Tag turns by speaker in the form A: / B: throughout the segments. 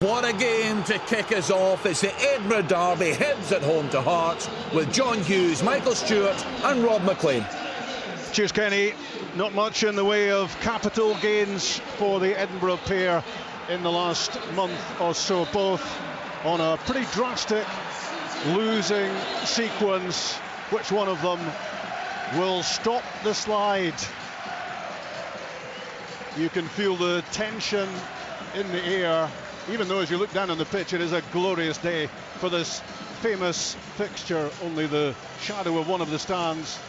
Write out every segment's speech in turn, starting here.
A: What a game to kick us off. It's the Edinburgh Derby, Hibs at home to Hearts, with John Hughes, Michael Stewart and Rob McLean.
B: Cheers, Kenny. Not much in the way of capital gains for the Edinburgh pair in the last month or so, both on a pretty drastic losing sequence. Which one of them will stop the slide? You can feel the tension in the air, even though as you look down on the pitch, it is a glorious day for this famous fixture. Only the shadow of one of the stands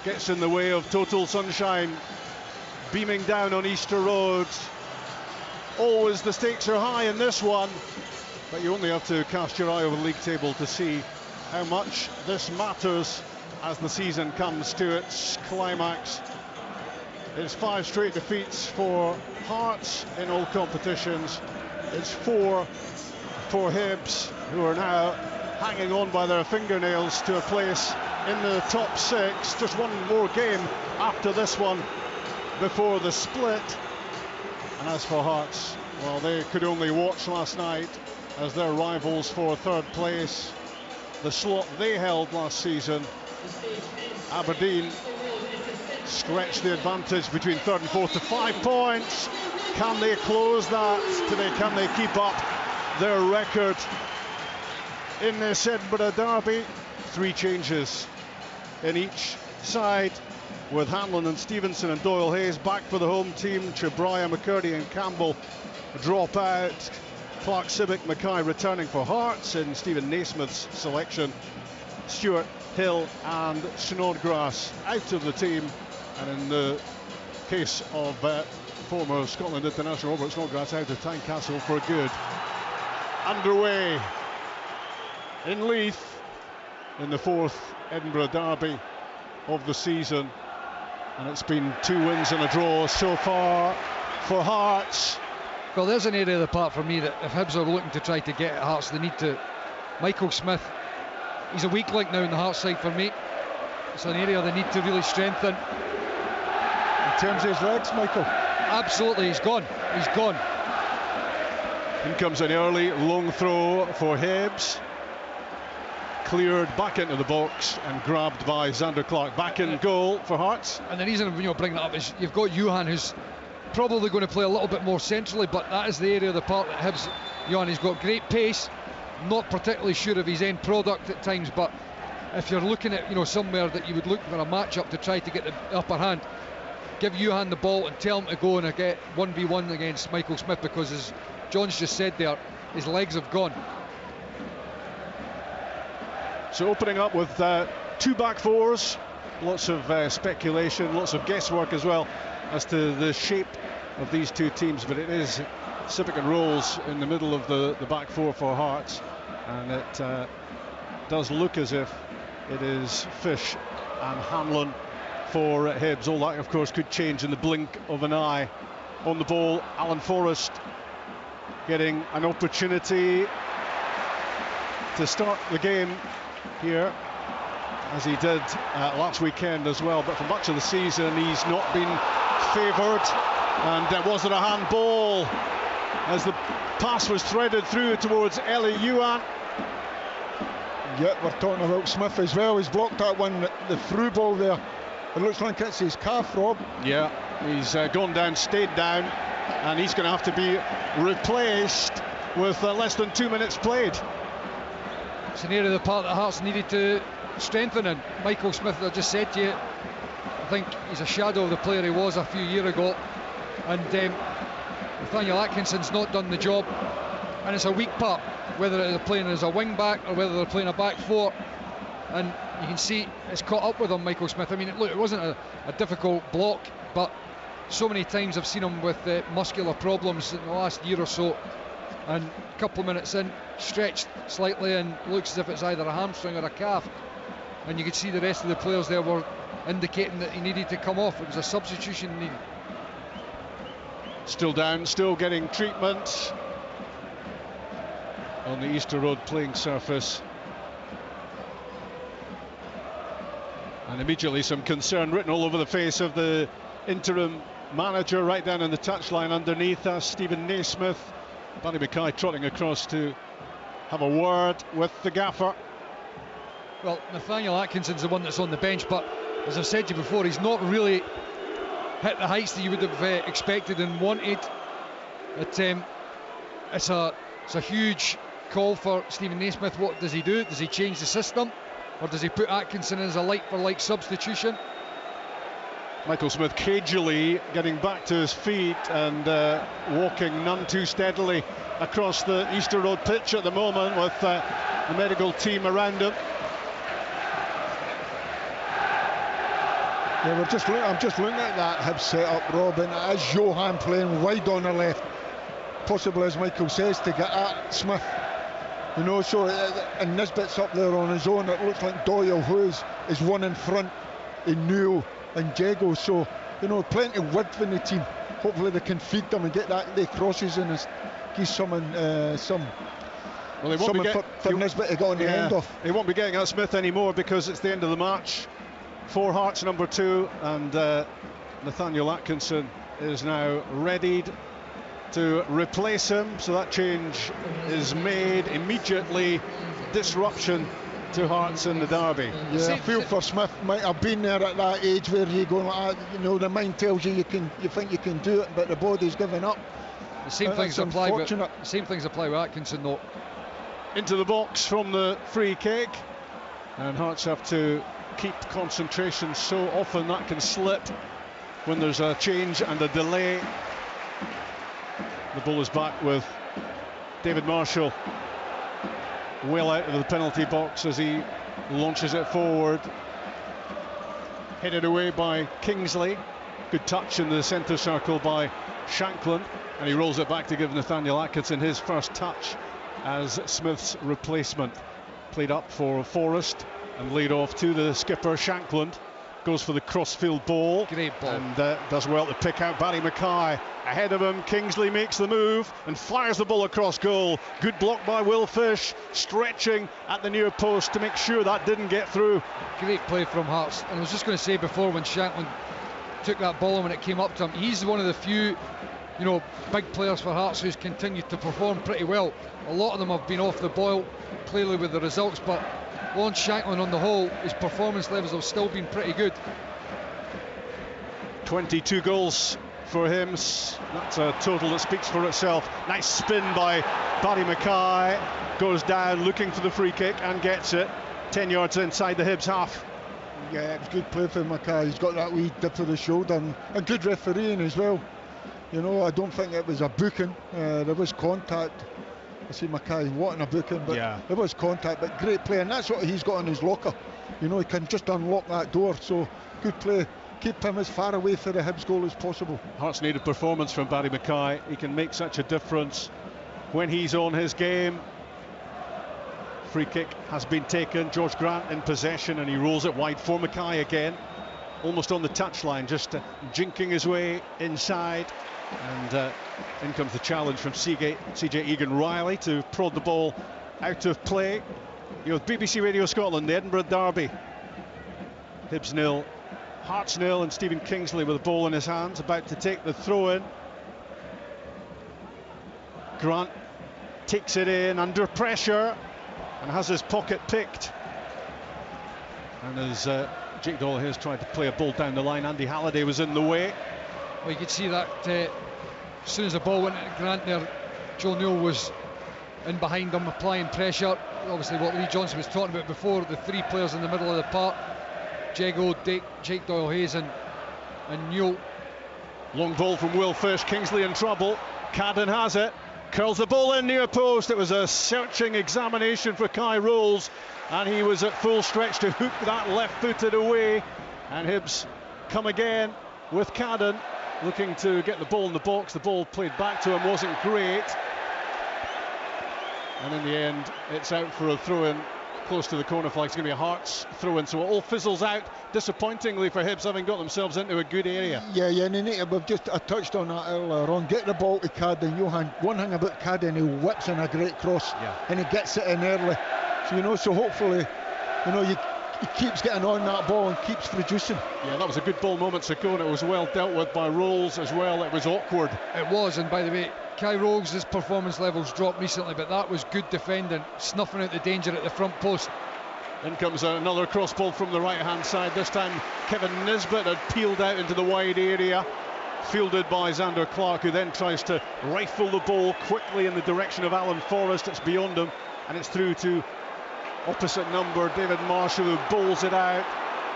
B: gets in the way of total sunshine beaming down on Easter Road. Always the stakes are high in this one, but you only have to cast your eye over the league table to see how much this matters as the season comes to its climax. It's 5 straight defeats for Hearts in all competitions. It's 4 for Hibs, who are now hanging on by their fingernails to a place in the top 6. Just one more game after this one before the split. And as for Hearts, well, they could only watch last night as their rivals for third place, the slot they held last season, Aberdeen, stretched the advantage between third and fourth to 5 points. Can they close that today? Can they keep up their record in this Edinburgh Derby? 3 changes in each side, with Hanlon and Stevenson and Doyle Hayes back for the home team. Chebraya, McCurdy and Campbell drop out. Clark, Sibbick, Mackay returning for Hearts in Stephen Naismith's selection. Stewart, Hill and Snodgrass out of the team. And in the case of former Scotland international Robert Snodgrass, out of Tynecastle for good. Underway in Leith in the 4th Edinburgh Derby of the season, and it's been 2 wins and a draw so far for Hearts.
C: Well, there's an area of the park for me that if Hibs are looking to try to get at Hearts, they need to. Michael Smith, he's a weak link now in the Hearts side for me. It's an area they need to really strengthen.
D: In terms of his legs, Michael?
C: Absolutely, he's gone. He's gone.
B: In comes an early long throw for Hibs. Cleared back into the box and grabbed by Zander Clark. Back in goal for Hearts.
C: And the reason I'm bringing that up is you've got Johan, who's probably going to play a little bit more centrally, but that is the area of the park that Hibs. Johan, he's got great pace. Not particularly sure of his end product at times, but if you're looking at somewhere that you would look for a match-up to try to get the upper hand, give Johan the ball and tell him to go and get 1v1 against Michael Smith, because as John's just said there, his legs have gone.
B: So opening up with 2 back fours, lots of speculation, lots of guesswork as well as to the shape of these 2 teams, but it is Sibbick and Rolls in the middle of the back 4 for Hearts, and it does look as if it is Fish and Hanlon for Hibs. All that, of course, could change in the blink of an eye. On the ball, Alan Forrest getting an opportunity to start the game here, as he did last weekend as well, but for much of the season he's not been favoured. And was it a handball as the pass was threaded through towards Ellie Yuan?
D: Yeah, we're talking about Smith as well. He's blocked that one, the through ball there. It looks like it's his calf, Rob.
B: Yeah, he's gone down, stayed down, and he's going to have to be replaced with less than 2 minutes played.
C: It's an area of the park that Hearts needed to strengthen, and Michael Smith, I just said to you, I think he's a shadow of the player he was a few years ago, and Nathaniel Atkinson's not done the job, and it's a weak part, whether they're playing as a wing back or whether they're playing a back 4, and you can see it's caught up with him, Michael Smith. I mean, look, it wasn't a difficult block, but so many times I've seen him with muscular problems in the last year or so, and a couple of minutes in, stretched slightly and looks as if it's either a hamstring or a calf, and you could see the rest of the players there were indicating that he needed to come off. It was a substitution needed.
B: Still down, still getting treatment on the Easter Road playing surface, and immediately some concern written all over the face of the interim manager, right down on the touchline underneath us. Stephen Naismith Barry Mackay trotting across to have a word with the gaffer.
C: Well, Nathaniel Atkinson's the one that's on the bench, but as I've said to you before, he's not really hit the heights that you would have expected and wanted. It's a huge call for Stephen Naismith. What does he do? Does he change the system, or does he put Atkinson as a like-for-like substitution?
B: Michael Smith cagily getting back to his feet and walking none too steadily across the Easter Road pitch at the moment with the medical team around him.
D: Yeah, I'm just looking at that Hibs set-up, Robin. It is Johan playing wide on the left, possibly, as Michael says, to get at Smith. You know, so and Nisbet's up there on his own. It looks like Doyle, who is one in front in Newell and Jago. So, you know, plenty of width in the team. Hopefully they can feed them and get the crosses in and give someone some.
B: Well, they won't be
D: for Nisbet to get on the end of.
B: He won't be getting at Smith anymore because it's the end of the match. 4 Hearts number 2, and Nathaniel Atkinson is now readied to replace him, so that change is made immediately. Disruption to Hearts in the derby.
D: Yeah, I feel for Smith. Might have been there at that age where you go, you know, the mind tells you you think you can do it, but the body's giving up.
C: The same things apply with Atkinson though.
B: Into the box from the free kick, and Hearts have to keep concentration. So often that can slip when there's a change and a delay. The ball is back with David Marshall well out of the penalty box as he launches it forward. Headed away by Kingsley. Good touch in the centre circle by Shankland, and he rolls it back to give Nathaniel Atkinson his first touch as Smith's replacement. Played up for Forrest and laid off to the skipper. Shankland goes for the crossfield ball.
C: Great ball.
B: And does well to pick out Barry Mackay. Ahead of him, Kingsley makes the move and fires the ball across goal. Good block by Will Fish, stretching at the near post to make sure that didn't get through.
C: Great play from Hearts. And I was just going to say before, when Shankland took that ball and when it came up to him, he's one of the few, you know, big players for Hearts who's continued to perform pretty well. A lot of them have been off the boil, clearly with the results, but Lawrence Shankland on the whole, his performance levels have still been pretty good.
B: 22 goals for him. That's a total that speaks for itself. Nice spin by Barry Mackay. Goes down looking for the free kick and gets it. 10 yards inside the Hibs half.
D: Yeah, it was good play for Mackay. He's got that wee dip of the shoulder and good refereeing as well. You know, I don't think it was a booking. There was contact. I see Mackay wanting a booking, but yeah, there was contact. But great play, and that's what he's got in his locker. You know, he can just unlock that door. So good play. Keep him as far away for the Hibs goal as possible.
B: Hearts need a performance from Barry Mackay. He can make such a difference when he's on his game. Free kick has been taken. George Grant in possession, and he rolls it wide for Mackay again. Almost on the touchline, just jinking his way inside. And in comes the challenge from CJ Egan-Riley to prod the ball out of play. You're with BBC Radio Scotland, the Edinburgh derby. Hibs 0, Hearts 0, and Stephen Kingsley with the ball in his hands, about to take the throw-in. Grant takes it in under pressure and has his pocket picked. And as Jake Doyle has tried to play a ball down the line, Andy Halliday was in the way.
C: Well, you could see that as soon as the ball went into Grant there, Joe Newell was in behind him, applying pressure. Obviously what Lee Johnson was talking about before, the 3 players in the middle of the park, Jago, Jake Doyle-Hayes and Newell.
B: Long ball from Will Fish, Kingsley in trouble. Cadden has it, curls the ball in near post. It was a searching examination for Kai Rolls, and he was at full stretch to hook that left-footed away. And Hibs come again with Cadden looking to get the ball in the box. The ball played back to him wasn't great, and in the end it's out for a throw-in close to the corner flag. It's going to be a Hearts throw-in, so it all fizzles out disappointingly for Hibs, having got themselves into a good area.
D: Yeah, and we've just touched on that earlier on. Get the ball to Cadden. Johan, one thing about Cadden, he whips in a great cross, and he gets it in early. So, you know, so hopefully, you know, he keeps getting on that ball and keeps producing.
B: Yeah, that was a good ball moments ago, and it was well dealt with by Rolls as well. It was awkward.
C: It was, and by the way, Kai Rogers' performance levels dropped recently, but that was good defending, snuffing out the danger at the front post.
B: In comes another cross ball from the right-hand side. This time Kevin Nisbet had peeled out into the wide area, fielded by Zander Clark, who then tries to rifle the ball quickly in the direction of Alan Forrest. It's beyond him, and it's through to opposite number David Marshall, who bowls it out,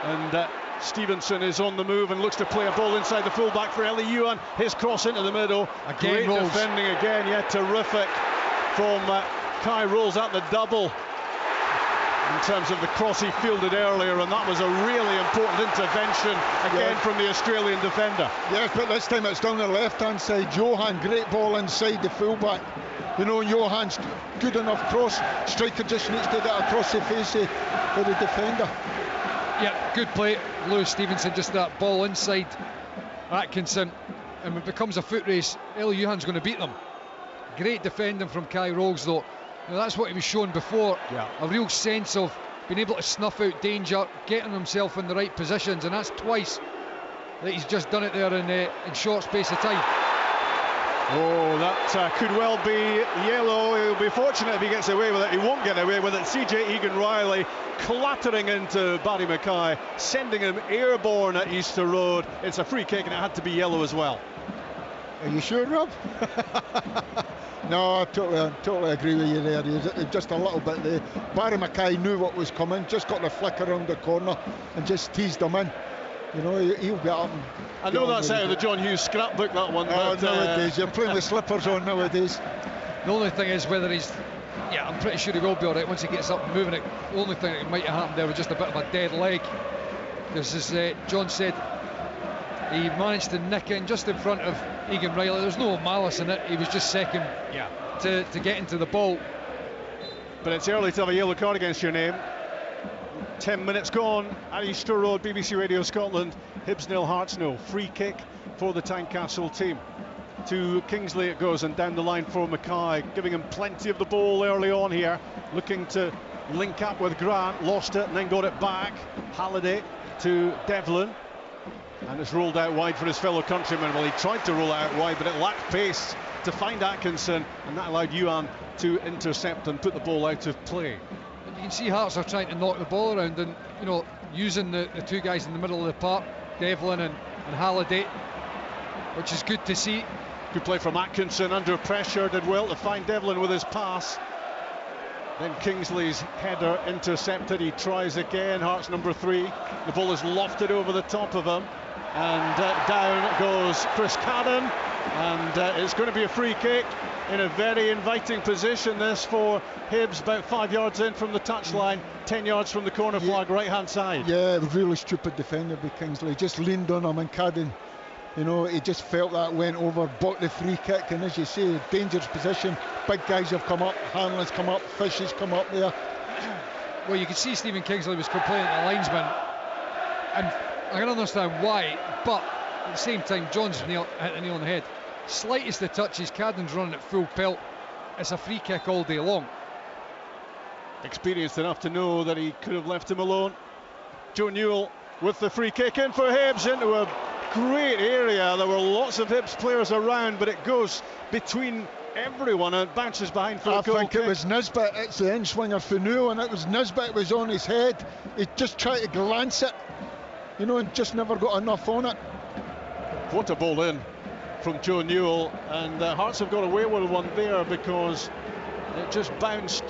B: and Stevenson is on the move and looks to play a ball inside the fullback for Ellie Ewan. His cross into the middle.
C: Again,
B: great
C: Rolls.
B: defending again, yeah, terrific from Kai Rolls at the double. In terms of the cross he fielded earlier, and that was a really important intervention again from the Australian defender.
D: Yes, but this time it's down the left-hand side. Johan, great ball inside the fullback. You know, Johan's good enough cross. Striker just needs to get across the face of the defender.
C: Yeah, good play. Lewis Stevenson, just that ball inside Atkinson, and it becomes a foot race. Ellie Johan's going to beat them. Great defending from Kai Rogers, though. Now, that's what he was showing before.
B: Yeah.
C: A real sense of being able to snuff out danger, getting himself in the right positions, and that's twice that he's just done it there in short space of time.
B: Oh, that could well be yellow. He'll be fortunate if he gets away with it. He won't get away with it. CJ Egan-Riley clattering into Barry Mackay, sending him airborne at Easter Road. It's a free kick, and it had to be yellow as well.
D: Are you sure, Rob? No, I totally agree with you there. He's just a little bit there. Barry Mackay knew what was coming, just got the flick around the corner and just teased him in. You know, he'll get up.
B: I know that's out of the John Hughes scrapbook, that one.
D: Oh,
B: but,
D: nowadays, you're playing with slippers on nowadays.
C: The only thing is whether he's... Yeah, I'm pretty sure he will be all right once he gets up and moving it. The only thing that might have happened there was just a bit of a dead leg. Because as John said, he managed to nick in just in front of Egan-Riley. There's no malice in it. He was just second to get into the ball.
B: But it's early to have a yellow card against your name. 10 minutes gone at Easter Road, BBC Radio Scotland. Hibs 0, Hearts 0. Free kick for the Tynecastle team. To Kingsley it goes, and down the line for Mackay, giving him plenty of the ball early on here, looking to link up with Grant, lost it and then got it back. Halliday to Devlin, and it's rolled out wide for his fellow countryman. Well, he tried to roll it out wide, but it lacked pace to find Atkinson, and that allowed Ewan to intercept and put the ball out of play.
C: You can see Hearts are trying to knock the ball around, and you know, using the two guys in the middle of the park, Devlin and Halliday, which is good to see.
B: Good play from Atkinson, under pressure, did well to find Devlin with his pass. Then Kingsley's header intercepted. He tries again. Hearts number 3. The ball is lofted over the top of him, and down goes Chris Cadden, and it's going to be a free kick in a very inviting position. This for Hibs, about 5 yards in from the touchline, 10 yards from the corner flag, right hand side.
D: Yeah, really stupid defender by Kingsley. Just leaned on him, and Cadden, you know, he just felt that went over, bought the free kick, and as you say, dangerous position. Big guys have come up, Hanlon's come up, Fish has come up there.
C: Well, you can see Stephen Kingsley was complaining to the linesman, and I can understand why, but at the same time, John's hit the nail on the head. Slightest of touches, Cadden's running at full pelt. It's a free kick all day long.
B: Experienced enough to know that he could have left him alone. Joe Newell with the free kick in for Hibs into a great area. There were lots of Hibs players around, but it goes between everyone and bounces behind for a goal.
D: I think it was Nisbet. It's the end swinger for Newell, and it was Nisbet was on his head. He just tried to glance it, you know, and just never got enough on it.
B: What a ball in from Joe Newell, and Hearts have got away with one there because it just bounced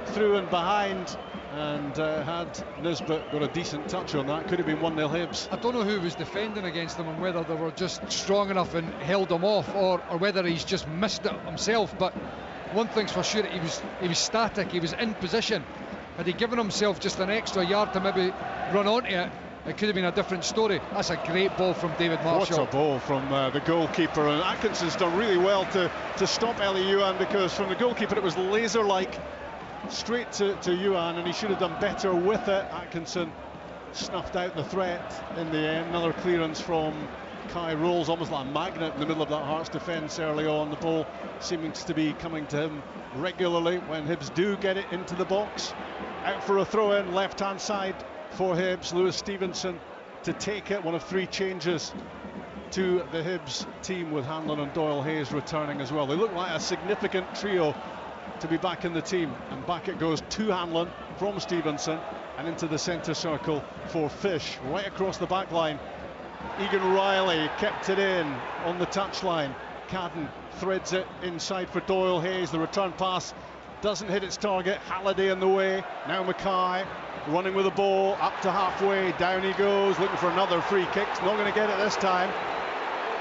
B: through and behind, and had Nisbet got a decent touch on that, could have been 1-0 Hibs.
C: I don't know who was defending against them and whether they were just strong enough and held him off, or whether he's just missed it himself. But one thing's for sure, he was static, he was in position. Had he given himself just an extra yard to maybe run onto it, it could have been a different story. That's a great ball from David Marshall.
B: What a ball from the goalkeeper, and Atkinson's done really well to stop Ellie Ewan, because from the goalkeeper it was laser-like straight to Ewan, and he should have done better with it. Atkinson snuffed out the threat in the end. Another clearance from Kai Rolls, almost like a magnet in the middle of that Hearts defence early on. The ball seeming to be coming to him regularly when Hibs do get it into the box. Out for a throw-in, left-hand side for Hibs. Lewis Stevenson to take it, one of 3 changes to the Hibs team, with Hanlon and Doyle Hayes returning as well. They look like a significant trio to be back in the team, and back it goes to Hanlon from Stevenson and into the centre circle for Fish, right across the back line. Egan Riley kept it in on the touchline. Cadden threads it inside for Doyle Hayes. The return pass doesn't hit its target. Halliday in the way. Now Mackay running with the ball up to halfway. Down he goes, looking for another free kick. Not going to get it this time.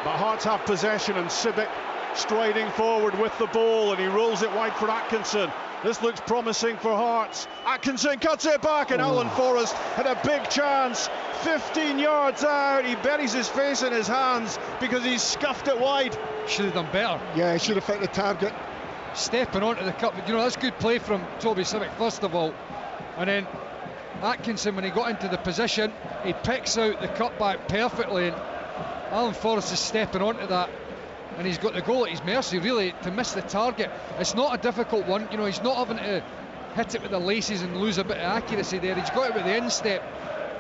B: But Hearts have possession, and Sibic striding forward with the ball, and he rolls it wide for Atkinson. This looks promising for Hearts. Atkinson cuts it back, and Alan Forrest had a big chance. 15 yards out, he buries his face in his hands because he's scuffed it wide.
C: Should have done better.
D: Yeah, he should have hit the target.
C: Stepping onto the cup, you know, that's good play from Toby Sibic first of all, and then Atkinson, when he got into the position, he picks out the cutback perfectly, and Alan Forrest is stepping onto that, and he's got the goal at his mercy really to miss the target. It's not a difficult one, you know, he's not having to hit it with the laces and lose a bit of accuracy there. He's got it with the instep,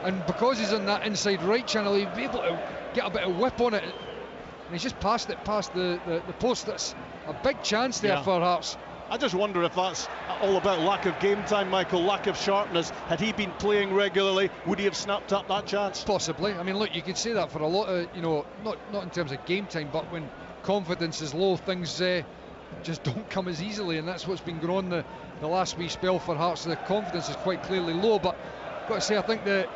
C: and because he's on that inside right channel, he'll be able to get a bit of whip on it, and he's just passed it past the post. That's a big chance there for Hearts.
B: I just wonder if that's all about lack of game time, Michael, lack of sharpness. Had he been playing regularly, would he have snapped up that chance?
C: Possibly. I mean, look, you could say that for a lot of, you know, not in terms of game time, but when confidence is low, things just don't come as easily, and that's what's been going on the last wee spell for Hearts. The confidence is quite clearly low, but I've got to say, I think the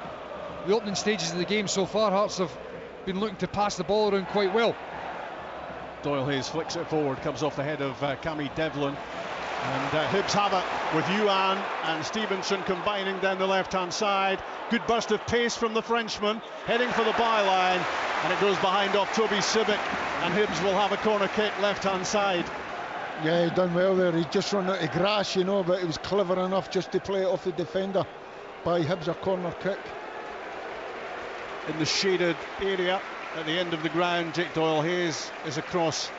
C: opening stages of the game so far, Hearts have been looking to pass the ball around quite well.
B: Doyle Hayes flicks it forward, comes off the head of Cammy Devlin, and Hibs have it with Yuan and Stevenson combining down the left-hand side. Good burst of pace from the Frenchman, heading for the byline, and it goes behind off Toby Sibic, and Hibs will have a corner kick left-hand side.
D: Yeah, he done well there. He just run out of grass, you know, but he was clever enough just to play it off the defender. By Hibs, a corner kick.
B: In the shaded area at the end of the ground, Jake Doyle Hayes is across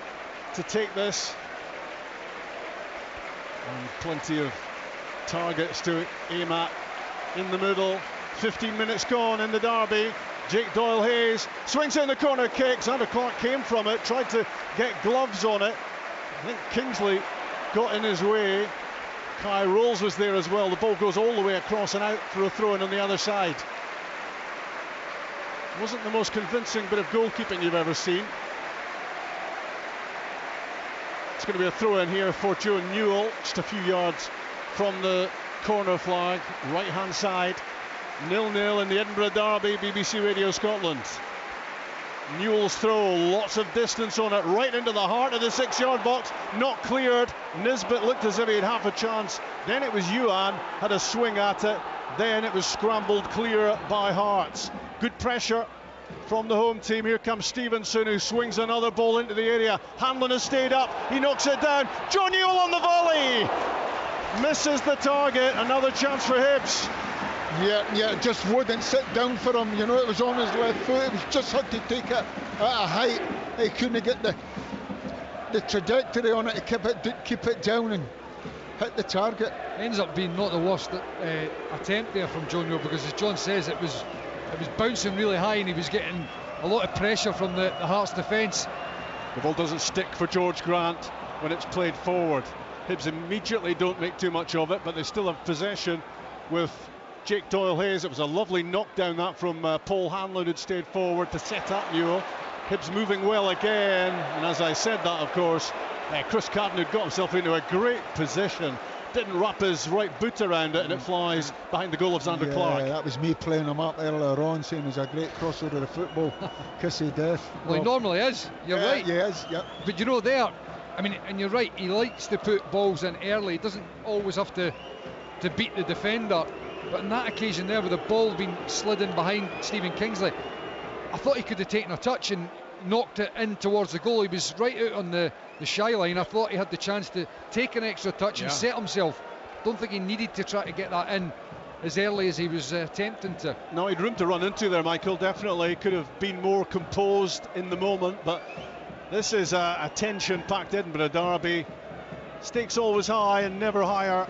B: to take this, and plenty of targets to aim at in the middle. 15 minutes gone in the derby. Jake Doyle Hayes swings in the corner kick. Xander Clark came from it, tried to get gloves on it. I think Kingsley got in his way. Kai Rolls was there as well. The ball goes all the way across and out for a throw-in on the other side. Wasn't the most convincing bit of goalkeeping you've ever seen. It's going to be a throw-in here for Joe Newell, just a few yards from the corner flag, right-hand side. 0-0 in the Edinburgh Derby, BBC Radio Scotland. Newell's throw, lots of distance on it, right into the heart of the 6-yard box, not cleared. Nisbet looked as if he had half a chance. Then it was Yuan, had a swing at it. Then it was scrambled clear by Hearts. Good pressure from the home team. Here comes Stevenson, who swings another ball into the area. Hanlon has stayed up, he knocks it down. John Newell on the volley! Misses the target, another chance for Hibs.
D: Yeah, just wouldn't sit down for him, you know, it was on his left foot, it was just had to take it at a height. He couldn't get the trajectory on it to keep it down and hit the target.
C: Ends up being not the worst attempt there from John Newell, because as John says, it was bouncing really high and he was getting a lot of pressure from the Hearts defence.
B: The ball doesn't stick for George Grant when it's played forward. Hibs immediately don't make too much of it, but they still have possession with Jake Doyle Hayes. It was a lovely knockdown that from Paul Hanlon, who'd stayed forward to set up Newell. Hibs moving well again, and as I said that, of course, Chris Cadden, who got himself into a great position, didn't wrap his right boot around it, and it flies behind the goal of Xander Clark.
D: That was me playing him up earlier on, saying he's a great crossover of football. Kiss of death.
C: Well, he normally is, you're right.
D: He is, yeah.
C: But you know, there, I mean, and you're right, he likes to put balls in early. He doesn't always have to beat the defender. But on that occasion there, with the ball being slid in behind Stephen Kingsley, I thought he could have taken a touch and knocked it in towards the goal. He was right out on the shy line. I thought he had the chance to take an extra touch and set himself. Don't think he needed to try to get that in as early as he was attempting to.
B: No, he'd room to run into there, Michael. Definitely could have been more composed in the moment, but this is a tension-packed Edinburgh derby. Stakes always high and never higher,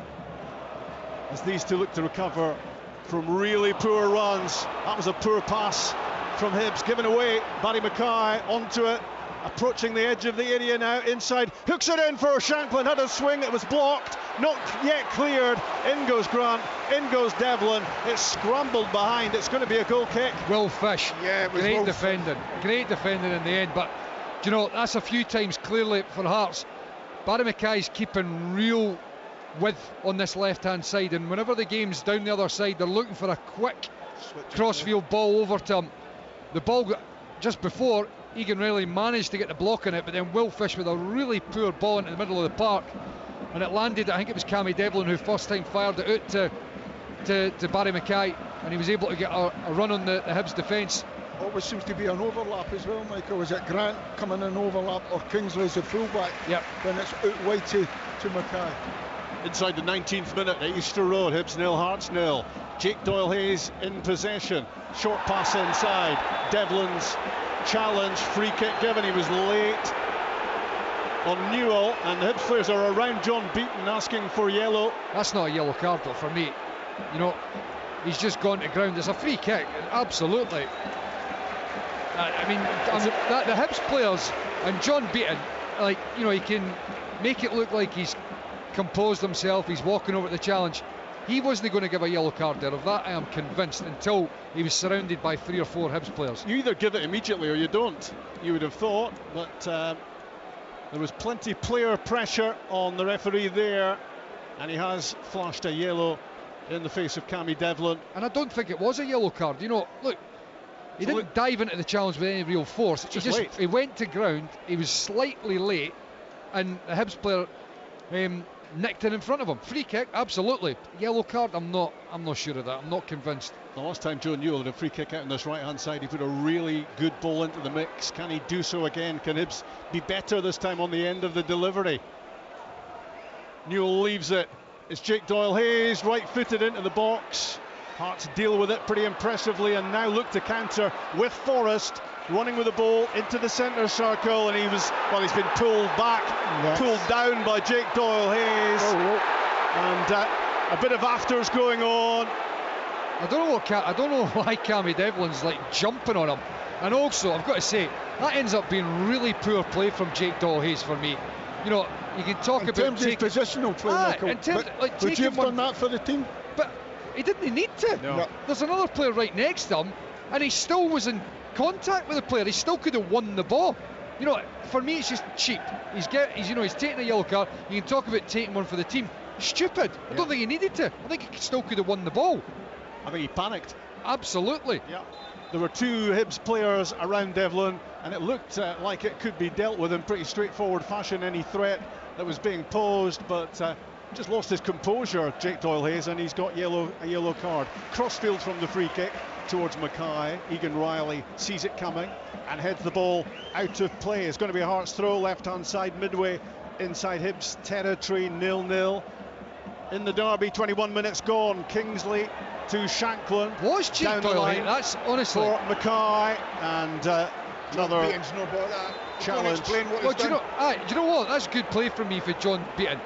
B: as these two look to recover from really poor runs. That was a poor pass from Hibs, given away. Barry Mackay onto it, approaching the edge of the area now, inside, hooks it in for Shanklin, had a swing, it was blocked, not yet cleared. In goes Grant, in goes Devlin, it's scrambled behind, it's going to be a goal kick.
C: Will Fish,
D: Yeah, it was
C: great
D: Will
C: defending, great defending in the end, but do you know, that's a few times clearly for Hearts. Barry Mackay's keeping real width on this left-hand side, and whenever the game's down the other side, they're looking for a quick crossfield ball over to him. The ball got, just before, Egan Riley managed to get the block on it, but then Will Fish with a really poor ball into the middle of the park, and it landed, I think it was Cammy Devlin who first time fired it out to Barry Mackay, and he was able to get a run on the Hibs defence.
D: Always seems to be an overlap as well, Michael. Is it Grant coming in overlap or Kingsley as a fullback?
C: Yep.
D: Then it's out wide to Mackay.
B: Inside the 19th minute at Easter Road, Hibs 0, Hearts 0. Jake Doyle-Hayes in possession, short pass inside, Devlin's challenge, free kick given, he was late on Newell, and the Hibs players are around John Beaton asking for yellow.
C: That's not a yellow card though for me. You know, he's just gone to ground. It's a free kick, absolutely. I mean, the Hibs players and John Beaton, like, you know, he can make it look like he's composed himself, he's walking over to the challenge. He wasn't going to give a yellow card there, of that I am convinced, until he was surrounded by 3 or 4 Hibs players.
B: You either give it immediately or you don't, you would have thought, but there was plenty player pressure on the referee there, and he has flashed a yellow in the face of Cammy Devlin.
C: And I don't think it was a yellow card. You know, look, he didn't dive into the challenge with any real force. He went to ground, he was slightly late, and the Hibs player nicked it in front of him. Free kick, absolutely. Yellow card, I'm not sure of that. I'm not convinced.
B: The last time Joe Newell had a free kick out on this right hand side, he put a really good ball into the mix. Can he do so again? Can Hibs be better this time on the end of the delivery? Newell leaves it. It's Jake Doyle-Hayes, right-footed into the box. Hearts deal with it pretty impressively and now look to counter with Forrest running with the ball into the centre circle, and he's been pulled back, pulled down by Jake Doyle-Hayes, and a bit of afters going on.
C: I don't know why Cammy Devlin's like jumping on him, and also I've got to say that ends up being really poor play from Jake Doyle-Hayes for me. You know, you can talk about
D: terms of positional play, Michael, would you have done that for the team?
C: But he didn't need to.
B: No.
C: There's another player right next to him, and he still was in contact with the player. He still could have won the ball. You know, for me it's just cheap. He's taking a yellow card. You can talk about taking one for the team. Stupid. I don't think he needed to. I think he still could have won the ball.
B: I think he panicked.
C: Absolutely.
B: Yeah. There were 2 Hibs players around Devlin, and it looked like it could be dealt with in pretty straightforward fashion, any threat that was being posed, but just lost his composure, Jake Doyle-Hayes, and he's got a yellow card. Crossfield from the free kick towards Mackay. Egan Riley sees it coming and heads the ball out of play. It's going to be a Hearts throw, left-hand side, midway inside Hibs territory, 0-0. In the derby, 21 minutes gone. Kingsley to Shanklin.
C: Was Jake Doyle-Hayes? That's honestly
B: for Mackay, and another challenge.
C: Well, do you know what? That's good play from me for John Beaton.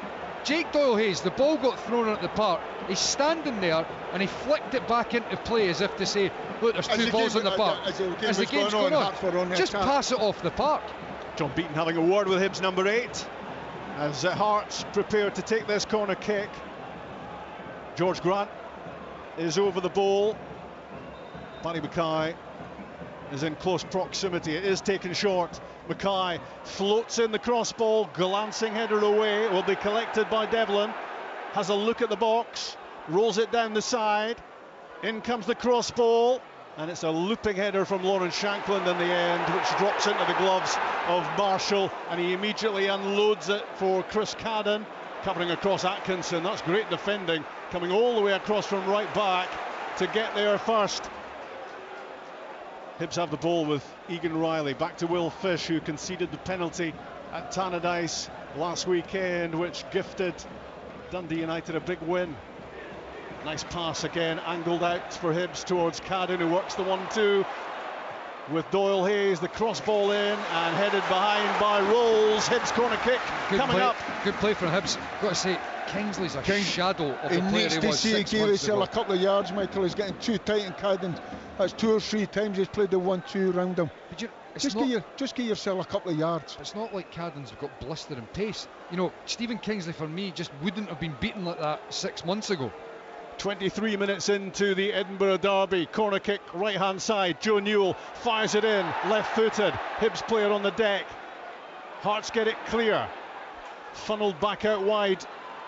C: Jake Doyle-Hayes, the ball got thrown at the park. He's standing there and he flicked it back into play as if to say, look, there's 2 balls in the park. As the game's going on, just pass it off the park.
B: John Beaton having a word with Hibs number 8 as Hearts prepare to take this corner kick. George Grant is over the ball. Barry Mackay is in close proximity. It is taken short. Mackay floats in the cross ball, glancing header away. It will be collected by Devlin. Has a look at the box, rolls it down the side. In comes the cross ball, and it's a looping header from Lawrence Shanklin in the end, which drops into the gloves of Marshall, and he immediately unloads it for Chris Cadden, covering across Atkinson. That's great defending, coming all the way across from right back to get there first. Hibs have the ball with Egan Riley, back to Will Fish, who conceded the penalty at Tannadice last weekend, which gifted Dundee United a big win. Nice pass again, angled out for Hibs towards Cadden, who works the 1-2 with Doyle-Hayes, the cross ball in and headed behind by Rolls. Hibs corner kick coming up.
C: Good play from Hibs. Got to say, Kingsley's a shadow of the player
D: He needs
C: he
D: to
C: was
D: see
C: 6
D: give
C: months
D: himself
C: ago.
D: a couple of yards, Michael. He's getting too tight in Cadden. That's 2 or 3 times he's played the 1-2 round him.
C: But
D: Just give yourself a couple of yards.
C: It's not like Cadden's got blistering pace. You know, Stephen Kingsley for me just wouldn't have been beaten like that 6 months ago.
B: 23 minutes into the Edinburgh derby. Corner kick, right hand side. Joe Newell fires it in, left footed. Hibs player on the deck. Hearts get it clear. Funneled back out wide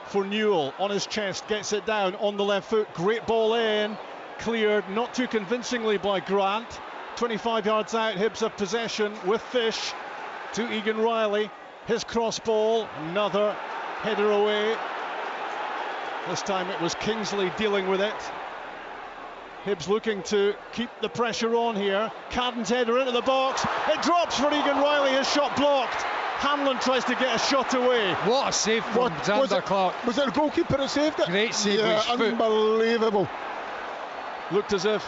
B: for Newell. On his chest, gets it down on the left foot. Great ball in. Cleared not too convincingly by Grant. 25 yards out, Hibs have possession with Fish to Egan Riley. His cross ball, another header away. This time it was Kingsley dealing with it. Hibs looking to keep the pressure on here. Cadden's header into the box. It drops for Egan Riley. His shot blocked. Hanlon tries to get a shot away.
C: What a save from Xander Clark.
D: Was it the goalkeeper that saved it?
C: Great save with his foot.
D: Unbelievable.
B: Looked as if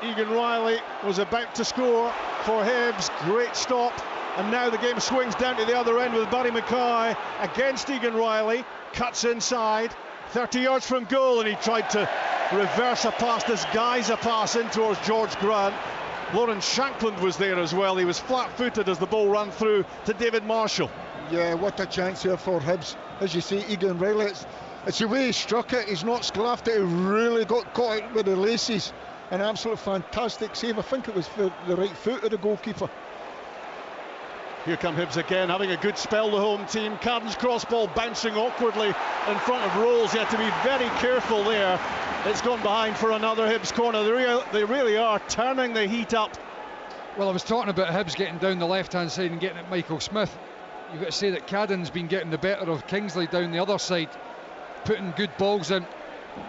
B: Egan Riley was about to score for Hibs. Great stop. And now the game swings down to the other end with Barry Mackay against Egan Riley. Cuts inside. 30 yards from goal, and he tried to reverse a pass, disguise a pass in towards George Grant. Lawrence Shankland was there as well. He was flat-footed as the ball ran through to David Marshall.
D: Yeah, what a chance here for Hibs. As you see, Egan Riley, it's the way he struck it. He's not sclaffed it. He really got caught out with the laces. An absolute fantastic save. I think it was for the right foot of the goalkeeper.
B: Here come Hibs again, having a good spell, the home team. Cadden's cross ball bouncing awkwardly in front of Rolls. You have to be very careful there. It's gone behind for another Hibs corner. They really are turning the heat up.
C: Well, I was talking about Hibs getting down the left-hand side and getting at Michael Smith. You've got to say that Cadden's been getting the better of Kingsley down the other side, putting good balls in.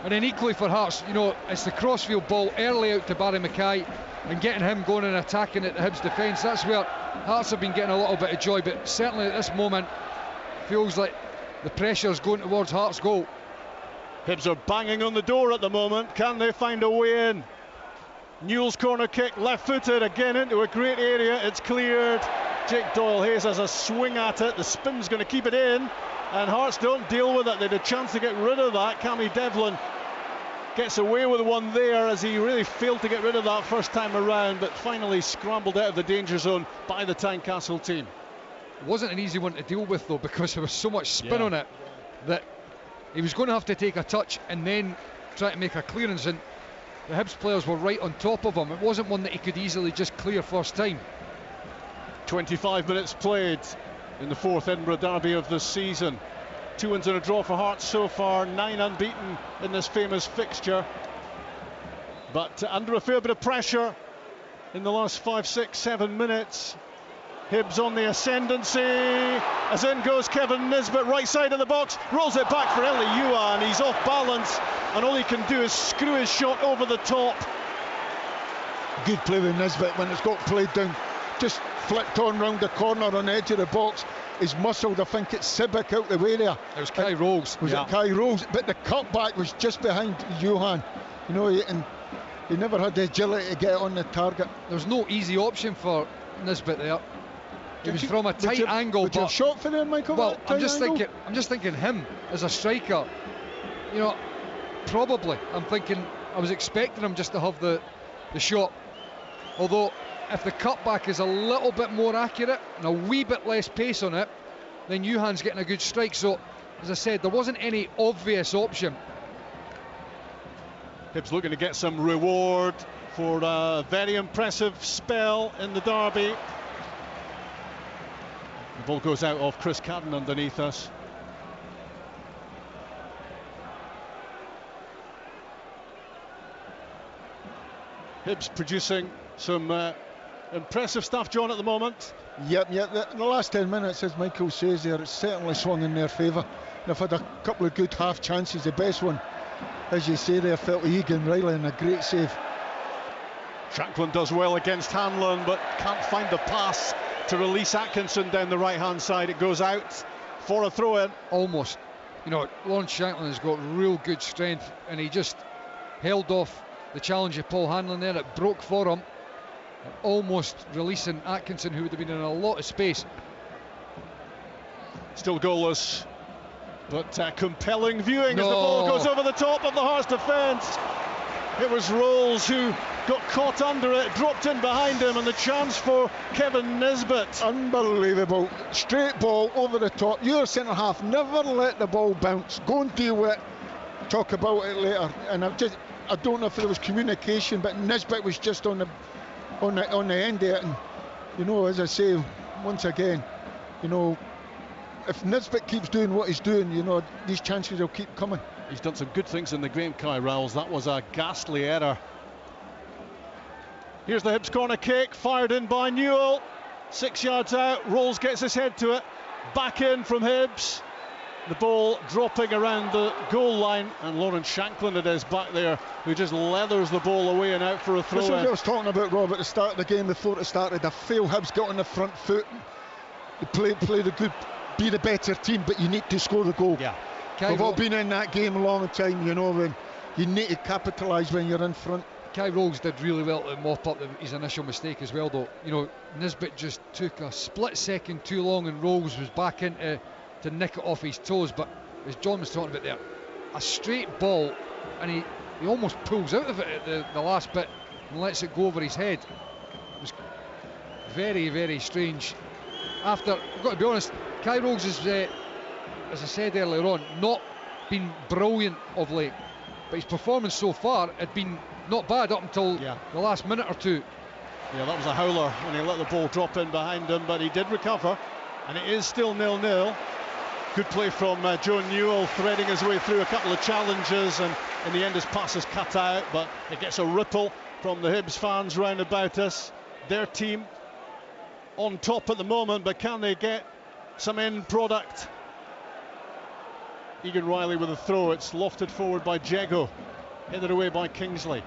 C: And then equally for Hearts, you know, it's the crossfield ball early out to Barry Mackay and getting him going and attacking at the Hibs defence. That's where Hearts have been getting a little bit of joy, but certainly at this moment feels like the pressure's going towards Hearts' goal.
B: Hibs are banging on the door at the moment. Can they find a way in? Newell's corner kick, left-footed again into a great area. It's cleared. Jake Doyle-Hayes has a swing at it. The spin's going to keep it in, and Hearts don't deal with it. They had a chance to get rid of that. Cammy Devlin gets away with one there, as he really failed to get rid of that first time around, but finally scrambled out of the danger zone by the Tynecastle team.
C: It wasn't an easy one to deal with though, because there was so much spin on it that he was going to have to take a touch and then try to make a clearance, and the Hibs players were right on top of him. It wasn't one that he could easily just clear first time.
B: 25 minutes played in the 4th Edinburgh derby of the season. 2 wins and a draw for Hearts so far, 9 unbeaten in this famous fixture. But under a fair bit of pressure in the last 5, 6, 7 minutes. Hibs on the ascendancy, as in goes Kevin Nisbet, right side of the box, rolls it back for Eli Yuan. He's off balance, and all he can do is screw his shot over the top.
D: Good play with Nisbet when it's got played down. Just flicked on round the corner on the edge of the box. He's muscled, I think it's Sibbick out the way there.
C: It was Kai Rolls.
D: Was it Kai Rolls? But the cutback was just behind Johan. You know, and he never had the agility to get on the target.
C: There's no easy option for Nisbet there. It was from a tight angle.
D: Would you have shot for there, Michael?
C: Well, I'm just thinking him as a striker. You know, probably. I was expecting him just to have the shot. Although, if the cutback is a little bit more accurate and a wee bit less pace on it, then Johan's getting a good strike. So, as I said, there wasn't any obvious option.
B: Hibs looking to get some reward for a very impressive spell in the derby. The ball goes out off Chris Cadden underneath us. Hibs producing some impressive stuff, John, at the moment.
D: Yep. The last 10 minutes, as Michael says there, it's certainly swung in their favour. They've had a couple of good half chances. The best one, as you say there, fell to Egan Riley, and a great save.
B: Shankland does well against Hanlon, but can't find the pass to release Atkinson down the right-hand side. It goes out for a throw-in.
C: Almost. You know, Lawrence Shankland has got real good strength, and he just held off the challenge of Paul Hanlon there. It broke for him, almost releasing Atkinson, who would have been in a lot of space.
B: Still goalless But compelling viewing as the ball goes over the top of the Hearts defence. It was Rolls who got caught under it, dropped in behind him, and the chance for Kevin Nisbet.
D: Unbelievable. Straight ball over the top. Your centre half, never let the ball bounce. Go and deal with it. Talk about it later. And I don't know if there was communication, but Nisbet was just on the end of it. And you know, as I say once again, you know, if Nisbet keeps doing what he's doing, you know, these chances will keep coming.
B: He's done some good things in the game, Kai Rowles. That was a ghastly error. Here's the Hibs corner kick, fired in by Newell. 6 yards out, Rolls gets his head to it. Back in from Hibs. The ball dropping around the goal line, and Lawrence Shanklin it is back there, who just leathers the ball away and out for a throw.
D: That's what I was talking about, Rob, at the start of the game before it started. I feel Hibs got on the front foot. They play the good, be the better team, but you need to score the goal.
C: Yeah.
D: We've all been in that game a long time, you know, when you need to capitalise when you're in front.
C: Kai Rowles did really well to mop up his initial mistake as well, though. You know, Nisbet just took a split second too long, and Rowles was back into to nick it off his toes. But as John was talking about there, a straight ball, and he almost pulls out of it at the last bit and lets it go over his head. It was very, very strange. After, I've got to be honest, Kai Rowles is, as I said earlier on, not been brilliant of late, but his performance so far had been not bad up until the last minute or two.
B: Yeah, that was a howler when he let the ball drop in behind him, but he did recover, and it is still 0-0. Good play from Joe Newell, threading his way through a couple of challenges, and in the end his pass is cut out, but it gets a ripple from the Hibs fans round about us. Their team on top at the moment, but can they get some end product? Egan Riley with a throw. It's lofted forward by Jago, headed away by Kingsley.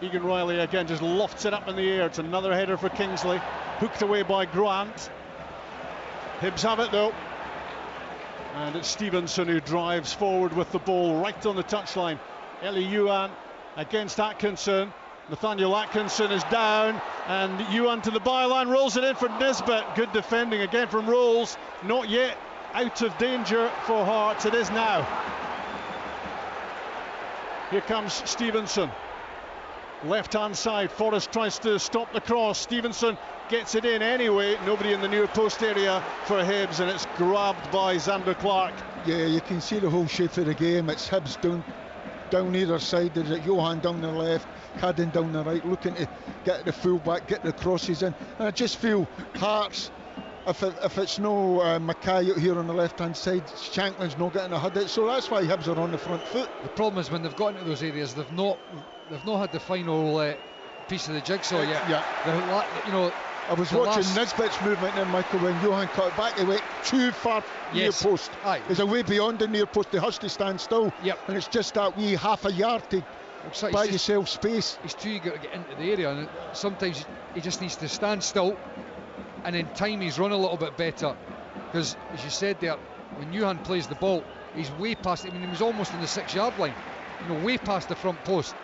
B: Egan Riley again just lofts it up in the air. It's another header for Kingsley, hooked away by Grant. Hibs have it though, and it's Stevenson who drives forward with the ball right on the touchline. Eli Yuan against Atkinson. Nathaniel Atkinson is down, and Yuan to the byline, rolls it in for Nisbet. Good defending again from Rolls. Not yet out of danger for Hearts. It is now. Here comes Stevenson. Left-hand side, Forrest tries to stop the cross. Stevenson gets it in anyway. Nobody in the near post area for Hibs, and it's grabbed by Xander Clark.
D: Yeah, you can see the whole shape of the game. It's Hibs down either side. There's a Johan down the left, Cadden down the right, looking to get the full-back, get the crosses in. And I just feel Hearts, if it's no Mackay out here on the left-hand side, Shanklin's not getting a head. So that's why Hibs are on the front foot.
C: The problem is when they've got into those areas, they've not had the final piece of the jigsaw yet.
D: Yeah.
C: You know,
D: I was watching Nisbet's movement then, Michael, when Johan cut it back. He went too far near post. There's a way beyond the near post. They has to stand still.
C: Yep.
D: And it's just that wee half a yard to buy yourself space.
C: He's too eager to get into the area, and sometimes he just needs to stand still and then time his run a little bit better. Because, as you said there, when Johan plays the ball, he's way past it. I mean, he was almost in the 6-yard line, you know, way past the front post.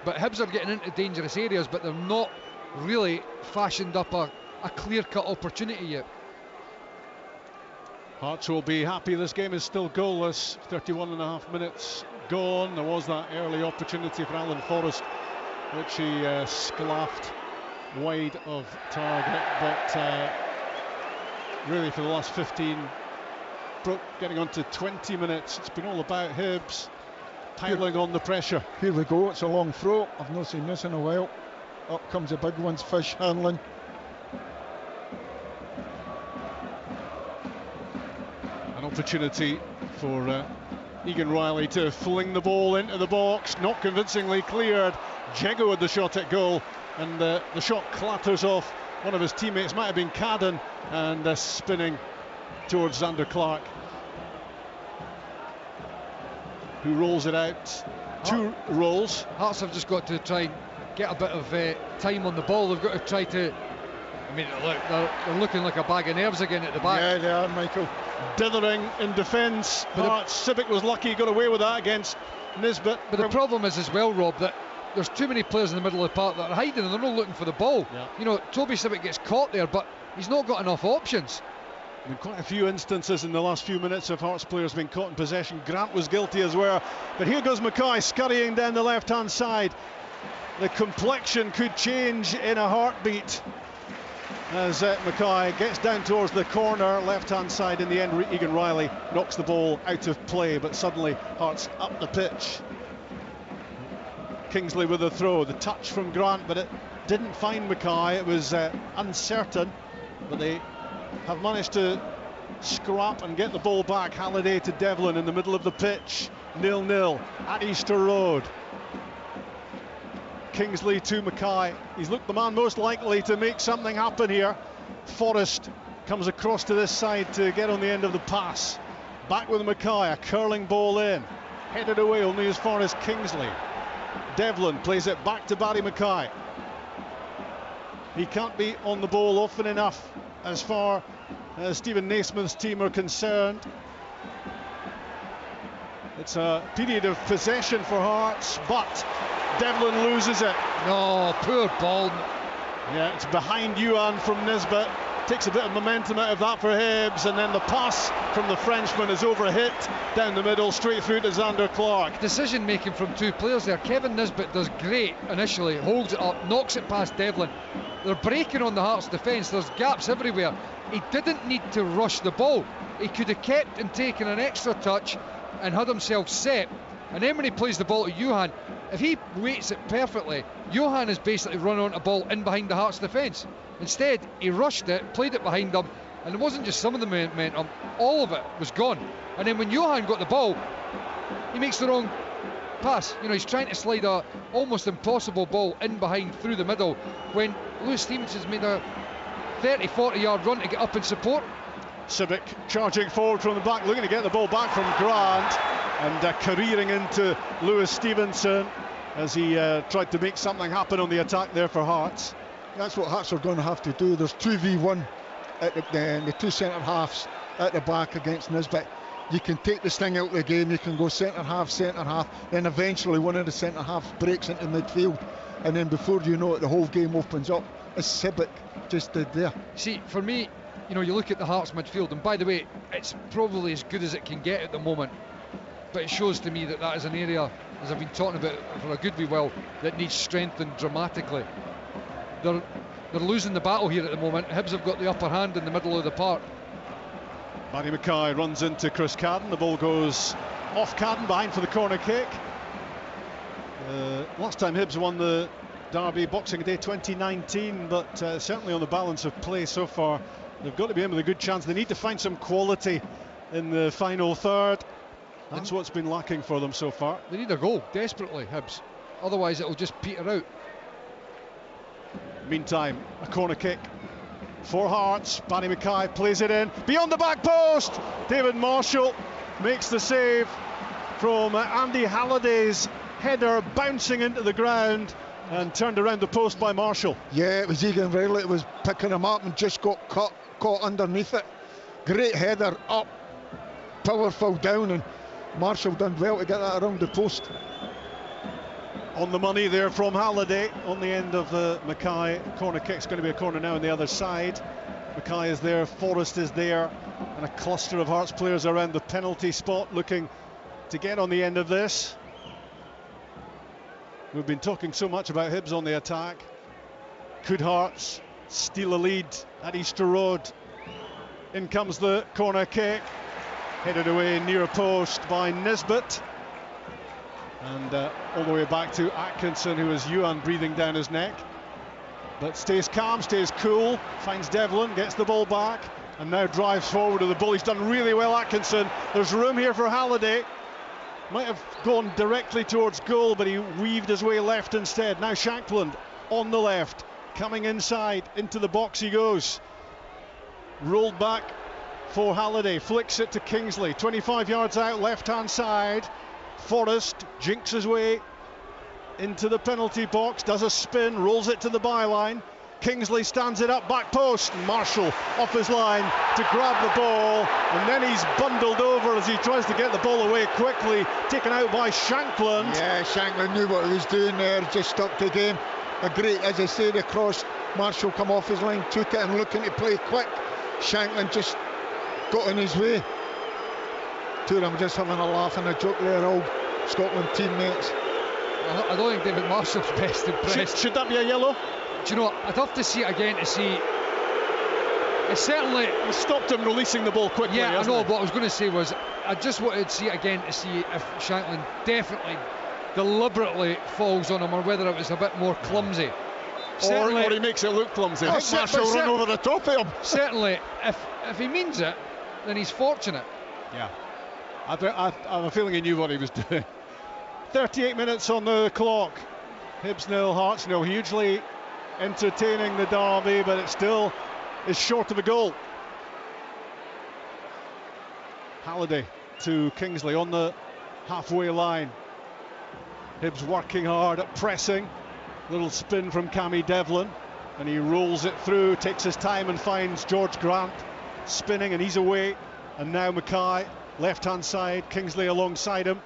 C: But Hibs are getting into dangerous areas, but they're not really fashioned up a clear-cut opportunity yet.
B: Hearts will be happy this game is still goalless. 31.5 minutes gone. There was that early opportunity for Alan Forrest, which he sclaffed wide of target, but really for the last 15, getting on to 20 minutes, it's been all about Hibs piling on the pressure.
D: Here we go, it's a long throw. I've not seen this in a while. Up comes a big one, Fish Hanlon.
B: An opportunity for Egan Riley to fling the ball into the box, not convincingly cleared. Jago with the shot at goal, and the shot clatters off one of his teammates, might have been Cadden, and spinning towards Xander Clark, who rolls it out. Two rolls.
C: Hearts have just got to try and get a bit of time on the ball. They've got to try to, I mean, look, they're looking like a bag of nerves again at the back.
D: Yeah, they are, Michael.
B: Dithering in defence. Civic was lucky he got away with that against Nisbet.
C: But the problem is as well, Rob, that there's too many players in the middle of the park that are hiding and they're not looking for the ball.
B: Yeah.
C: You know, Toby Civic gets caught there, but he's not got enough options.
B: Been quite a few instances in the last few minutes of Hearts players being caught in possession. Grant was guilty as well. But here goes Mackay scurrying down the left-hand side. The complexion could change in a heartbeat as Mackay gets down towards the corner, left-hand side. In the end, Egan Riley knocks the ball out of play, but suddenly Hearts up the pitch. Kingsley with the throw, the touch from Grant, but it didn't find Mackay. It was uncertain, but they have managed to scrap and get the ball back. Halliday to Devlin in the middle of the pitch, 0-0 at Easter Road. Kingsley to Mackay. He's looked the man most likely to make something happen here. Forrest comes across to this side to get on the end of the pass. Back with Mackay, a curling ball in, headed away only as far as Kingsley. Devlin plays it back to Barry Mackay. He can't be on the ball often enough as far as Stephen Naismith's team are concerned. It's a period of possession for Hearts, but Devlin loses it.
C: No, poor ball.
B: Yeah, it's behind Yuan from Nisbet. Takes a bit of momentum out of that for Hibs, and then the pass from the Frenchman is overhit down the middle, straight through to Xander Clark.
C: Decision making from two players there. Kevin Nisbet does great initially, holds it up, knocks it past Devlin. They're breaking on the Hearts defence, there's gaps everywhere. He didn't need to rush the ball. He could have kept and taken an extra touch and had himself set. And then when he plays the ball to Johan, if he waits it perfectly, Johan has basically run on a ball in behind the Hearts defence. Instead, he rushed it, played it behind him, and it wasn't just some of the momentum, all of it was gone. And then when Johan got the ball, he makes the wrong pass. You know, he's trying to slide a almost impossible ball in behind through the middle when Lewis Stevenson's made a 30-40 yard run to get up and support.
B: Civic charging forward from the back, looking to get the ball back from Grant, and careering into Lewis Stevenson as he tried to make something happen on the attack there for Hearts.
D: That's what Hearts are going to have to do. There's 2v1 at the two centre halves at the back against Nisbet. You can take this thing out of the game, you can go centre half, then eventually one of the centre halves breaks into midfield, and then before you know it, the whole game opens up, as Civic just did there.
C: See, for me, you know, you look at the Hearts midfield, and by the way, it's probably as good as it can get at the moment, but it shows to me that that is an area, as I've been talking about for a good wee while, that needs strengthened dramatically. They're losing the battle here at the moment. Hibs have got the upper hand in the middle of the park.
B: Barry Mackay runs into Chris Cadden. The ball goes off Cadden, behind for the corner kick. Last time Hibs won the Derby, Boxing Day 2019, but certainly on the balance of play so far, they've got to be in with a good chance. They need to find some quality in the final third. That's what's been lacking for them so far.
C: They need a goal desperately, Hibs. Otherwise it'll just peter out.
B: Meantime, a corner kick for Hearts. Barry Mackay plays it in beyond the back post. David Marshall makes the save from Andy Halliday's header, bouncing into the ground and turned around the post by Marshall.
D: Yeah, it was Egan Riley that was picking him up and just got caught underneath it. Great header up, powerful down, and Marshall done well to get that around the post.
B: On the money there from Halliday on the end of the Mackay corner kick. It's going to be a corner now on the other side. Mackay is there, Forrest is there, and a cluster of Hearts players around the penalty spot looking to get on the end of this. We've been talking so much about Hibs on the attack. Could Hearts steal a lead at Easter Road? In comes the corner kick, headed away near a post by Nisbet. And all the way back to Atkinson, who has Yuan breathing down his neck. But stays calm, stays cool, finds Devlin, gets the ball back, and now drives forward with the ball. He's done really well, Atkinson. There's room here for Halliday. Might have gone directly towards goal, but he weaved his way left instead. Now Shankland on the left, coming inside, into the box he goes. Rolled back for Halliday, flicks it to Kingsley, 25 yards out, left-hand side. Forrest jinks his way into the penalty box, does a spin, rolls it to the byline. Kingsley stands it up, back post. Marshall off his line to grab the ball, and then he's bundled over as he tries to get the ball away quickly, taken out by Shankland.
D: Yeah, Shankland knew what he was doing there, just stopped the game. A great, as I say, the cross. Marshall come off his line, took it and looking to play quick. Shankland just got in his way. Two of them just having a laugh and a joke there, old Scotland teammates.
C: I don't think David Marshall's best impressed.
B: Should that be a yellow?
C: Do you know, I'd have to see it again to see. It's certainly.
B: He stopped him releasing the ball quickly.
C: Yeah, I know.
B: He?
C: What I was going to say was, I just wanted to see it again to see if Shanklin definitely, deliberately falls on him, or whether it was a bit more clumsy.
B: Or he makes it look clumsy. I think Marshall run over the top of him.
C: Certainly, if he means it, then he's fortunate.
B: Yeah, I have a feeling he knew what he was doing. 38 minutes on the clock. Hibs 0, Hearts 0. Hugely entertaining the derby, but it still is short of a goal. Halliday to Kingsley on the halfway line. Hibs working hard at pressing. Little spin from Cammy Devlin, and he rolls it through, takes his time and finds George Grant spinning, and he's away. And now Mackay, left hand side, Kingsley alongside him.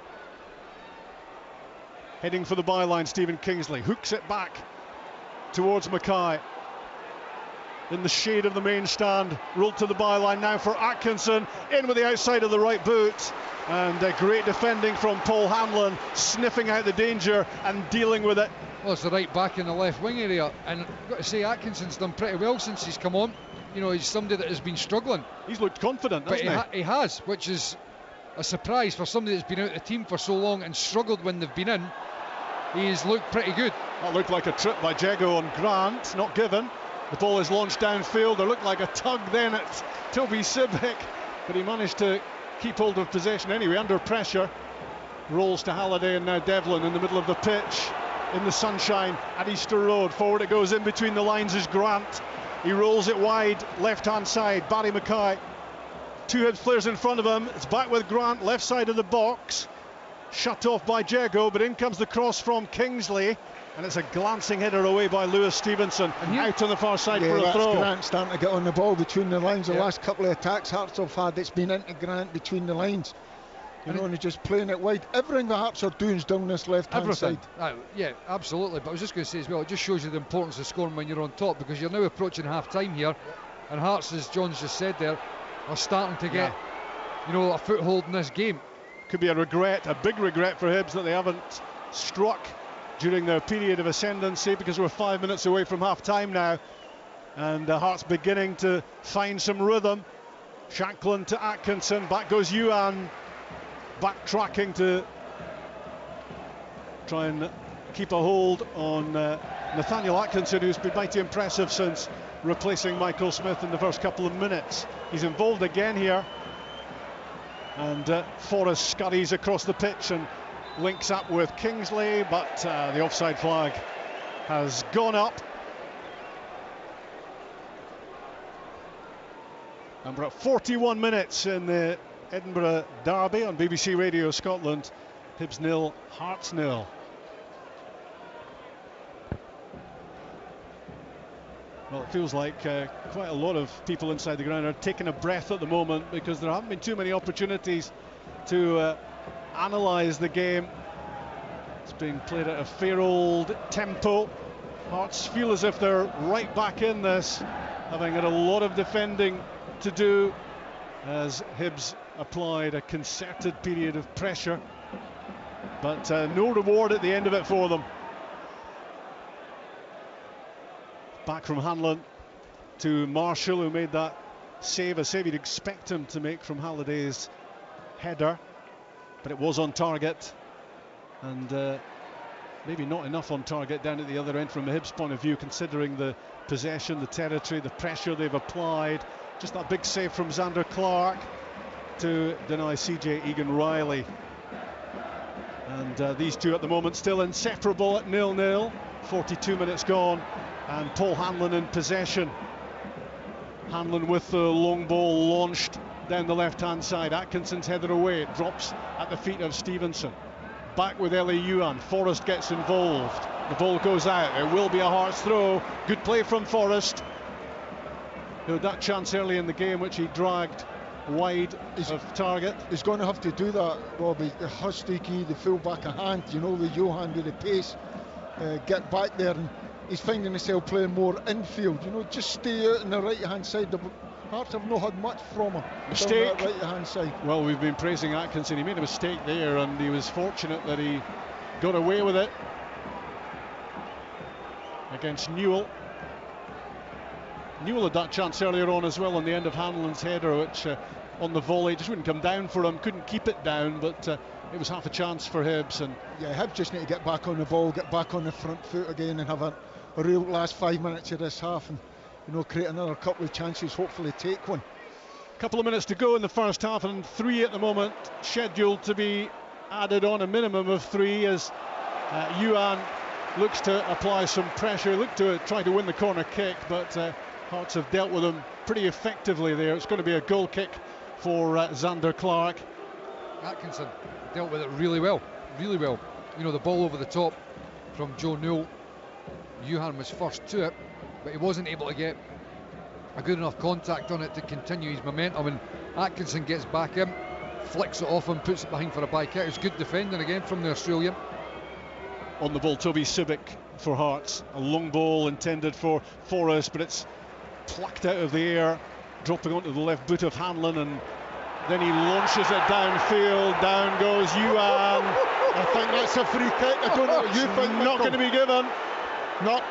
B: Heading for the byline, Stephen Kingsley hooks it back towards Mackay. In the shade of the main stand, rolled to the byline now for Atkinson, in with the outside of the right boot, and great defending from Paul Hanlon, sniffing out the danger and dealing with it.
C: Well, it's the right back in the left wing area, and I've got to say Atkinson's done pretty well since he's come on. You know, he's somebody that has been struggling.
B: He's looked confident, hasn't
C: he has, which is a surprise for somebody that's been out of the team for so long and struggled when they've been in. He's looked pretty good.
B: That looked like a trip by Jago on Grant, not given. The ball is launched downfield. There looked like a tug then at Toby Sibbick, but he managed to keep hold of possession anyway, under pressure. Rolls to Halliday, and now Devlin in the middle of the pitch, in the sunshine at Easter Road. Forward it goes, in between the lines is Grant. He rolls it wide, left-hand side, Barry Mackay. Two Hibs players in front of him. It's back with Grant, left side of the box. Shut off by Jago, but in comes the cross from Kingsley. And it's a glancing header away by Lewis Stevenson, out on the far side for a throw.
D: Grant starting to get on the ball between the lines. The last couple of attacks Hearts have had, it's been into Grant between the lines. You know, and he's just playing it wide. Everything the Hearts are doing is down this left-hand side.
C: Yeah, absolutely. But I was just going to say as well, it just shows you the importance of scoring when you're on top, because you're now approaching half-time here, and Hearts, as John's just said there, are starting to get, you know, a foothold in this game.
B: Could be a regret, a big regret for Hibs that they haven't struck during their period of ascendancy, because we're 5 minutes away from half-time now, and Hearts beginning to find some rhythm. Shanklin to Atkinson, back goes Yuan, backtracking to try and keep a hold on Nathaniel Atkinson, who's been mighty impressive since replacing Michael Smith in the first couple of minutes. He's involved again here, and Forrest scurries across the pitch and links up with Kingsley, but the offside flag has gone up. And we're at 41 minutes in the Edinburgh derby on BBC Radio Scotland. Hibs 0, Hearts 0. Well, it feels like quite a lot of people inside the ground are taking a breath at the moment, because there haven't been too many opportunities to analyse the game. It's being played at a fair old tempo. Hearts feel as if they're right back in this, having had a lot of defending to do, as Hibs applied a concerted period of pressure, but no reward at the end of it for them. Back from Hanlon to Marshall, who made that save, a save you'd expect him to make from Halliday's header, but it was on target, and maybe not enough on target down at the other end from a Hibs point of view, considering the possession, the territory, the pressure they've applied. Just that big save from Xander Clark to deny CJ Egan-Riley. And these two at the moment still inseparable at 0-0, 42 minutes gone, and Paul Hanlon in possession. Hanlon with the long ball launched down the left-hand side. Atkinson's headed away, it drops at the feet of Stevenson. Back with Ellie Yuan, Forrest gets involved. The ball goes out, it will be a Hearts throw. Good play from Forrest, who had that chance early in the game which he dragged wide of target.
D: He's going to have to do that, Robbie. The Hustiki, the full back of hand, you know, the Johan with the pace, get back there, and he's finding himself playing more infield, you know, just stay out on the right hand side. Hearts have not had much from him.
B: Mistake.
D: Right hand side.
B: Well, we've been praising Atkinson. He made a mistake there, and he was fortunate that he got away with it against Newell. Newell had that chance earlier on as well on the end of Hanlon's header, which on the volley just wouldn't come down for him, couldn't keep it down, but it was half a chance for Hibs. And
D: yeah, Hibs just need to get back on the ball, get back on the front foot again, and have a real last 5 minutes of this half, and create another couple of chances, hopefully take one.
B: Couple of minutes to go in the first half, and 3 at the moment scheduled to be added on, a minimum of 3, as Yuan looks to apply some pressure, looked to try to win the corner kick, but Hearts have dealt with him pretty effectively there. It's going to be a goal kick for Xander Clark.
C: Atkinson dealt with it really well, really well. The ball over the top from Joe Newell. Yuan was first to it, but he wasn't able to get a good enough contact on it to continue his momentum, and Atkinson gets back in, flicks it off and puts it behind for a bike kick. It's good defending again from the Australian.
B: On the ball, Toby Sibic for Hearts. A long ball intended for Forrest, but it's plucked out of the air, dropping onto the left boot of Hanlon, and then he launches it downfield. Down goes Yuan.
D: I think that's a free kick. I don't know what you think.
B: Not going to be given.
D: Not.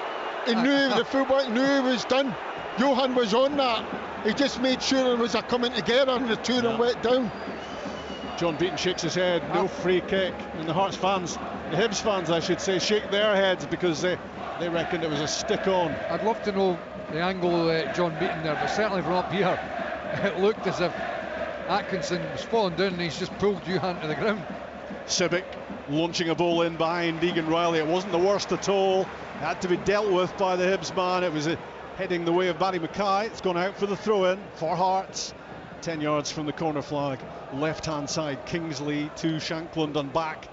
D: He knew, the fullback knew it was done. Johan was on that. He just made sure it was a coming together, and the two of them went down.
B: John Beaton shakes his head. No free kick. And the Hearts fans, the Hibs fans I should say, shake their heads because they reckoned it was a stick on.
C: I'd love to know the angle John Beaton there, but certainly from up here it looked as if Atkinson was falling down and he's just pulled Yuan to the ground.
B: Sibic launching a ball in behind Egan Riley. It wasn't the worst at all. It had to be dealt with by the Hibs man. It was heading the way of Barry Mackay. It's gone out for the throw-in for Hearts. 10 yards from the corner flag. Left-hand side, Kingsley to Shankland and back.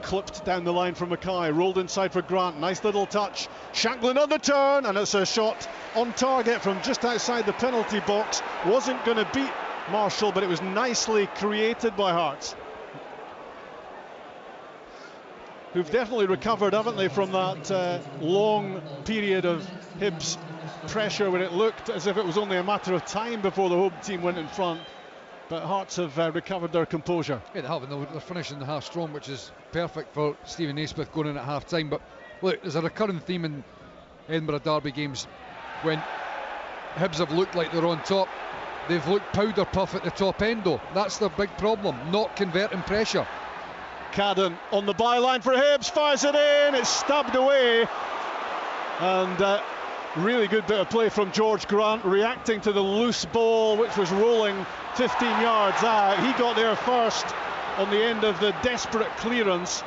B: Clipped down the line from Mackay, rolled inside for Grant. Nice little touch. Shankland on the turn, and it's a shot on target from just outside the penalty box. Wasn't going to beat Marshall, but it was nicely created by Hearts, who've definitely recovered, haven't they, from that long period of Hibs pressure when it looked as if it was only a matter of time before the home team went in front. But Hearts have recovered their composure.
C: Yeah, they have, and they're finishing the half strong, which is perfect for Stephen Naismith going in at half time. But look, there's a recurring theme in Edinburgh Derby games. When Hibs have looked like they're on top, they've looked powder puff at the top end though. That's their big problem, not converting pressure.
B: Cadden on the byline for Hibs, fires it in, it's stabbed away. And really good bit of play from George Grant, reacting to the loose ball which was rolling 15 yards out. He got there first on the end of the desperate clearance,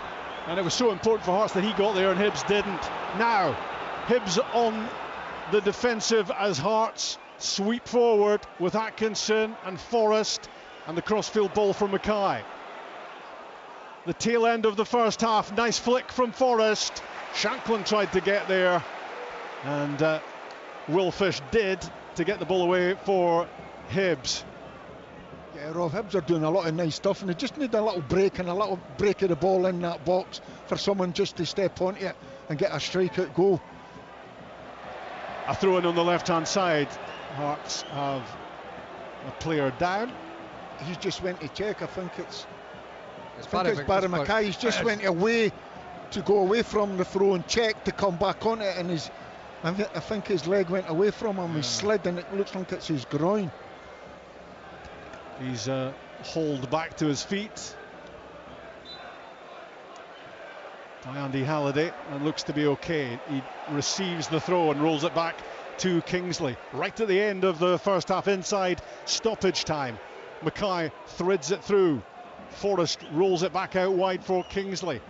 B: and it was so important for Hearts that he got there and Hibs didn't. Now Hibs on the defensive as Hearts sweep forward with Atkinson and Forrest, and the crossfield ball from Mackay. The tail end of the first half, nice flick from Forrest. Shankland tried to get there, and Will Fish did, to get the ball away for Hibs.
D: Yeah, Rob, Hibs are doing a lot of nice stuff, and they just need a little break and a little break of the ball in that box for someone just to step onto it and get a strikeout goal.
B: A throw in on the left hand side. Hearts have a player down.
D: He just went to check. I think it's Barry Mackay. He's just went away to go away from the throw and check to come back on it, and I think his leg went away from him. He slid, and it looks like it's his groin.
B: He's hauled back to his feet by Andy Halliday and looks to be okay. He receives the throw and rolls it back to Kingsley right at the end of the first half, inside stoppage time. Mackay threads it through. Forrest rolls it back out wide for Kingsley.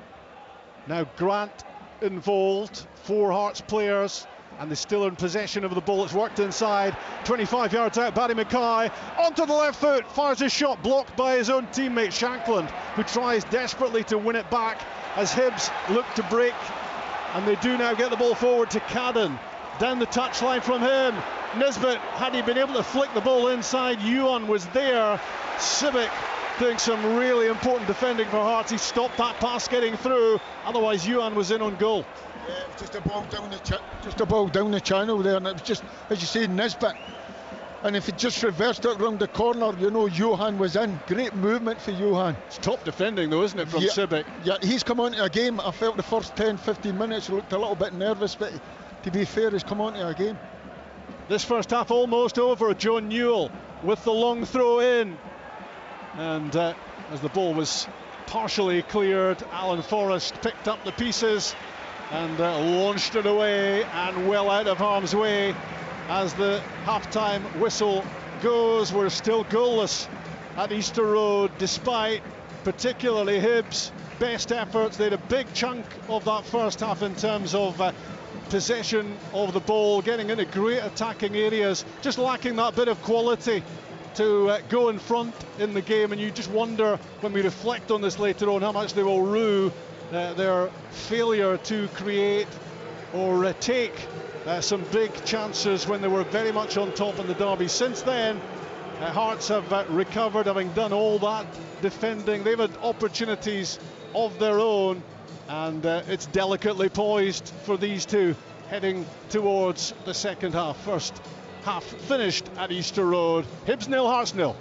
B: Now Grant involved, 4 Hearts players, and they're still in possession of the ball. It's worked inside, 25 yards out. Barry Mackay onto the left foot, fires his shot, blocked by his own teammate Shankland, who tries desperately to win it back as Hibs look to break, and they do now get the ball forward to Cadden. Down the touchline from him, Nisbet, had he been able to flick the ball inside, Yuan was there. Sibic doing some really important defending for Hearts. He stopped that pass getting through, otherwise Yuan was in on goal.
D: Yeah, it was just a ball down the channel there, and it was just, as you say, Nisbet And if he just reversed it round the corner, you know, Johan was in. Great movement for Johan.
B: It's top defending though, isn't it, from Sibbick?
D: Yeah, he's come onto a game. I felt the first 10-15 minutes he looked a little bit nervous, but to be fair, he's come onto a game.
B: This first half almost over. Joe Newell with the long throw in. And as the ball was partially cleared, Alan Forrest picked up the pieces and launched it away and well out of harm's way. As the half-time whistle goes, we're still goalless at Easter Road, despite particularly Hibs' best efforts. They had a big chunk of that first half in terms of possession of the ball, getting into great attacking areas, just lacking that bit of quality to go in front in the game. And you just wonder, when we reflect on this later on, how much they will rue their failure to create or take some big chances when they were very much on top in the derby. Since then, Hearts have recovered, having done all that defending. They've had opportunities of their own, and it's delicately poised for these two heading towards the second half. First half finished at Easter Road. Hibs 0, Hearts 0.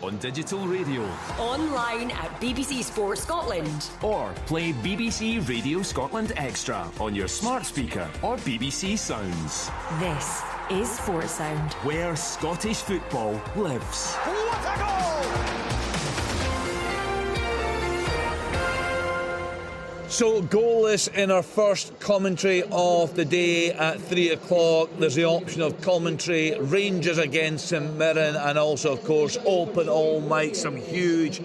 E: On digital radio,
F: online at BBC Sports Scotland,
E: or play BBC Radio Scotland Extra on your smart speaker or BBC Sounds.
F: This is Sports Sound,
E: where Scottish football lives.
A: What a goal! So, goalless in our first commentary of the day at 3 o'clock. There's the option of commentary, Rangers against St Mirren, and also, of course, open all mic. Some huge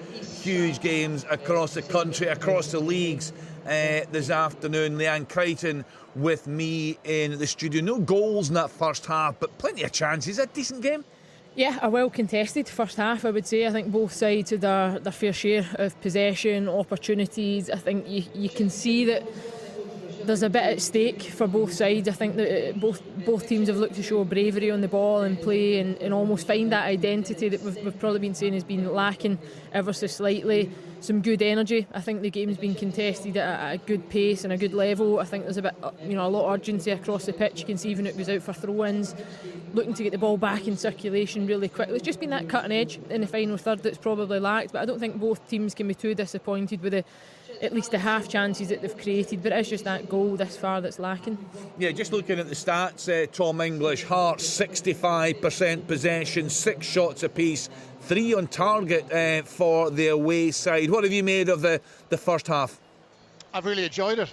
A: games across the country, across the leagues this afternoon. Leanne Crichton with me in the studio. No goals in that first half, but plenty of chances. A decent game?
G: Yeah, a well contested first half, I would say. I think both sides had their fair share of possession, opportunities. I think you can see that there's a bit at stake for both sides. I think that both teams have looked to show bravery on the ball and play and almost find that identity that we've probably been saying has been lacking ever so slightly. Some good energy. I think the game's been contested at a good pace and a good level. I think there's a lot of urgency across the pitch. You can see even it goes out for throw-ins, looking to get the ball back in circulation really quickly. It's just been that cutting edge in the final third that's probably lacked, but I don't think both teams can be too disappointed with at least the half chances that they've created, but it's just that goal this far that's lacking.
A: Yeah, just looking at the stats, Tom English, Hearts 65% possession, 6 shots apiece, 3 on target for the away side. What have you made of the first half?
H: I've really enjoyed it.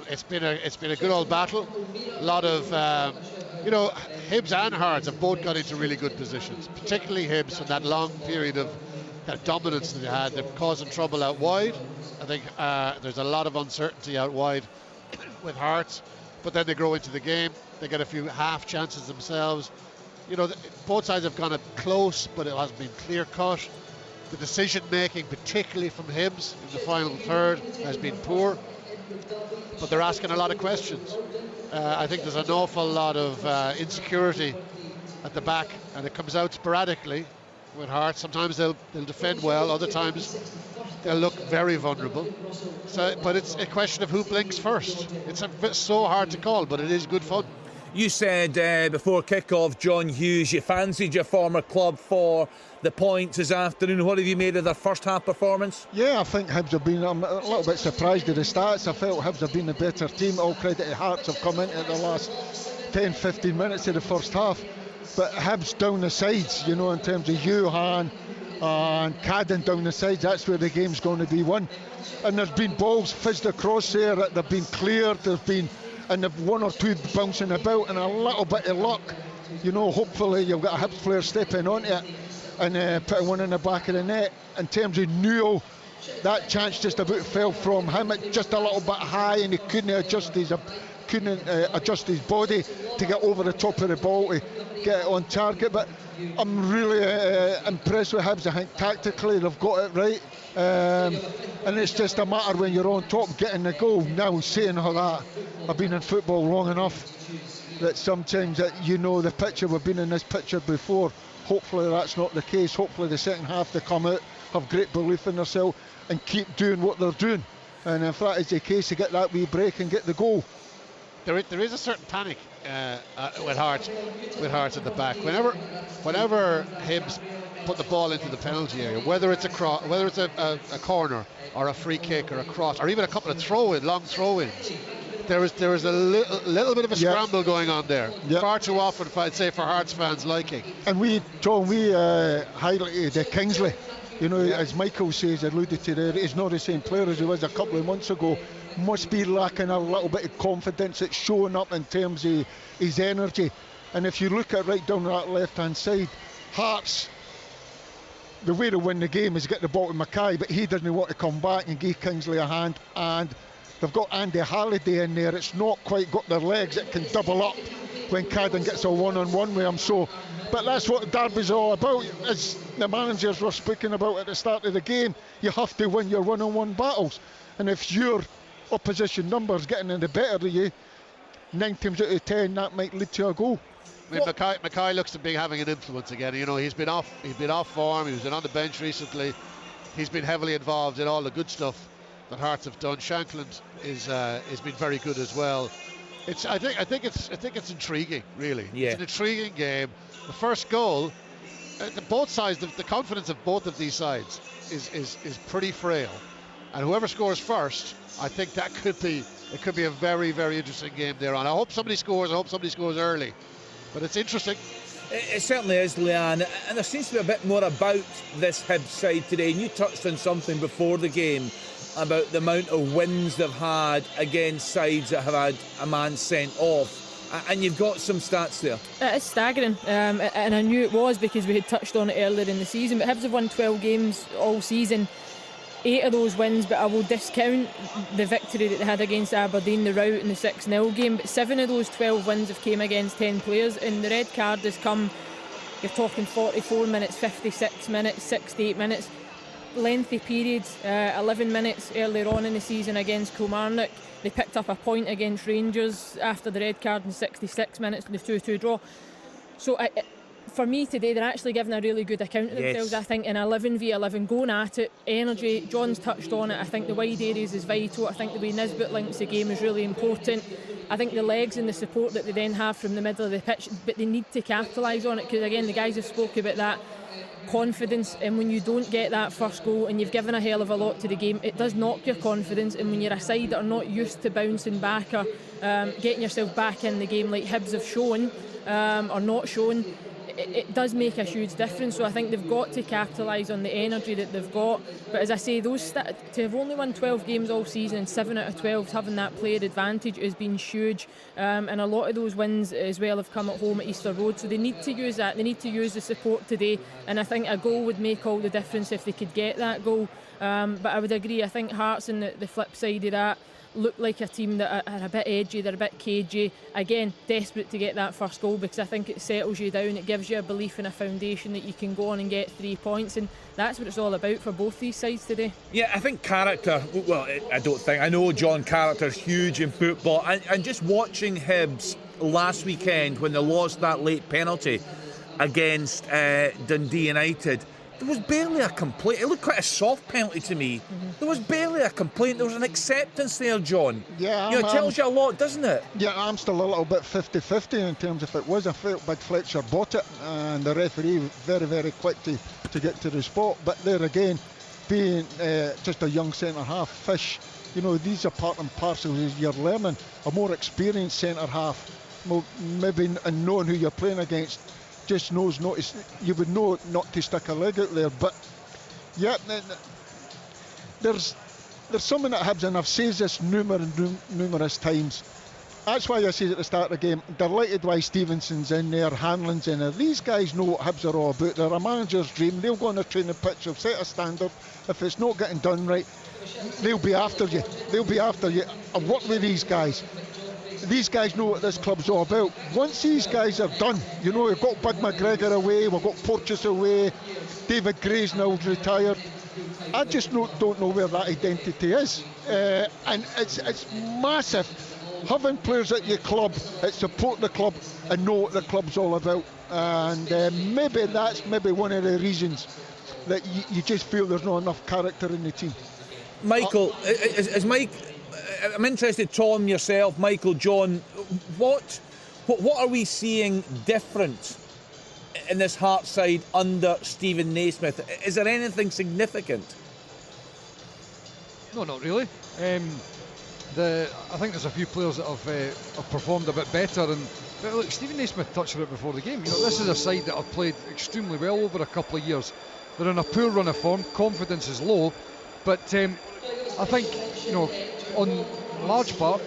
H: It's been a good old battle. A lot of Hibs and Hearts have both got into really good positions, particularly Hibs in that long period of dominance that they had. They're causing trouble out wide. I think there's a lot of uncertainty out wide with Hearts, but then they grow into the game. They get a few half chances themselves. You know, both sides have gone up close, but it hasn't been clear cut. The decision making, particularly from Hibs in the final third, has been poor, but they're asking a lot of questions. I think there's an awful lot of insecurity at the back, and it comes out sporadically with Hearts. Sometimes they'll defend well, other times they'll look very vulnerable. But it's a question of who blinks first. It's so hard to call, but it is good fun.
A: You said before kick-off, John Hughes, you fancied your former club for the points this afternoon. What have you made of their first half performance?
D: Yeah, I think Hibs have been, I'm a little bit surprised at the stats. I felt Hibs have been the better team. All credit to Hearts have come into the last 10-15 minutes of the first half. But Hibs down the sides, you know, in terms of Johan and Cadden down the sides, that's where the game's going to be won. And there's been balls fizzed across there, they've been cleared, there's been one or two bouncing about, and a little bit of luck. You know, hopefully you've got a Hibs player stepping onto it and putting one in the back of the net. In terms of Newell, that chance just about fell from him, just a little bit high, and he couldn't adjust his body to get over the top of the ball to get it on target. But I'm really impressed with Hibs. I think tactically they've got it right, and it's just a matter when you're on top getting the goal. Now, saying all that, I've been in football long enough that sometimes the picture, we've been in this picture before. Hopefully that's not the case. Hopefully the second half they come out, have great belief in themselves and keep doing what they're doing, and if that is the case, to get that wee break and get the goal.
H: There is a certain panic with Hearts at the back. Whenever Hibs put the ball into the penalty area, whether it's a corner or a free kick or a cross or even a couple of long throw-ins, there was a little bit of a scramble going on there. Far too often, I'd say, for Hearts fans' liking.
D: And we highlighted Kingsley. You know, as Michael says, alluded to there, he's not the same player as he was a couple of months ago. Must be lacking a little bit of confidence. It's showing up in terms of his energy. And if you look at right down that left-hand side, Hearts, the way to win the game is get the ball to Mackay, but he doesn't want to come back and give Kingsley a hand. And they've got Andy Halliday in there. It's not quite got their legs. It can double up when Cadden gets a one-on-one with him. So, but that's what the derby's all about. As the managers were speaking about at the start of the game, you have to win your one-on-one battles. And if your opposition numbers getting in the better of you, 9 times out of 10 that might lead to a goal.
H: I mean, Mackay looks to be having an influence again. You know, he's been off form. He's been on the bench recently. He's been heavily involved in all the good stuff that Hearts have done. Shankland has been very good as well. I think it's intriguing, really. Yeah. It's an intriguing game. The first goal, both sides, the confidence of both of these sides is pretty frail, and whoever scores first, I think that could be a very, very interesting game there on. I hope somebody scores. I hope somebody scores early. But it's interesting.
A: It certainly is, Leanne, and there seems to be a bit more about this Hibs side today. And you touched on something before the game about the amount of wins they've had against sides that have had a man sent off. And you've got some stats there.
G: It's staggering, and I knew it was because we had touched on it earlier in the season. But Hibs have won 12 games all season. 8 of those wins, but I will discount the victory that they had against Aberdeen, the rout in the 6-0 game. But 7 of those 12 wins have came against 10 players, and the red card has come, you're talking 44 minutes, 56 minutes, 68 minutes, lengthy periods, 11 minutes earlier on in the season against Kilmarnock. They picked up a point against Rangers after the red card in 66 minutes in the 2-2 draw. So for me today, they're actually giving a really good account of themselves. I think in 11v11, going at it, energy, John's touched on it. I think the wide areas is vital. I think the way Nisbet links the game is really important. I think the legs and the support that they then have from the middle of the pitch, but they need to capitalise on it, because again, the guys have spoke about that confidence, and when you don't get that first goal and you've given a hell of a lot to the game, it does knock your confidence. And when you're a side that are not used to bouncing back or getting yourself back in the game like Hibs have shown or not shown, it does make a huge difference. So I think they've got to capitalise on the energy that they've got. But as I say, to have only won 12 games all season and 7 out of 12 having that player advantage has been huge, and a lot of those wins as well have come at home at Easter Road, so they need to use that. They need to use the support today, and I think a goal would make all the difference if they could get that goal. But I would agree, I think Hearts on the flip side of that look like a team that are a bit edgy, they're a bit cagey. Again, desperate to get that first goal, because I think it settles you down, it gives you a belief and a foundation that you can go on and get 3 points, and that's what it's all about for both these sides today.
A: Yeah, I think character, well, I know, John, character's huge in football, and just watching Hibs last weekend when they lost that late penalty against Dundee United, there was barely a complaint. It looked quite a soft penalty to me. There was barely a complaint. There was an acceptance there, John.
D: Yeah,
A: it tells you a lot, doesn't it?
D: Yeah, I'm still a little bit 50-50 in terms if it was. I felt Big Fletcher bought it, and the referee very, very quick to get to the spot. But there again, being just a young centre-half, Fish, you know, these are part and parcel as you're learning. A more experienced centre-half, maybe and knowing who you're playing against, just knows not to, you would know not to stick a leg out there. But yeah, there's something that Hibs, and I've said this numerous times. That's why I said at the start of the game, delighted why Stevenson's in there, Hanlon's in there. These guys know what Hibs are all about. They're a manager's dream. They'll go on the training pitch, they'll set a standard. If it's not getting done right, they'll be after you. They'll be after you. And work with these guys. These guys know what this club's all about. Once these guys are done, you know, we've got Bud McGregor away, we've got Porteous away, David Gray's now retired. I just don't know where that identity is. And it's massive. Having players at your club that support the club and know what the club's all about. And maybe that's one of the reasons that you just feel there's not enough character in the team.
A: Michael, is Mike... I'm interested, Tom, yourself, Michael, John, what What are we seeing different in this Hearts side under Stephen Naismith? Is there anything significant?
C: No, not really. I think there's a few players that have performed a bit better. But look, Stephen Naismith touched on it before the game. This is a side that have played extremely well over a couple of years. They're in a poor run of form. Confidence is low, but I think on large part,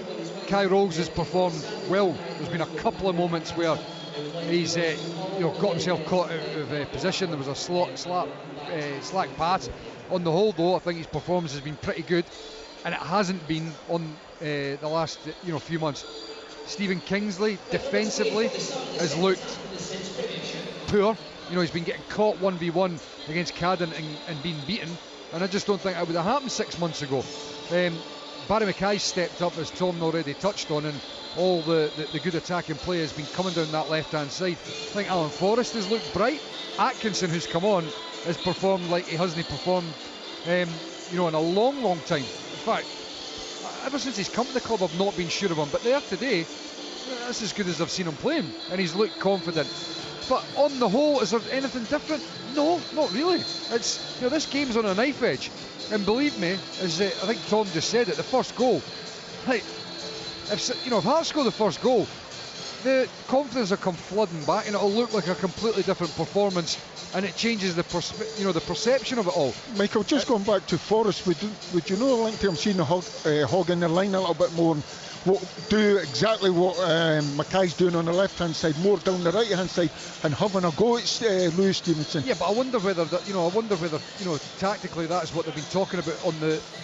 C: Kai Rogers has performed well. There's been a couple of moments where he's got himself caught out of position. There was a slack pass. On the whole, though, I think his performance has been pretty good, and it hasn't been on the last few months. Stephen Kingsley defensively has looked poor. He's been getting caught 1v1 against Cadden and being beaten, and I just don't think that would have happened 6 months ago. Barry Mackay stepped up, as Tom already touched on, and all the good attacking play has been coming down that left-hand side. I think Alan Forrest has looked bright. Atkinson, who's come on, has performed like he hasn't performed in a long time. In fact, ever since he's come to the club, I've not been sure of him, but there today, that's as good as I've seen him playing, and he's looked confident. But on the whole, is there anything different? No, not really. It's this game's on a knife edge, and believe me, as I think Tom just said it, the first goal. Like, if Hearts score the first goal, the confidence will come flooding back, and it'll look like a completely different performance, and it changes the perception of it all.
D: Michael, just going back to Forrest, would you link to him seeing the Hogg in the line a little bit more? Do exactly what Mackay's doing on the left-hand side, more down the right-hand side, and having a go at Lewis Stevenson.
C: Yeah, but I wonder whether tactically that's what they've been talking about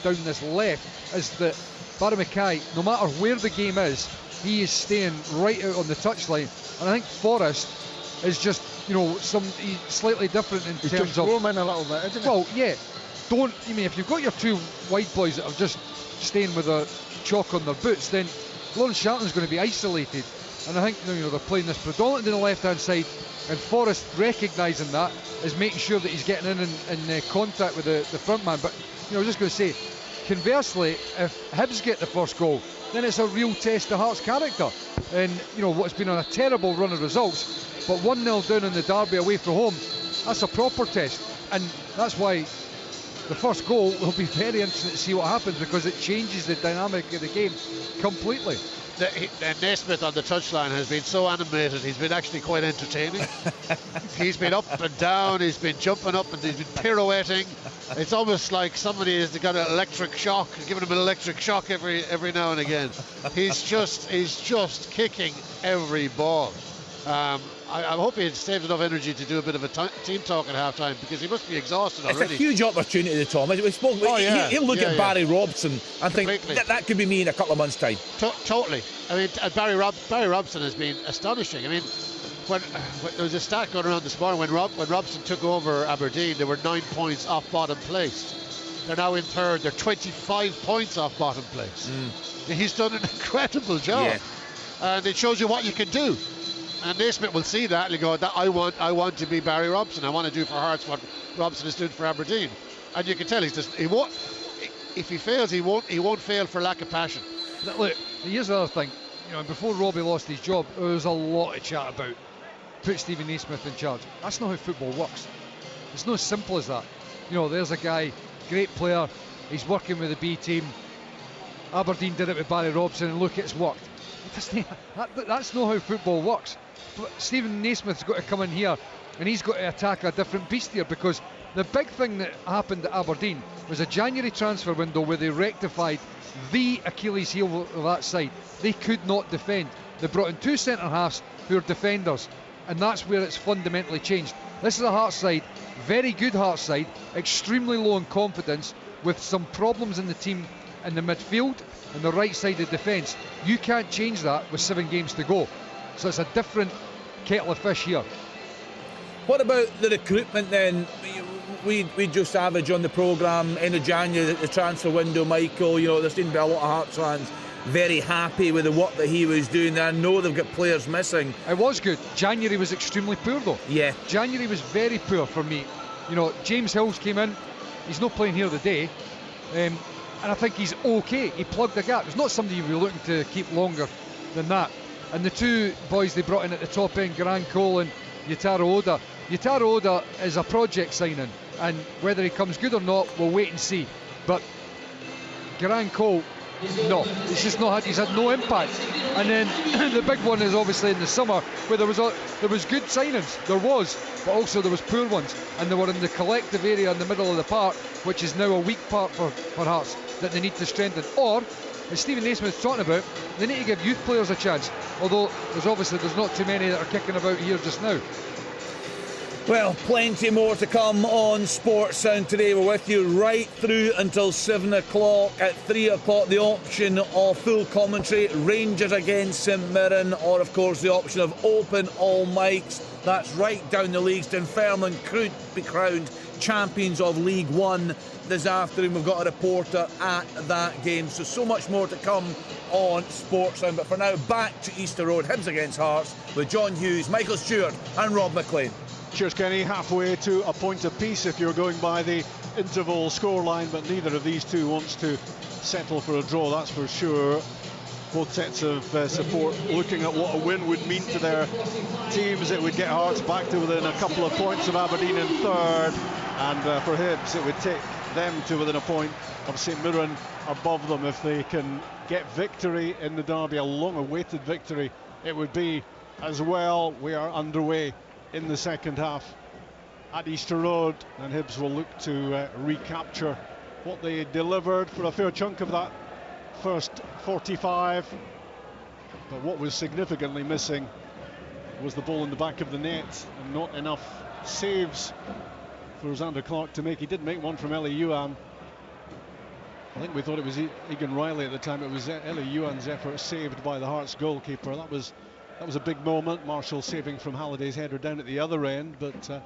C: down this left, is that Barry Mackay, no matter where the game is, he is staying right out on the touchline, and I think Forrest is just he's slightly different in terms
D: just
C: of.
D: Throw him in a little bit, isn't it?
C: Well, yeah. If you've got your two wide boys that are just staying with a chalk on their boots, then Lawrence Shelton's going to be isolated, and I think they're playing this predominantly on the left hand side, and Forrest recognising that is making sure that he's getting in contact with the front man. But I was just going to say, conversely, if Hibs get the first goal, then it's a real test of Hearts' character, and what's been on a terrible run of results, but 1-0 down in the derby away from home, that's a proper test, and that's why the first goal will be very interesting to see what happens, because it changes the dynamic of the game completely.
H: Naismith on the touchline has been so animated, he's been actually quite entertaining. He's been up and down, he's been jumping up, and he's been pirouetting. It's almost like somebody has got an electric shock, giving him an electric shock every now and again. He's just kicking every ball. I hope he saves enough energy to do a bit of a team talk at half-time, because he must be exhausted already.
A: It's a huge opportunity, Tom. We spoke. He'll look at Barry Robson and think that could be me in a couple of months' time.
H: Totally. I mean, Barry Robson has been astonishing. I mean, when there was a stat going around this morning, when Robson took over Aberdeen, they were 9 points off bottom place. They're now in third. They're 25 points off bottom place. He's done an incredible job, and it shows you what you can do. And Naismith will see that and go, I want to be Barry Robson. I want to do for Hearts what Robson is doing for Aberdeen. And you can tell he won't. If he fails, he won't fail for lack of passion.
C: Look, here's the other thing. Before Robbie lost his job, there was a lot of chat about put Stephen Naismith in charge. That's not how football works. It's not as simple as that. There's a guy, great player. He's working with the B team. Aberdeen did it with Barry Robson, and look, it's worked. That's not how football works. But Stephen Naismith's got to come in here, and he's got to attack a different beast here, because the big thing that happened at Aberdeen was a January transfer window where they rectified the Achilles heel of that side. They could not defend. They brought in two centre-halves who are defenders, and that's where it's fundamentally changed. This is a Hearts side, very good Hearts side, extremely low in confidence, with some problems in the team in the midfield and the right side of defence. You can't change that with 7 games to go. So it's a different kettle of fish here.
A: What about the recruitment then? We just average on the programme end of January, the transfer window, Michael. There seemed to be a lot of Hearts fans very happy with the work that he was doing. I know they've got players missing.
C: It was good. January was extremely poor though.
A: Yeah.
C: January was very poor for me. James Hills came in. He's not playing here today. And I think he's okay. He plugged the gap. It's not somebody you'll be looking to keep longer than that. And the two boys they brought in at the top end, Grant Cole and Yutaro Oda. Yutaro Oda is a project signing, and whether he comes good or not, we'll wait and see. But Grant Cole, no, he's had no impact. And then the big one is obviously in the summer, where there was good signings, but also there was poor ones, and they were in the collective area in the middle of the park, which is now a weak part for Hearts that they need to strengthen. Or, as Stephen Naismith's talking about, they need to give youth players a chance, although there's not too many that are kicking about here just now.
A: Well, plenty more to come on Sports Sound today. We're with you right through until 7 o'clock. At 3 o'clock, the option of full commentary, Rangers against St Mirren, or of course the option of open all mics. That's right down the leagues. Dunfermline could be crowned champions of League One this afternoon. We've got a reporter at that game. So much more to come on Sports Sound. But for now, back to Easter Road. Hibs against Hearts with John Hughes, Michael Stewart and Rob McLean.
B: Cheers, Kenny. Halfway to a point apiece if you're going by the interval scoreline, but neither of these two wants to settle for a draw, that's for sure. Both sets of support looking at what a win would mean to their teams. It would get Hearts back to within a couple of points of Aberdeen in third, and for Hibs it would take them to within a point of St Mirren above them. If they can get victory in the derby, a long-awaited victory it would be as well. We are underway in the second half at Easter Road, and Hibs will look to recapture what they delivered for a fair chunk of that first 45. But what was significantly missing was the ball in the back of the net, and not enough saves for Zander Clark to make. He did make one from Eli Yuan. I think we thought it was Egan Riley at the time. It was Eli Yuan's effort saved by the Hearts goalkeeper. That was a big moment. Marshall saving from Halliday's header down at the other end, but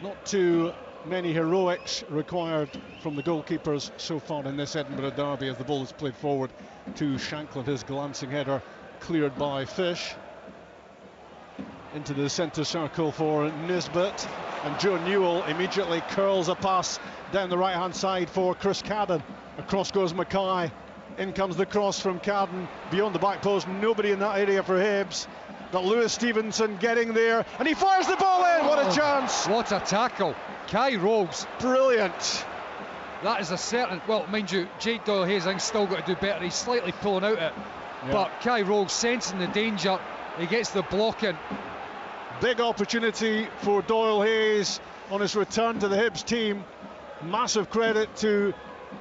B: not too many heroics required from the goalkeepers so far in this Edinburgh derby, as the ball is played forward to Shanklin. His glancing header cleared by Fish into the centre circle for Nisbet, and Joe Newell immediately curls a pass down the right hand side for Chris Cadden. Across goes Mackay. In comes the cross from Cadden, beyond the back post. Nobody in that area for Hibs. Got Lewis Stevenson getting there, and he fires the ball in. What a chance!
C: What a tackle. Kai Rose.
B: Brilliant.
C: That is a certain... Well, mind you, Jake Doyle-Hayes, I think, still got to do better. He's slightly pulling out it. Yeah. But Kai Rose sensing the danger. He gets the block in.
B: Big opportunity for Doyle-Hayes on his return to the Hibs team. Massive credit to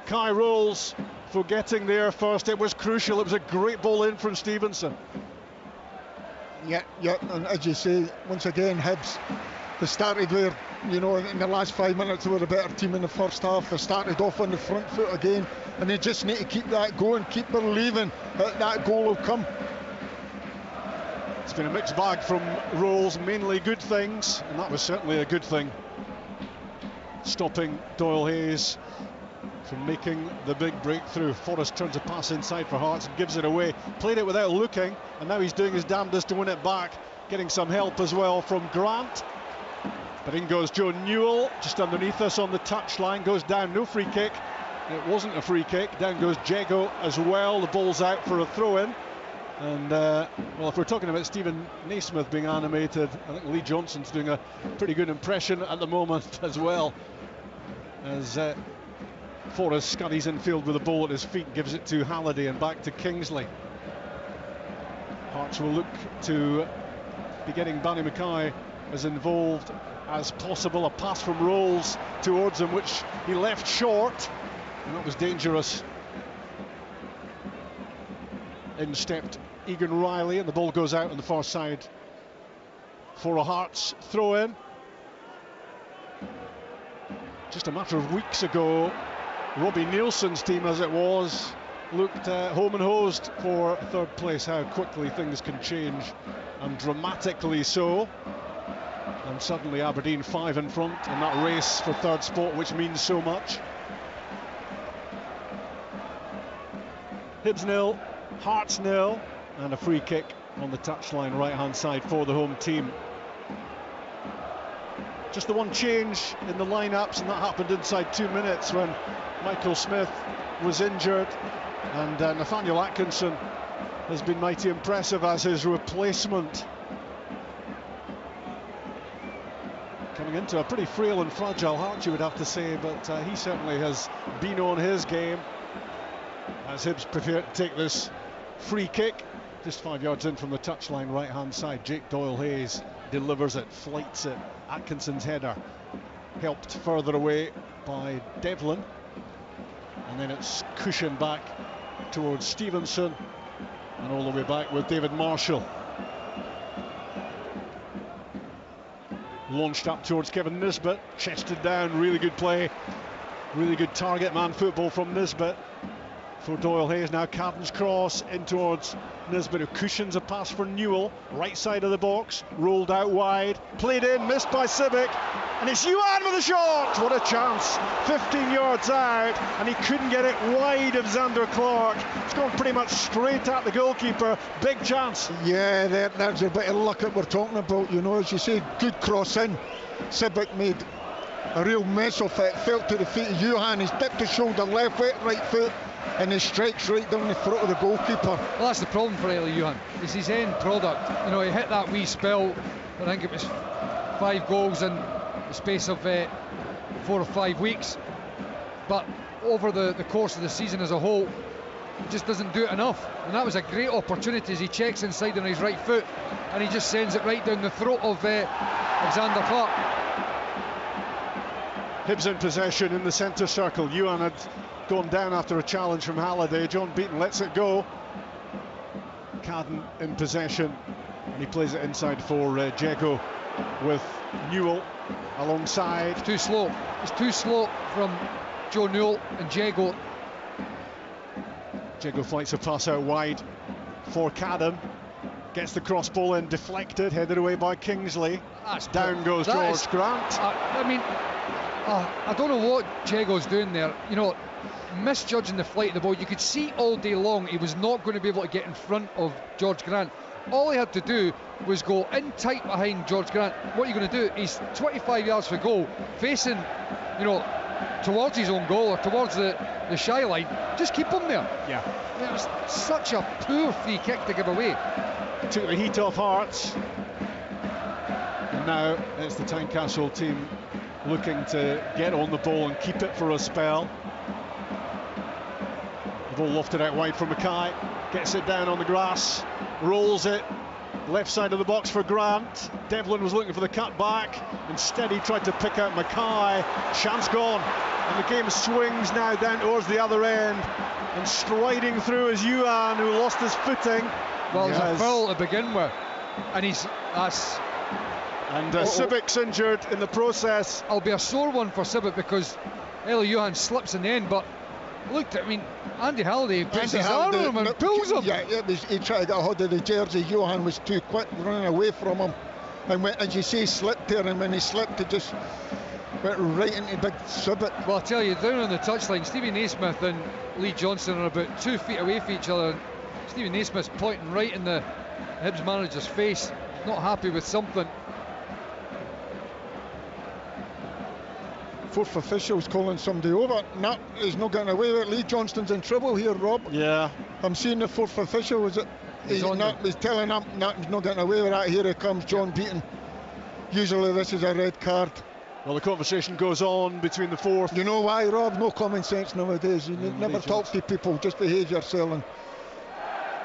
B: Kai Rolls for getting there first. It was crucial. It was a great ball in from Stevenson.
D: Yeah, and as you say, once again, Hibs, they started there, you know, in the last 5 minutes they were a better team in the first half. They started off on the front foot again, and they just need to keep that going, keep believing that that goal will come.
B: It's been a mixed bag from Rolls, mainly good things, and that was certainly a good thing, stopping Doyle-Hayes from making the big breakthrough. Forrest turns a pass inside for Hearts and gives it away. Played it without looking, and now he's doing his damnedest to win it back, getting some help as well from Grant. But in goes Joe Newell, just underneath us on the touchline, goes down, no free kick. It wasn't a free kick. Down goes Jago as well. The ball's out for a throw-in. And well, if we're talking about Stephen Naismith being animated, I think Lee Johnson's doing a pretty good impression at the moment as well, as Forrest scuddies infield with the ball at his feet, gives it to Halliday and back to Kingsley. Hearts will look to be getting Barry Mackay as involved as possible. A pass from Rolls towards him, which he left short, and that was dangerous. In stepped Egan Riley, and the ball goes out on the far side for a Hearts throw-in. Just a matter of weeks ago, Robbie Nielsen's team, as it was, looked home and hosed for third place. How quickly things can change, and dramatically so. And suddenly Aberdeen 5 in front in that race for third spot, which means so much. Hibs 0, Hearts 0, and a free kick on the touchline right hand side for the home team. Just the one change in the lineups, and that happened inside 2 minutes when Michael Smith was injured, and Nathaniel Atkinson has been mighty impressive as his replacement. Coming into a pretty frail and fragile Hart, you would have to say, but he certainly has been on his game as Hibs prepare to take this free kick. Just 5 yards in from the touchline, right-hand side. Jake Doyle-Hayes delivers it, flights it. Atkinson's header helped further away by Devlin. And then it's cushioned back towards Stevenson and all the way back with David Marshall. Launched up towards Kevin Nisbet, chested down, really good play, really good target man football from Nisbet for Doyle-Hayes. Now Cadden's cross in towards Nisbet, who cushions a pass for Newell, right side of the box, rolled out wide, played in, missed by Civic, and it's Yuan with a shot. What a chance, 15 yards out, and he couldn't get it wide of Xander Clark. It's gone pretty much straight at the goalkeeper. Big chance.
D: Yeah, there's a bit of luck that we're talking about, you know, as you say, good cross in. Civic made a real mess of it, fell to the feet of Johan, he's dipped his shoulder left foot, right foot, and he strikes right down the throat of the goalkeeper.
C: Well, that's the problem for Ellie Johan. It's his end product. You know, he hit that wee spell, I think it was 5 goals in the space of 4 or 5 weeks, but over the course of the season as a whole, he just doesn't do it enough. And that was a great opportunity as he checks inside on his right foot and he just sends it right down the throat of Xander Clark.
B: Hibs in possession in the centre circle. Yuan had gone down after a challenge from Halliday. John Beaton lets it go. Cadden in possession, and he plays it inside for Jago with Newell alongside.
C: It's too slow. It's too slow from Joe Newell and Jago.
B: Jago flights a pass out wide for Cadden. Gets the cross ball in, deflected, headed away by Kingsley. Down goes George Grant.
C: I don't know what Jago's doing there. You know, misjudging the flight of the ball. You could see all day long he was not going to be able to get in front of George Grant. All he had to do was go in tight behind George Grant. What are you going to do? He's 25 yards for goal, facing, you know, towards his own goal or towards the shy line. Just keep him there.
B: Yeah.
C: It was such a poor free kick to give away.
B: Took the heat off Hearts. And now it's the Tynecastle team looking to get on the ball and keep it for a spell. The ball lofted out wide for Mackay, gets it down on the grass, rolls it left side of the box for Grant. Devlin was looking for the cut back, instead he tried to pick out Mackay. Chance gone, and the game swings now down towards the other end, and striding through is Yuan, who lost his footing.
C: Well, there's a foul to begin with, and
B: Civic's injured in the process.
C: It'll be a sore one for Civic because Ellie Johan slips in the end, but look, I mean, Andy Halliday puts his arm on him and pulls him.
D: Yeah, he tried to get a hold of the jersey. Johan was too quick running away from him, and when, as you say, slipped there, and when he slipped, it just went right into big Civic.
C: Well, I'll tell you, down on the touchline, Stevie Naismith and Lee Johnson are about 2 feet away from each other. Stevie Naismith's pointing right in the Hibs manager's face, not happy with something.
D: Fourth official's calling somebody over. No, he's not getting away with it. Lee Johnston's in trouble here, Rob.
B: Yeah.
D: I'm seeing the fourth official. Is it? He's telling him he's not getting away with that. Here it comes, John Beaton. Usually this is a red card.
B: Well, the conversation goes on between the fourth.
D: You know why, Rob? No common sense nowadays. You never talk to people, just behave yourself. And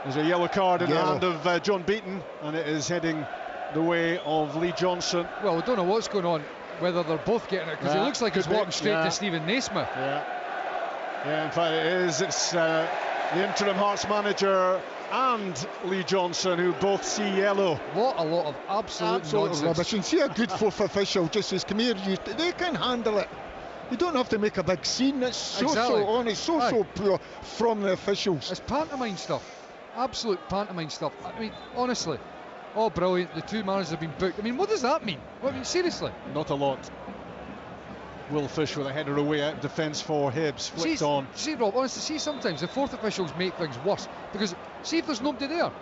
B: there's a yellow card in the hand of John Beaton, and it is heading the way of Lee Johnson.
C: Well, we don't know what's going on, whether they're both getting it, because it looks like he's walking straight to Stephen Naismith.
B: Yeah, in fact it is. It's the interim Hearts manager and Lee Johnson who both see yellow.
C: What a lot of absolute nonsense.
D: Rubbish. And see a good fourth official just says, come here, they can handle it. You don't have to make a big scene. It's so honest, so poor from the officials.
C: It's pantomime stuff. Absolute pantomime stuff. I mean, honestly. Oh, brilliant. The 2 managers have been booked. I mean, what does that mean? I mean, seriously.
B: Not a lot. Will Fish with a header away out defence for Hibs. Flicked on.
C: See, Rob, honestly, sometimes the fourth officials make things worse. Because, see if there's nobody there.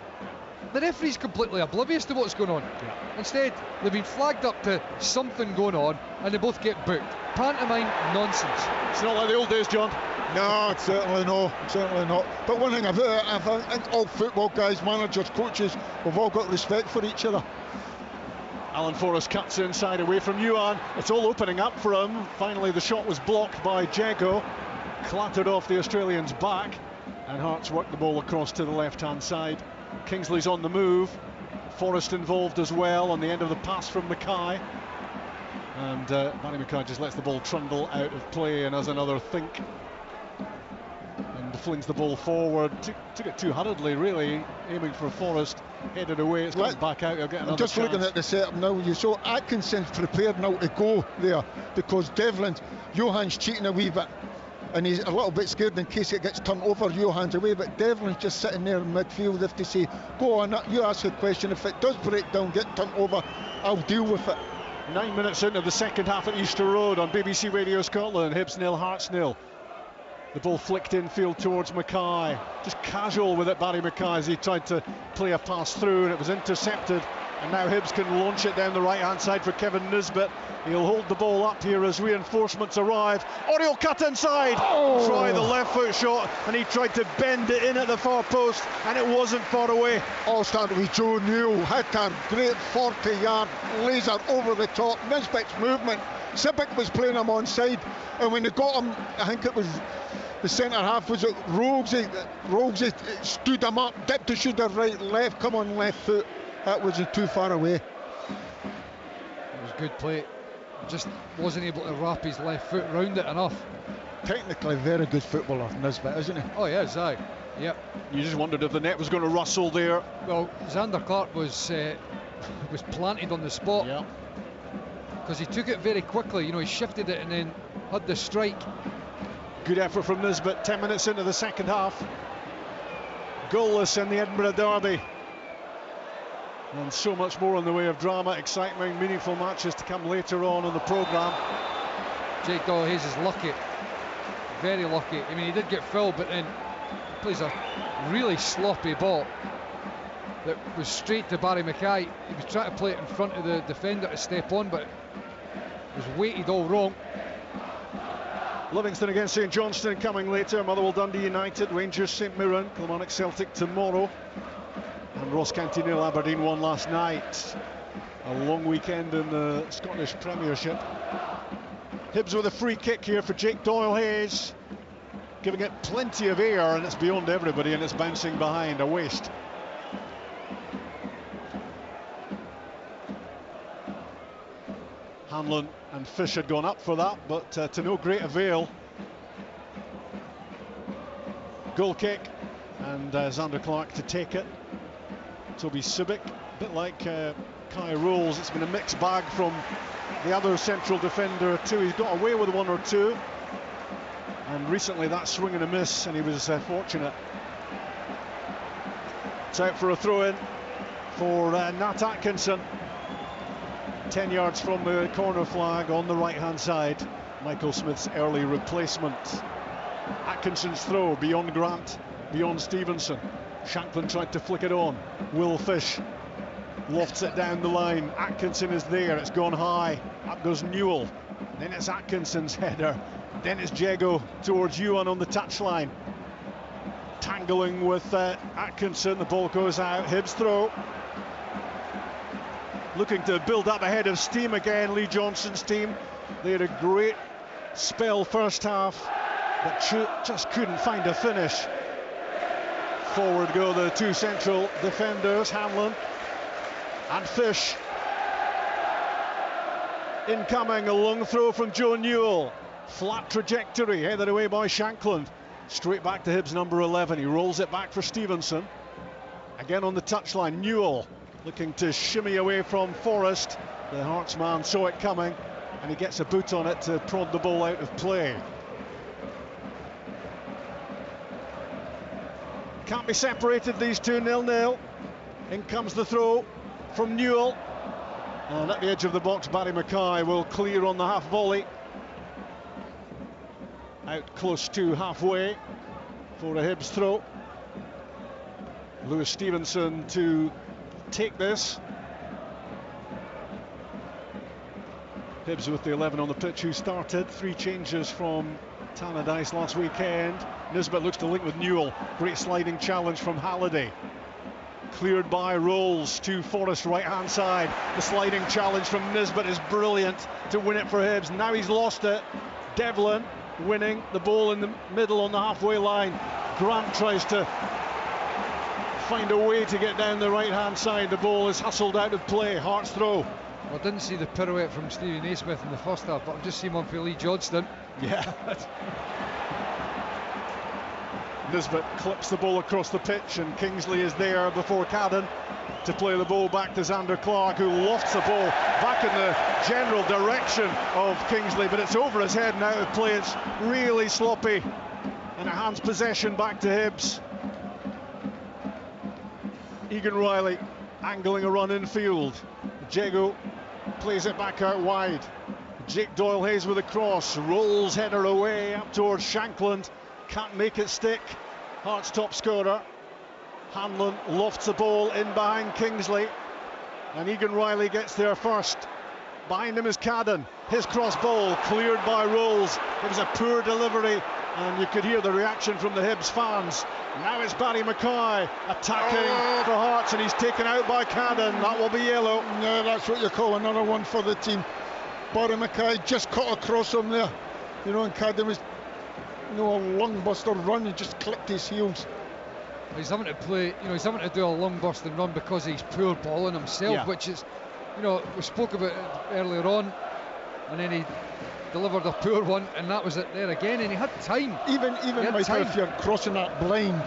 C: The referee's completely oblivious to what's going on. Yeah. Instead, they've been flagged up to something going on, and they both get booked. Pantomime nonsense.
B: It's not like the old days, John.
D: No, certainly no, certainly not. But one thing about it, I think all football guys, managers, coaches, we've all got respect for each other.
B: Alan Forrest cuts inside away from Yuan. It's all opening up for him. Finally, the shot was blocked by Jago. Clattered off the Australian's back. And Hearts worked the ball across to the left-hand side. Kingsley's on the move. Forrest involved as well on the end of the pass from Mackay. And Barry Mackay just lets the ball trundle out of play and has another think. And flings the ball forward. Took it too hurriedly, really, aiming for Forrest. Headed away, it's going back out. He'll get another
D: just
B: chance.
D: Looking at the setup now, you saw Atkinson's prepared now to go there because Devlin's, Johan's cheating a wee bit and he's a little bit scared in case it gets turned over. Johan's away, but Devlin's just sitting there in midfield. If they say, go on, you ask the question, if it does break down, get turned over, I'll deal with it.
B: 9 minutes into the second half at Easter Road on BBC Radio Scotland. Hibs 0, Hearts 0. The ball flicked infield towards Mackay. Just casual with it, Barry Mackay, as he tried to play a pass through, and it was intercepted. And now Hibs can launch it down the right-hand side for Kevin Nisbet. He'll hold the ball up here as reinforcements arrive. Oriel cut inside. Try the left foot shot, and he tried to bend it in at the far post, and it wasn't far away.
D: All started with Joe Newell. Hit a great 40-yard laser over the top. Nisbet's movement. Sibic was playing him on side, and when they got him, I think it was the centre half, was it Roguesy stood him up, dipped the shoulder right, left, come on left foot. That wasn't too far away.
C: It was good play. Just wasn't able to wrap his left foot round it enough.
D: Technically very good footballer, Nisbet, isn't he?
C: Oh yes, aye. Yep.
B: You just wondered if the net was going to rustle there.
C: Well, Xander Clark was planted on the spot.
B: Yeah.
C: Because he took it very quickly. You know, he shifted it and then had the strike.
B: Good effort from Nisbet. 10 minutes into the second half. Goalless in the Edinburgh Derby. And so much more in the way of drama, excitement, meaningful matches to come later on in the programme.
C: Jake Doyle-Hayes is lucky. Very lucky. I mean, he did get filled, but then plays a really sloppy ball that was straight to Barry Mackay. He was trying to play it in front of the defender to step on, but it was weighted all wrong.
B: Livingston against St Johnstone coming later. Motherwell Dundee United, Rangers St Mirren, Kilmarnock Celtic tomorrow. And Ross County 0, Aberdeen 1 last night. A long weekend in the Scottish Premiership. Hibs with a free kick here for Jake Doyle-Hayes, giving it plenty of air, and it's beyond everybody, and it's bouncing behind, a waste. Hanlon and Fish had gone up for that, but to no great avail. Goal kick, and Xander Clark to take it. Toby Sibic, a bit like Kai Rolls. It's been a mixed bag from the other central defender too. He's got away with one or two, and recently that swing and a miss, and he was fortunate. It's out for a throw-in for Nat Atkinson. 10 yards from the corner flag on the right-hand side. Michael Smith's early replacement. Atkinson's throw beyond Grant, beyond Stevenson. Shanklin tried to flick it on. Will Fish lofts it down the line. Atkinson is there, it's gone high. Up goes Newell. Then it's Atkinson's header. Then it's Jago towards Yuan on the touchline. Tangling with Atkinson, the ball goes out. Hibs throw. Looking to build up ahead of steam again, Lee Johnson's team. They had a great spell first half, but just couldn't find a finish. Forward go the two central defenders, Hanlon and Fish. Incoming, a long throw from Joe Newell. Flat trajectory, headed away by Shanklin. Straight back to Hibs number 11. He rolls it back for Stevenson. Again on the touchline, Newell looking to shimmy away from Forrest. The Hearts man saw it coming, and he gets a boot on it to prod the ball out of play. Can't be separated, these two, 0-0. In comes the throw from Newell. And at the edge of the box, Barry Mackay will clear on the half volley. Out close to halfway for a Hibs throw. Lewis Stevenson to take this. Hibs with the 11 on the pitch who started. 3 changes from Tannadice last weekend. Nisbet looks to link with Newell. Great sliding challenge from Halliday. Cleared by Rolls to Forrest, right-hand side. The sliding challenge from Nisbet is brilliant to win it for Hibs. Now he's lost it. Devlin winning the ball in the middle on the halfway line. Grant tries to find a way to get down the right-hand side. The ball is hustled out of play. Hearts throw.
C: I didn't see the pirouette from Stevie Naismith in the first half, but I've just seen one for Lee Johnston.
B: Yeah. Nisbet clips the ball across the pitch, and Kingsley is there before Cadden to play the ball back to Xander Clark, who lofts the ball back in the general direction of Kingsley, but it's over his head and out of play. It's really sloppy, and it hands possession back to Hibs. Egan Riley angling a run infield. Jago plays it back out wide. Jake Doyle-Hayes with a cross, rolls header away up towards Shankland, can't make it stick. Hearts top scorer. Hanlon lofts the ball in behind Kingsley, and Egan Riley gets there first. Behind him is Cadden. His cross ball cleared by Rolls. It was a poor delivery, and you could hear the reaction from the Hibs fans. Now it's Barry Mackay attacking for Hearts, and he's taken out by Cadden. That will be yellow.
D: Yeah, that's what you call another one for the team. Barry Mackay just cut across him there, you know, and Cadden was, you know, a lung buster run and just clipped his heels.
C: He's having to play, you know, he's having to do a lung busting run because he's poor balling himself, which is, you know, we spoke about it earlier on, and then he delivered a poor one, and that was it there again, and he had time.
D: Even Michael, if you're crossing that blind,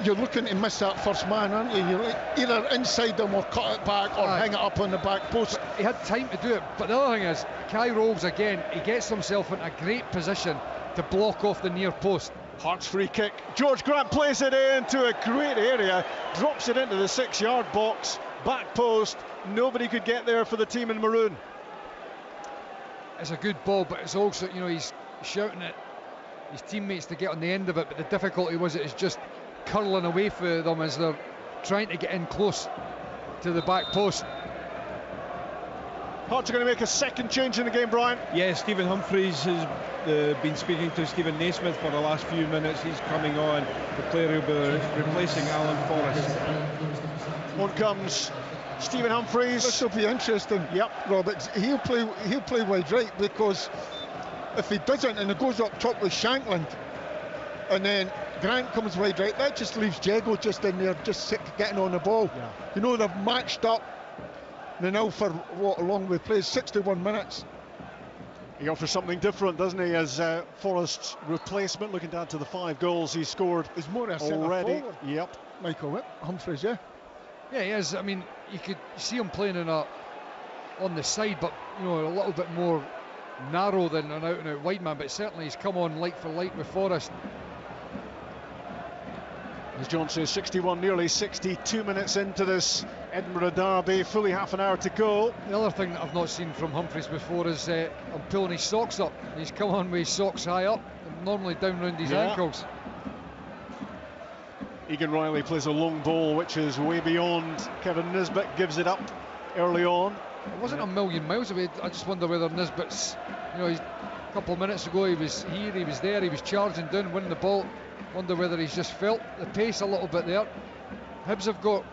D: you're looking to miss that first man, aren't you? You're either inside them or cut it back or hang it up on the back post.
C: He had time to do it, but the other thing is, Kai Rolls again, he gets himself in a great position to block off the near post.
B: Hearts free kick. George Grant plays it into a great area, drops it into the 6-yard box, back post. Nobody could get there for the team in maroon.
C: It's a good ball, but it's also, you know, he's shouting at his teammates to get on the end of it, but the difficulty was it's just curling away for them as they're trying to get in close to the back post.
B: Hearts are going to make a second change in the game, Brian.
I: Yeah, Stephen Humphreys has been speaking to Stephen Naismith for the last few minutes. He's coming on, the player who will be replacing Alan Forrest.
B: On comes Stephen Humphreys.
D: This will be interesting.
B: Yep,
D: Robert. He'll play wide right, because if he doesn't and it goes up top with Shankland, and then Grant comes wide right, that just leaves Jago just in there, just getting on the ball.
B: Yeah.
D: You know, they've matched up. They're now for what, along with plays 61 minutes.
B: He offers something different, doesn't he, as Forrest's replacement, looking down to the 5 goals he scored.
D: He's more a
B: already.
D: Forward.
B: Yep.
D: Michael Humphreys, yeah.
C: Yeah, he is. I mean, you could see him playing on the side, but, you know, a little bit more narrow than an out-and-out wide man, but certainly he's come on like for like with Forrest.
B: As John says, 61, nearly 62 minutes into this Edinburgh derby, fully half an hour to go.
C: The other thing that I've not seen from Humphreys before is I'm pulling his socks up. He's come on with his socks high up, and normally down round his ankles.
B: Egan Riley plays a long ball, which is way beyond. Kevin Nisbet gives it up early on.
C: It wasn't a million miles away. I just wonder whether Nisbet's, you know, a couple of minutes ago he was here, he was there, he was charging down, winning the ball. Wonder whether he's just felt the pace a little bit there. Hibs have got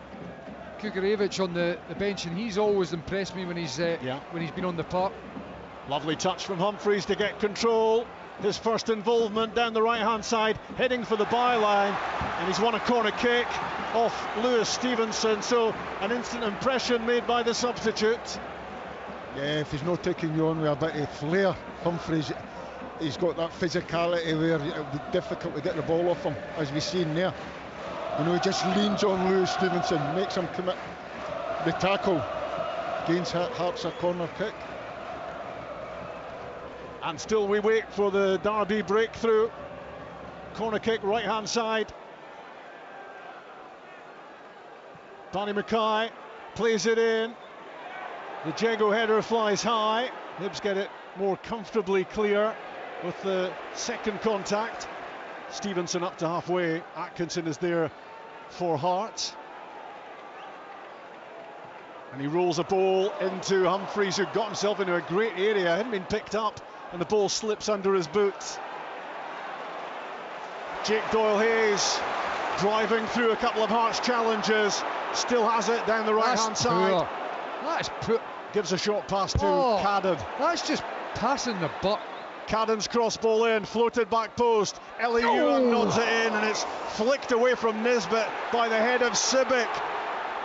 C: Kukarevich on the bench, and he's always impressed me when he's been on the park.
B: Lovely touch from Humphreys to get control. His first involvement down the right-hand side, heading for the byline, and he's won a corner kick off Lewis Stevenson. So an instant impression made by the substitute.
D: Yeah, if he's not taking you on with a bit of flair, Humphreys, he's got that physicality where it'll be difficult to get the ball off him, as we've seen there. You know, he just leans on Lewis Stevenson, makes him commit the tackle, gains Hearts a corner kick.
B: And still we wait for the derby breakthrough. Corner kick, right-hand side. Barney Mackay plays it in. The Jago header flies high. Hibs get it more comfortably clear with the second contact. Stevenson up to halfway. Atkinson is there for Hearts. And he rolls a ball into Humphreys, who got himself into a great area, hadn't been picked up, and the ball slips under his boots. Jake Doyle-Hayes driving through a couple of Hearts challenges, still has it down the right-hand side.
C: That's poor.
B: Gives a short pass to Cadden.
C: That's just passing the buck.
B: Cadden's cross ball in, floated back post. Ewan nods it in, and it's flicked away from Nisbet by the head of Sibic.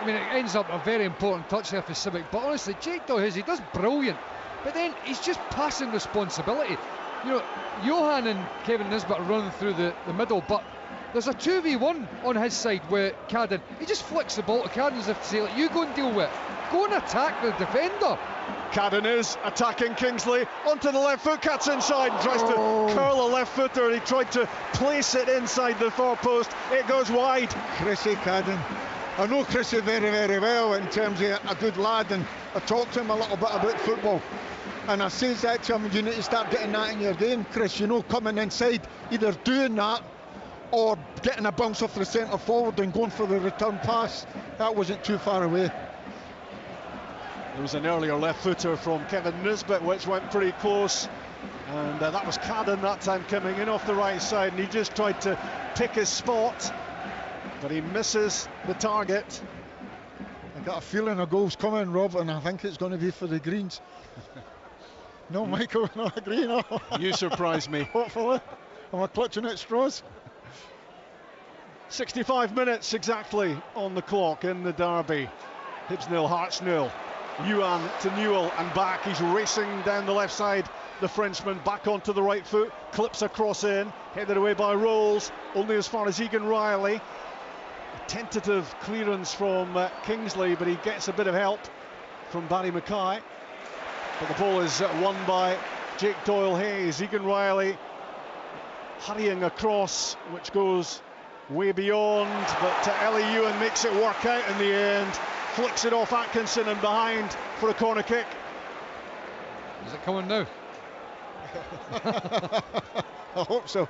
C: I mean, it ends up a very important touch there for Sibic, but honestly, Jake Doyle-Hayes, he does brilliant, but then he's just passing responsibility. You know, Johan and Kevin Nisbet are running through the middle, but there's a 2v1 on his side where Cadden, he just flicks the ball to Cadden as if to say, like, you go and deal with it. Go and attack the defender.
B: Cadden is attacking Kingsley onto the left foot, cuts inside, tries to curl a left footer. He tried to place it inside the far post. It goes wide.
D: Chrissy Cadden. I know Chrissy very, very well in terms of a good lad, and I talked to him a little bit about football. And I says that to him, you need to start getting that in your game, Chris. You know, coming inside, either doing that or getting a bounce off the centre forward and going for the return pass. That wasn't too far away.
B: There was an earlier left footer from Kevin Nisbet which went pretty close, and that was Cadden that time coming in off the right side, and he just tried to pick his spot, but he misses the target.
D: I got a feeling a goal's coming, Rob, and I think it's going to be for the Greens. No, Michael, not a green. No.
B: You surprise me.
D: Hopefully. Am I clutching at straws?
B: 65 minutes exactly on the clock in the derby. Hibs 0, Hearts 0. Yuan to Newell and back. He's racing down the left side. The Frenchman back onto the right foot, clips across in, headed away by Rolls, only as far as Egan Riley. A tentative clearance from Kingsley, but he gets a bit of help from Barry Mackay. But the ball is won by Jake Doyle-Hayes. Egan Riley hurrying across, which goes way beyond, but Ellie Ewan makes it work out in the end. Flicks it off Atkinson and behind for a corner kick.
C: Is it coming now?
D: I hope so.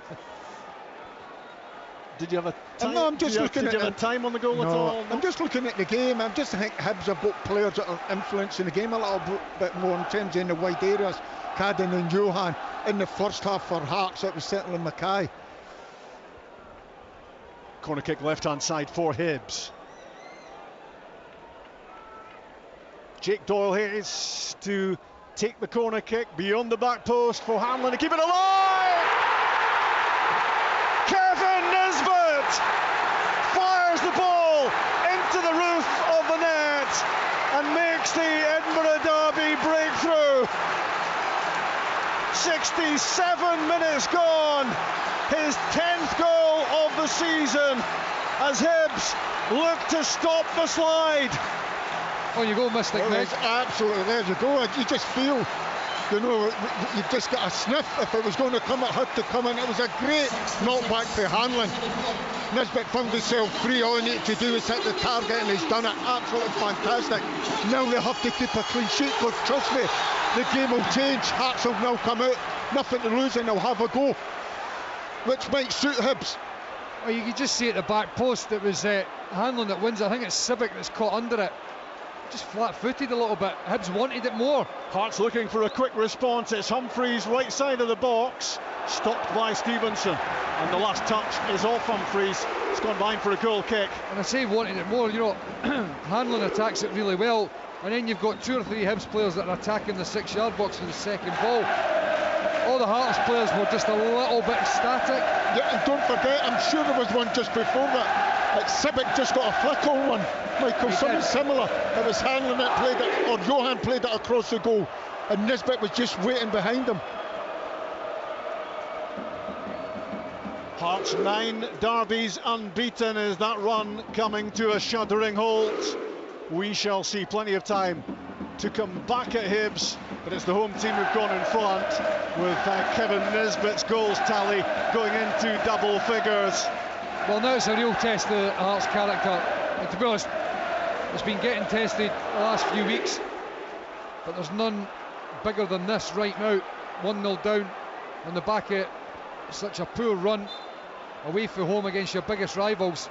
B: Did you have a time?
D: No, I'm just looking
B: did
D: at
B: you have a time on the goal at all?
D: I'm just looking at the game. I just think Hibs have got players that are influencing the game a little bit more in terms of in the wide areas. Cadden and Johan. In the first half for Hearts, it was certainly Mackay.
B: Corner kick left hand side for Hibs. Jake Doyle-Hayes to take the corner kick beyond the back post for Hanlon to keep it alive. Kevin Nisbet fires the ball into the roof of the net and makes the Edinburgh Derby breakthrough. 67 minutes gone, his 10th goal of the season as Hibs look to stop the slide.
C: Oh, you go, Mystic Meg.
D: Absolutely, there you go. You just feel, you know, you just got a sniff. If it was going to come, it had to come in. It was a great knockback for Hanlon. Nisbet found himself free. All he needed to do is hit the target, and he's done it. Absolutely fantastic. Now they have to keep a clean sheet, because trust me, the game will change. Hearts will now come out, nothing to lose, and they'll have a go, which might suit Hibs.
C: Well, you could just see at the back post, it was Hanlon that wins. I think it's Sibic that's caught under it. Just flat-footed a little bit. Hibs wanted it more.
B: Hearts looking for a quick response. It's Humphreys right side of the box, stopped by Stevenson, and the last touch is off Humphreys. It's gone behind for a goal kick.
C: And I say wanted it more, you know. Hanlon attacks it really well, and then you've got 2 or 3 Hibs players that are attacking the 6-yard box for the second ball. All the Hearts players were just a little bit static.
D: Yeah, and don't forget, I'm sure there was one just before that. Sibic just got a flick on one, Michael, something similar. It was Hanlon that played it, or Johan played it across the goal, and Nisbet was just waiting behind him.
B: Hearts 9 derbies unbeaten. Is that run coming to a shuddering halt? We shall see. Plenty of time to come back at Hibs, but it's the home team who've gone in front, with Kevin Nisbet's goals tally going into double figures.
C: Well, now it's a real test of Hearts' character, and to be honest, it's been getting tested the last few weeks, but there's none bigger than this right now. 1-0 down on the back of such a poor run away from home against your biggest rivals.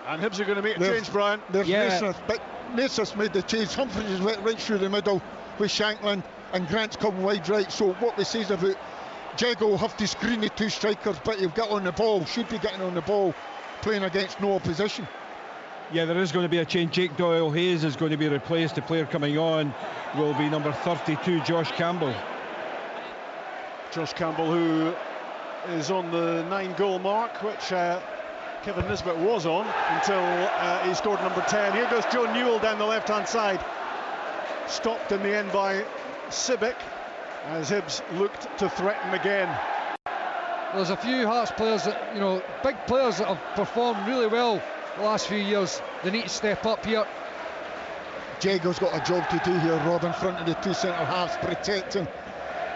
B: And Hibs are going to make a change, Brian.
D: There's Naismith, but Naismith made the change. Humphreys is went right through the middle with Shanklin, and Grant's come wide right. So what we say about Jago will have to screen the two strikers, but he'll get on the ball, should be getting on the ball, playing against no opposition.
I: Yeah, there is going to be a change. Jake Doyle-Hayes is going to be replaced. The player coming on will be number 32, Josh Campbell.
B: Josh Campbell, who is on the 9-goal mark, which Kevin Nisbet was on until he scored number 10. Here goes Joe Newell down the left-hand side. Stopped in the end by Sibic as Hibs looked to threaten again.
C: There's a few Hearts players that, you know, big players that have performed really well the last few years. They need to step up here.
D: Jago's got a job to do here, Rob, in front of the two centre-halves, protecting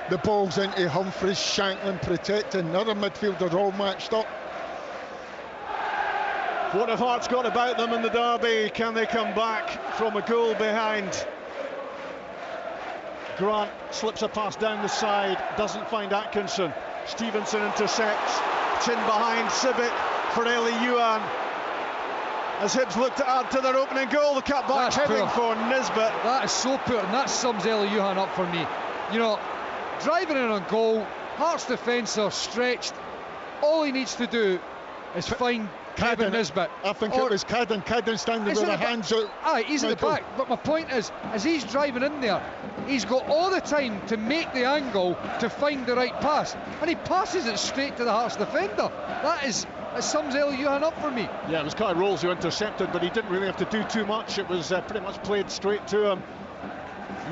D: the balls into Humphreys, Shanklin protecting. The other midfielders all matched up.
B: What have Hearts got about them in the derby? Can they come back from a goal behind? Grant slips a pass down the side, doesn't find Atkinson. Stevenson intercepts. It's in behind Sibic for Eli Yuan. As Hibs look to add to their opening goal, the cutback heading for Nisbet.
C: That is so poor, and that sums Eli Yuan up for me. You know, driving in on goal, Hearts defence are stretched. All he needs to do is find Kevin Nisbet.
D: I think it was Cadden. Cadden standing with the hands out.
C: Aye, he's at the back. But my point is, as he's driving in there, he's got all the time to make the angle to find the right pass, and he passes it straight to the Hearts defender. That sums Eli Yuan up for me.
B: Yeah, it was Kai Rolls who intercepted, but he didn't really have to do too much. It was pretty much played straight to him.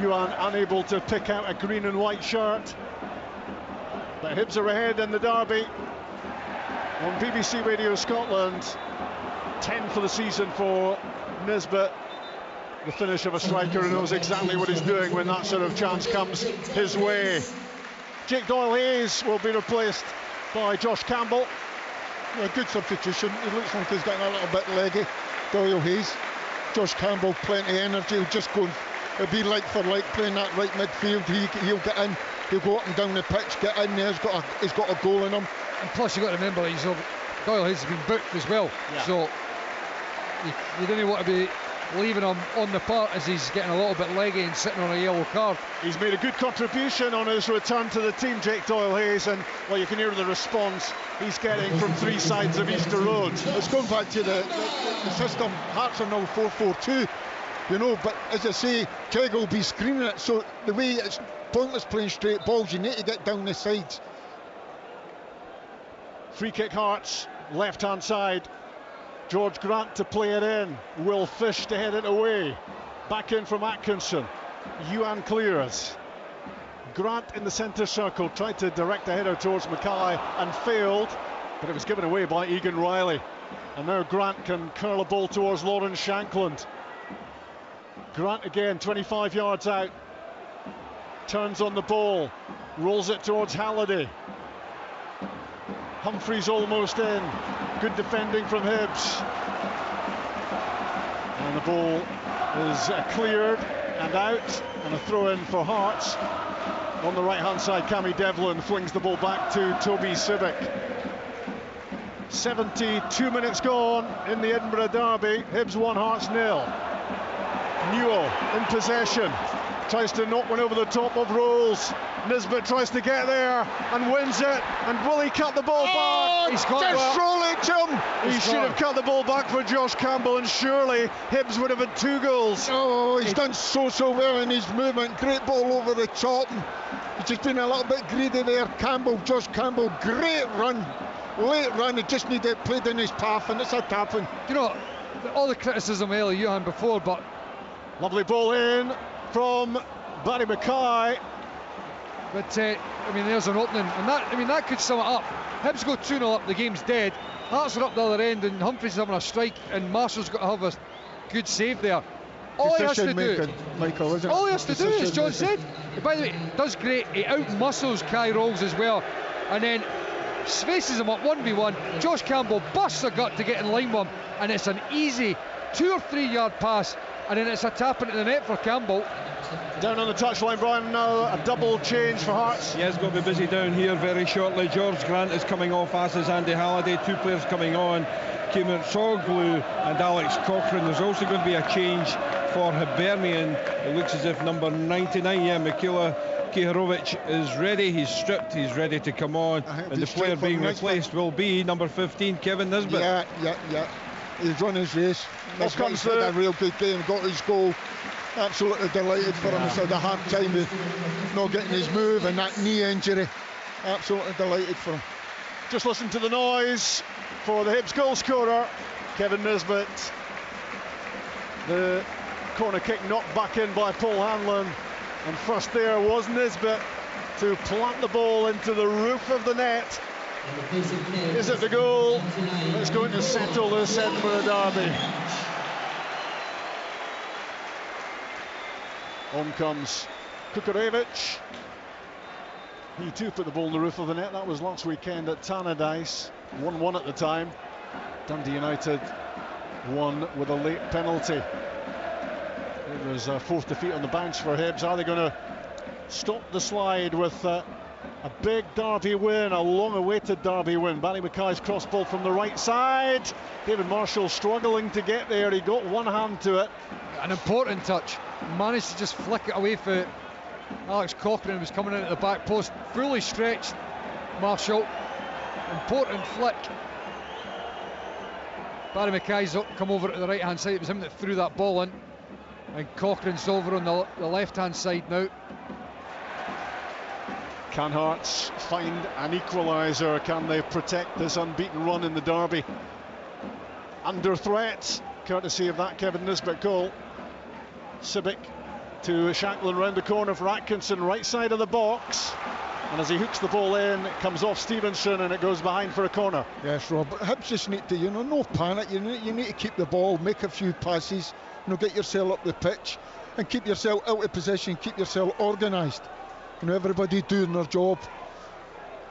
B: Yuan unable to pick out a green and white shirt. But Hibs are ahead in the derby. On BBC Radio Scotland, 10 for the season for Nisbet. The finish of a striker who knows exactly what he's doing when that sort of chance comes his way. Jake Doyle-Hayes will be replaced by Josh Campbell.
D: A good substitution. He looks like he's getting a little bit leggy. Doyle-Hayes. Josh Campbell, plenty of energy. He'll just go, it'll be like for like playing that right midfield. He'll get in, he'll go up and down the pitch, get in there. He's got a goal in him.
C: And plus, you've got to remember, Doyle-Hayes has been booked as well. Yeah. So you don't want to be leaving him on the part as he's getting a little bit leggy and sitting on a yellow card.
B: He's made a good contribution on his return to the team, Jake Doyle-Hayes, and well, you can hear the response he's getting from three sides of Easter Road.
D: It's going back to the system. Hearts are now 4-4-2, you know, but as I say, Jago will be screening it, so the way it's pointless playing straight balls, you need to get down the sides.
B: Free kick Hearts, left-hand side. George Grant to play it in. Will Fish to head it away. Back in from Atkinson. Yuan clears. Grant in the centre circle, tried to direct the header towards Mackay and failed, but it was given away by Egan Riley. And now Grant can curl a ball towards Lawrence Shankland. Grant again, 25 yards out. Turns on the ball. Rolls it towards Halliday. Humphreys almost in. Good defending from Hibs. And the ball is cleared and out, and a throw in for Hearts. On the right hand side, Cammy Devlin flings the ball back to Toby Sibic. 72 minutes gone in the Edinburgh derby. Hibs 1, Hearts 0. Newell in possession, tries to knock one over the top of Rolls. Nisbet tries to get there and wins it. And will he cut the ball back?
D: He's got
B: He should have cut the ball back for Josh Campbell, and surely Hibs would have had 2 goals.
D: Oh, he's done so well in his movement. Great ball over the top. He's just been a little bit greedy there. Josh Campbell, great run. Late run, he just needed it played in his path, and it's a tap-in.
C: You know, all the criticism of Eli Yuan before, but
B: lovely ball in from Barry Mackay.
C: But I mean, there's an opening, and that could sum it up. Hibs go 2-0 up, the game's dead. Hearts are up the other end, and Humphreys is having a strike, and Marshall's got to have a good save there. All he has to do,
D: Michael, isn't
C: all
D: it?
C: he has to do, as John said. By the way, does great. He out-muscles Kai Rolls as well, and then faces him up 1v1. Josh Campbell busts a gut to get in line with him, and it's an easy 2 or 3 yard pass and then it's a tap into the net for Campbell.
B: Down on the touchline, Brian, now a double change for Hearts.
I: Yeah, it's going to be busy down here very shortly. George Grant is coming off, as is Andy Halliday. 2 players coming on, Kimur Soglu and Alex Cochrane. There's also going to be a change for Hibernian. It looks as if number 99, Mikhaila Kiharovic is ready. He's stripped, he's ready to come on, and the player being replaced will be number 15, Kevin Nisbet.
D: Yeah. He's run his race. Nisbet's had a real good game, got his goal. Absolutely delighted for him. It's at the half time with not getting his move and that knee injury. Absolutely delighted for him.
B: Just listen to the noise for the Hibs goal scorer, Kevin Nisbet. The corner kick knocked back in by Paul Hanlon, and first there was Nisbet to plant the ball into the roof of the net. Is it the goal that's going to settle this Edinburgh derby? On comes Kukarevic. He too put the ball in the roof of the net. That was last weekend at Tannadice. 1-1 at the time. Dundee United won with a late penalty. It was a 4th defeat on the bounce for Hibs. Are they going to stop the slide with a big derby win, a long-awaited derby win? Barry Mackay's cross ball from the right side. David Marshall struggling to get there. He got one hand to it.
C: An important touch. Managed to just flick it away for Alex Cochrane, was coming in at the back post. Fully stretched Marshall. Important flick. Barry Mackay's come over to the right hand side. It was him that threw that ball in, and Cochrane's over on the left hand side now.
B: Can Hearts find an equaliser? Can they protect this unbeaten run in the derby? Under threat, courtesy of that Kevin Nisbet goal. Sibic to Shanklin round the corner for Atkinson, right side of the box, and as he hooks the ball in, it comes off Stevenson and it goes behind for a corner.
D: Yes, Rob, Hibs just need to, no panic. You need to keep the ball, make a few passes, get yourself up the pitch and keep yourself out of position, keep yourself organised. Everybody doing their job.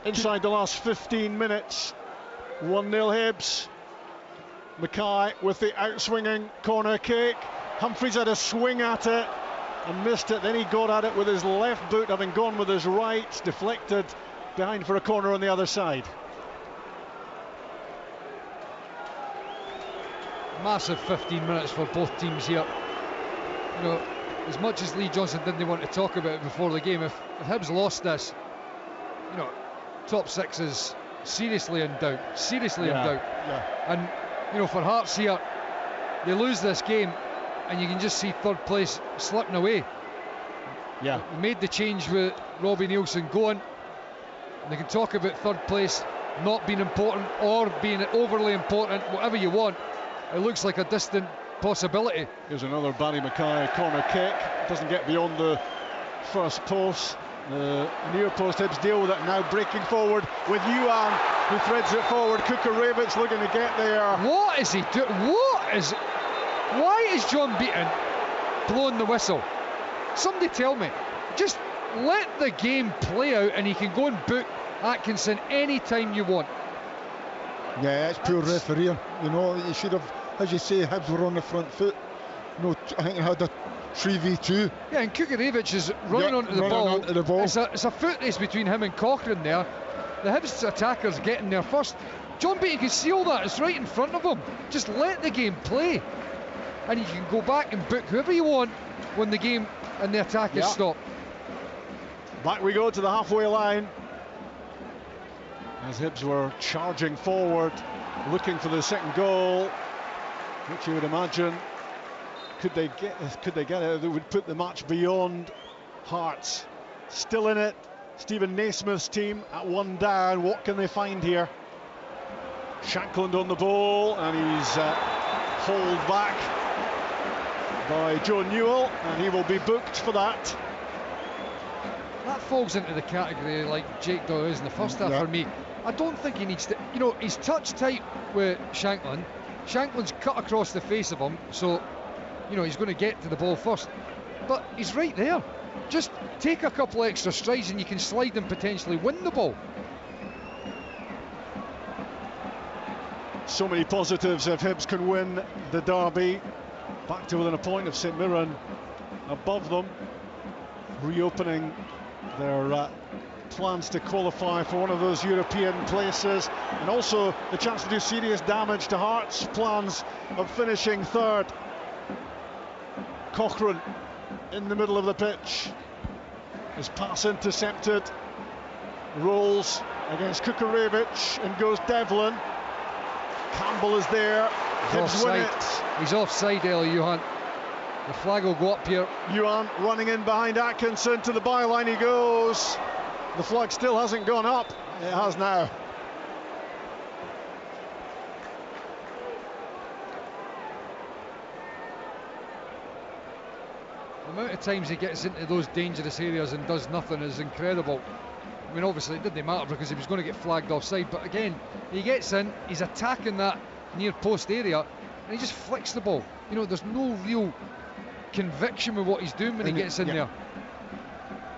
B: Inside the last 15 minutes, 1-0 Hibs. Mackay with the outswinging corner kick. Humphreys had a swing at it and missed it. Then he got at it with his left boot, having gone with his right. Deflected behind for a corner on the other side.
C: Massive 15 minutes for both teams here. As much as Lee Johnson didn't want to talk about it before the game, if Hibs lost this, top 6 is seriously in doubt. And for Hearts here, they lose this game and you can just see 3rd place slipping away. They made the change with Robbie Nielsen going, and they can talk about 3rd place not being important or being overly important, whatever you want. It looks like a distant possibility.
B: Here's another Barry Mackay corner kick. Doesn't get beyond the first post. The near post. Hibs deal with it now, breaking forward with Yuan, who threads it forward. Kukarevic looking to get there.
C: What is he doing? Why is John Beaton blowing the whistle? Somebody tell me. Just let the game play out and he can go and book Atkinson anytime you want.
D: Yeah, it's pure refereeing. You should have, as you say, Hibs were on the front foot. I think it had a 3v2.
C: Yeah, and Kukarevic is running onto the ball. It's a foot race between him and Cochrane there. The Hibs attackers getting there first. John Beattie can see all that. It's right in front of him. Just let the game play, and you can go back and book whoever you want when the game and the attack is stopped.
B: Back we go to the halfway line as Hibs were charging forward, looking for the second goal, which you would imagine, could they get it, that would put the match beyond Hearts. Still in it, Stephen Naismith's team at 1 down. What can they find here? Shankland on the ball, and he's hauled back by Joe Newell, and he will be booked for that.
C: That falls into the category like Jake Doyle is in the first half for me. I don't think he needs to, he's touch tight with Shankland. Shankland's cut across the face of him, so he's going to get to the ball first, but he's right there. Just take a couple extra strides and you can slide and potentially win the ball.
B: So many positives if Hibs can win the derby. back to within a point of St Mirren above them, reopening their plans to qualify for one of those European places, and also the chance to do serious damage to Hearts' plans of finishing third. Cochrane in the middle of the pitch. His pass intercepted. Rolls against Kukarevich, and goes Devlin. Campbell is there. Hibs win it.
C: He's offside, Ellie Johan. The flag will go up here.
B: Yuan running in behind Atkinson, to the byline he goes. The flag still hasn't gone up. It has now.
C: The amount of times he gets into those dangerous areas and does nothing is incredible. I mean, obviously it didn't matter because he was going to get flagged offside, but again, he gets in, he's attacking that near post area, and he just flicks the ball. You know, there's no real conviction with what he's doing when he gets in there.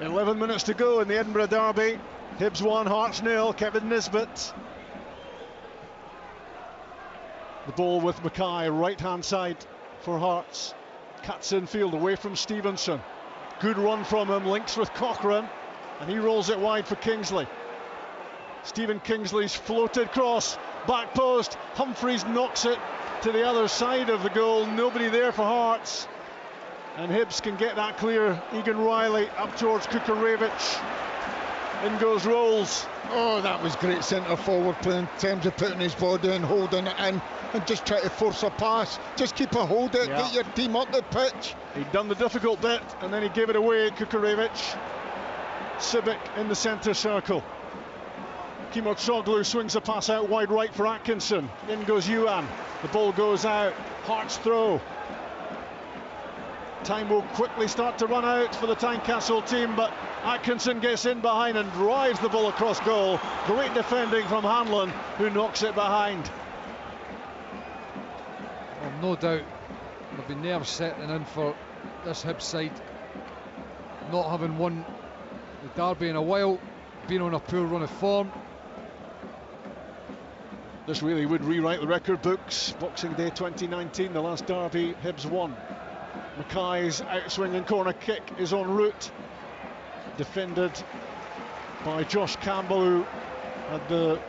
B: 11 minutes to go in the Edinburgh derby. Hibs 1, Hearts 0. Kevin Nisbet. The ball with Mackay, right hand side for Hearts. Cuts infield away from Stevenson. Good run from him, links with Cochrane, and he rolls it wide for Kingsley. Stephen Kingsley's floated cross, back post. Humphreys knocks it to the other side of the goal. Nobody there for Hearts, and Hibs can get that clear. Egan Riley up towards Kukarevich. In goes Rolls.
D: Oh, that was great centre forward play in terms of putting his body and holding it in and just try to force a pass. Just keep a hold of it, get your team up the pitch.
B: He'd done the difficult bit and then he gave it away. Kukarevich. Sibic in the centre circle. Kimur Tsoglu swings a pass out wide right for Atkinson. In goes Yuan. The ball goes out. Hearts throw. Time will quickly start to run out for the Tynecastle team, but Atkinson gets in behind and drives the ball across goal. Great defending from Hanlon, who knocks it behind.
C: Well, no doubt there'll be nerves setting in for this Hibs side, not having won the derby in a while, being on a poor run of form.
B: This really would rewrite the record books. Boxing Day 2019, the last derby, Hibs won. Mackay's outswing and corner kick is en route. Defended by Josh Campbell, who had the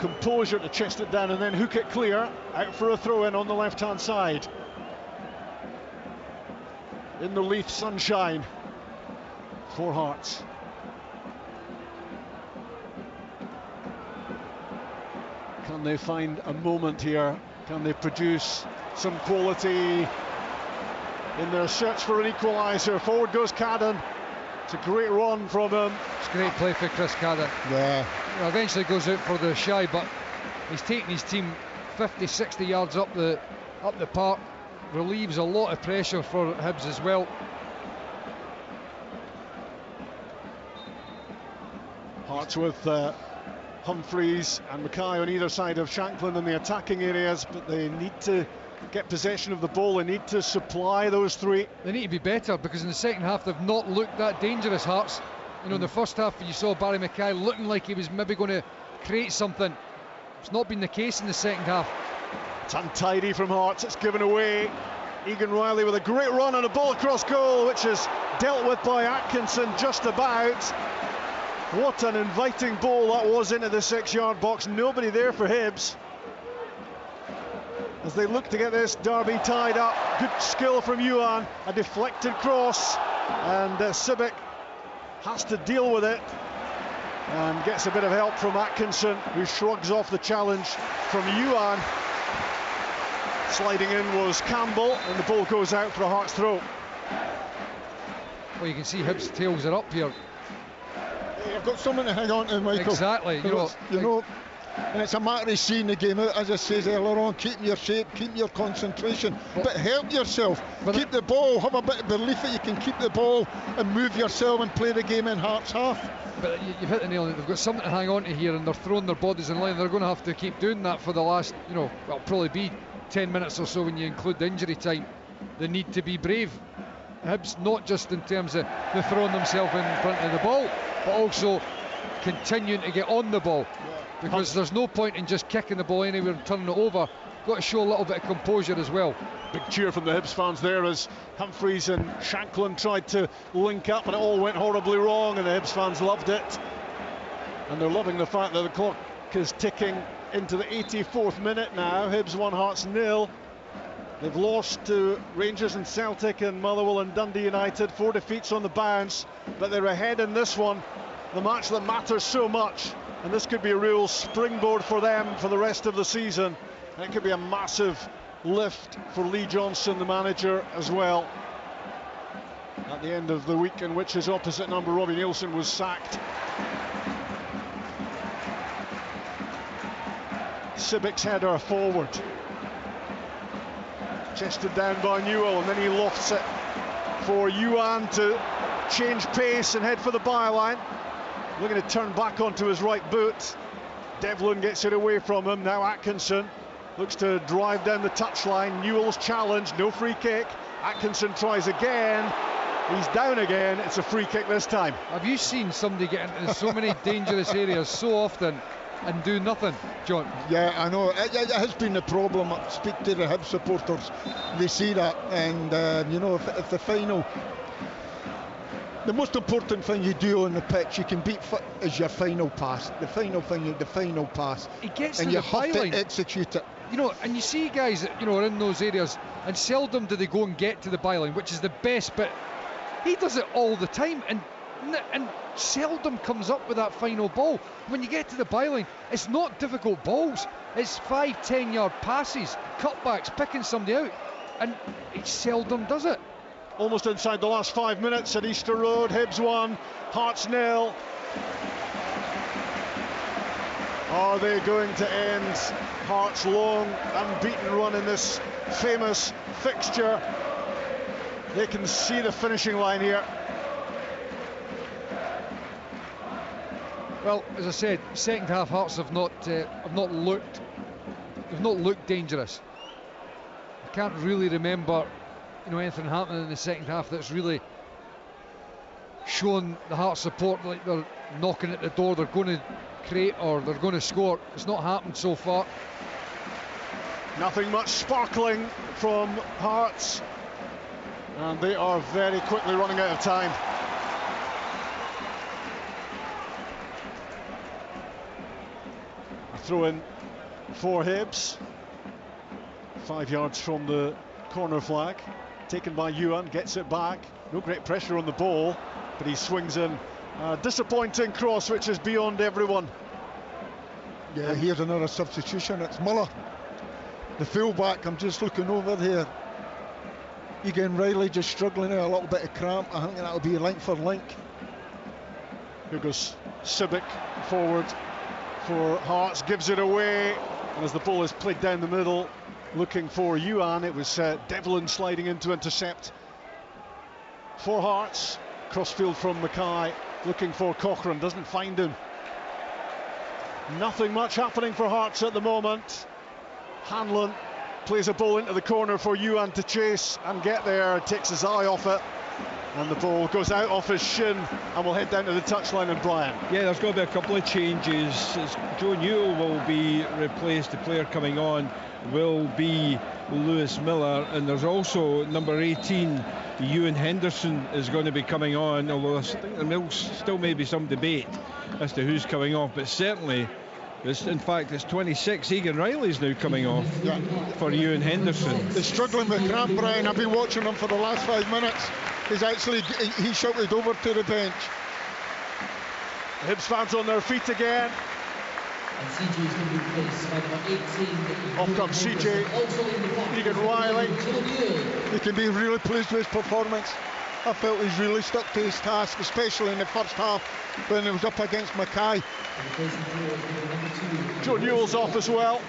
B: composure to chest it down and then hook it clear. Out for a throw-in on the left-hand side. In the Leith sunshine for Hearts. Can they find a moment here? Can they produce some quality in their search for an equaliser? Forward goes Cadden. It's a great run from him.
C: It's great play for Chris Cadden.
D: Yeah.
C: You know, eventually goes out for the shy, but he's taking his team 50, 60 yards up the park. Relieves a lot of pressure for Hibs as well.
B: Hearts with Humphreys and Mackay on either side of Shanklin in the attacking areas, but they need to get possession of the ball. They need to supply those three.
C: They need to be better, because in the second half they've not looked that dangerous, Hearts. You know, in the first half you saw Barry Mackay looking like he was maybe going to create something. It's not been the case in the second half.
B: It's untidy from Hearts, it's given away. Egan Riley with a great run and a ball across goal, which is dealt with by Atkinson just about. What an inviting ball that was into the 6-yard box. Nobody there for Hibs as they look to get this derby tied up. Good skill from Yuan, a deflected cross, and Sibic has to deal with it and gets a bit of help from Atkinson, who shrugs off the challenge from Yuan. Sliding in was Campbell, and the ball goes out for a Hearts throw.
C: Well, you can see Hibs' tails are up here.
D: You've got something to hang on to, Michael.
C: Exactly. You know,
D: and it's a matter of seeing the game out, as I said earlier on, keeping your shape, keeping your concentration, but help yourself, keep the ball, have a bit of belief that you can keep the ball and move yourself and play the game in Hearts half.
C: But you've hit the nail on it. They've got something to hang on to here, and they're throwing their bodies in line. They're going to have to keep doing that for the last, well, probably be 10 minutes or so when you include the injury time. They need to be brave. Hibs, not just in terms of they throwing themselves in front of the ball, but also continuing to get on the ball, because there's no point in just kicking the ball anywhere and turning it over. got to show a little bit of composure as well.
B: Big cheer from the Hibs fans there as Humphreys and Shanklin tried to link up, and it all went horribly wrong, and the Hibs fans loved it. And they're loving the fact that the clock is ticking into the 84th minute now. Hibs 1, Hearts 0. They've lost to Rangers and Celtic and Motherwell and Dundee United. 4 defeats on the bounce, but they're ahead in this one, the match that matters so much. And this could be a real springboard for them for the rest of the season. And it could be a massive lift for Lee Johnson, the manager, as well. At the end of the week in which his opposite number, Robbie Nielsen, was sacked. Sibbick's header forward. Chested down by Newell, and then he lofts it for Yuan to change pace and head for the byline. Looking to turn back onto his right boot. Devlin gets it away from him. Now Atkinson looks to drive down the touchline. Newell's challenge, no free kick. Atkinson tries again. He's down again. It's a free kick this time.
C: Have you seen somebody get into so many dangerous areas so often and do nothing, John?
D: Yeah, I know. It has been a problem. I speak to the Hibs supporters. They see that, and you know, if the final... The most important thing you do on the pitch, you can beat is your final pass. The final thing, the final pass.
C: He gets
D: and
C: to
D: you
C: the
D: have
C: byline.
D: to execute it.
C: You know, and you see guys that, you know, are in those areas, and seldom do they go and get to the byline, which is the best, but he does it all the time, and seldom comes up with that final ball. When you get to the byline, it's not difficult balls. It's 5-10 yard passes, cutbacks, picking somebody out, and he seldom does it.
B: Almost inside the last 5 minutes at Easter Road. Hibs 1, Hearts 0. Are they going to end Hearts' long unbeaten run in this famous fixture? They can see the finishing line here.
C: Well, as I said, second half Hearts have not looked dangerous. I can't really remember, you know, anything happening in the second half that's really shown the Hearts support like they're knocking at the door, they're going to create or they're going to score. It's not happened so far.
B: Nothing much sparkling from Hearts, and they are very quickly running out of time. A throw in for Hibs, 5 yards from the corner flag. Taken by Yuan, gets it back. No great pressure on the ball, but he swings in a disappointing cross, which is beyond everyone.
D: Yeah, here's another substitution. It's Muller, the fullback. I'm just looking over here. Egan Riley just struggling there, a little bit of cramp. I think that'll be link for link.
B: Here goes Sibbick forward for Hearts, gives it away, and as the ball is played down the middle, looking for Yuan, it was Devlin sliding in to intercept for Hearts. Crossfield from Mackay, looking for Cochrane, doesn't find him. Nothing much happening for Hearts at the moment. Hanlon plays a ball into the corner for Yuan to chase and get there, takes his eye off it, and the ball goes out off his shin and will head down to the touchline. And Brian.
I: Yeah, there's going to be a couple of changes. Joe Newell will be replaced. The player coming on will be Lewis Miller, and there's also number 18, Ewan Henderson, is going to be coming on, although I think there still may be some debate as to who's coming off, but certainly in fact it's 26, Egan Riley's now coming off for Ewan Henderson.
D: He's struggling with cramp, Brian. I've been watching him for the last 5 minutes. He shouted over to the bench.
B: The Hibs fans on their feet again.
J: And CJ is going to be replaced by number 18.
B: Off comes CJ, Egan Riley.
D: You can be really pleased with his performance. I felt he's really stuck to his task, especially in the first half when he was up against Mackay.
B: Joe Newell's off as well.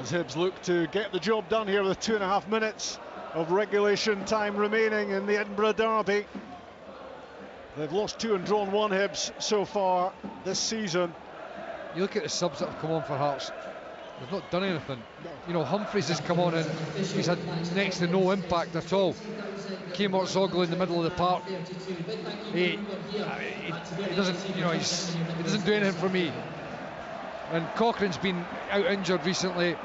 B: As Hibs look to get the job done here with 2.5 minutes of regulation time remaining in the Edinburgh Derby. They've lost 2 and drawn 1, Hibs, so far this season.
C: You look at the subs that have come on for Hearts, they've not done anything. you know, Humphreys has come on and he's had next to no impact at all. Kmart Zoglu in the middle of the park. He doesn't, you know, he doesn't do anything for me. And Cochrane's been out injured recently.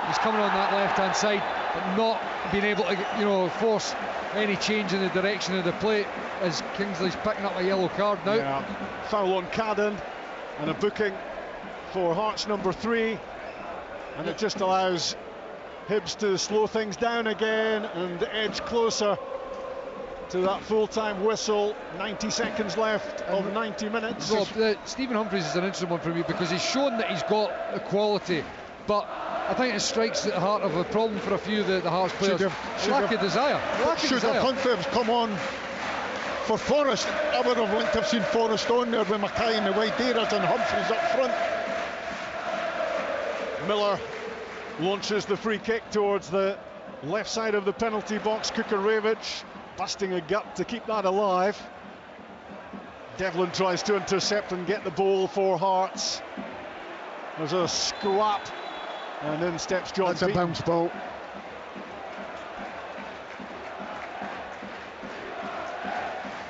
C: He's coming on that left-hand side, but not being able to, you know, force any change in the direction of the play as Kingsley's picking up a yellow card now.
B: Yeah. Foul on Cadden and a booking for Hearts number 3, and it just allows Hibs to slow things down again and edge closer to that full-time whistle. 90 seconds left of 90 minutes.
C: Rob, Stephen Humphreys is an interesting one for me because he's shown that he's got the quality, but I think it strikes at the heart of a problem for a few of the Hearts players. Lack of desire.
D: Should have Humphreys come on for Forrest? I would have liked to have seen Forrest on there with Mackay and the wide areas and Humphreys up front.
B: Miller launches the free kick towards the left side of the penalty box. Kukarevich busting a gut to keep that alive. Devlin tries to intercept and get the ball for Hearts. There's a scrap, and in steps John.
D: That's a bounce ball.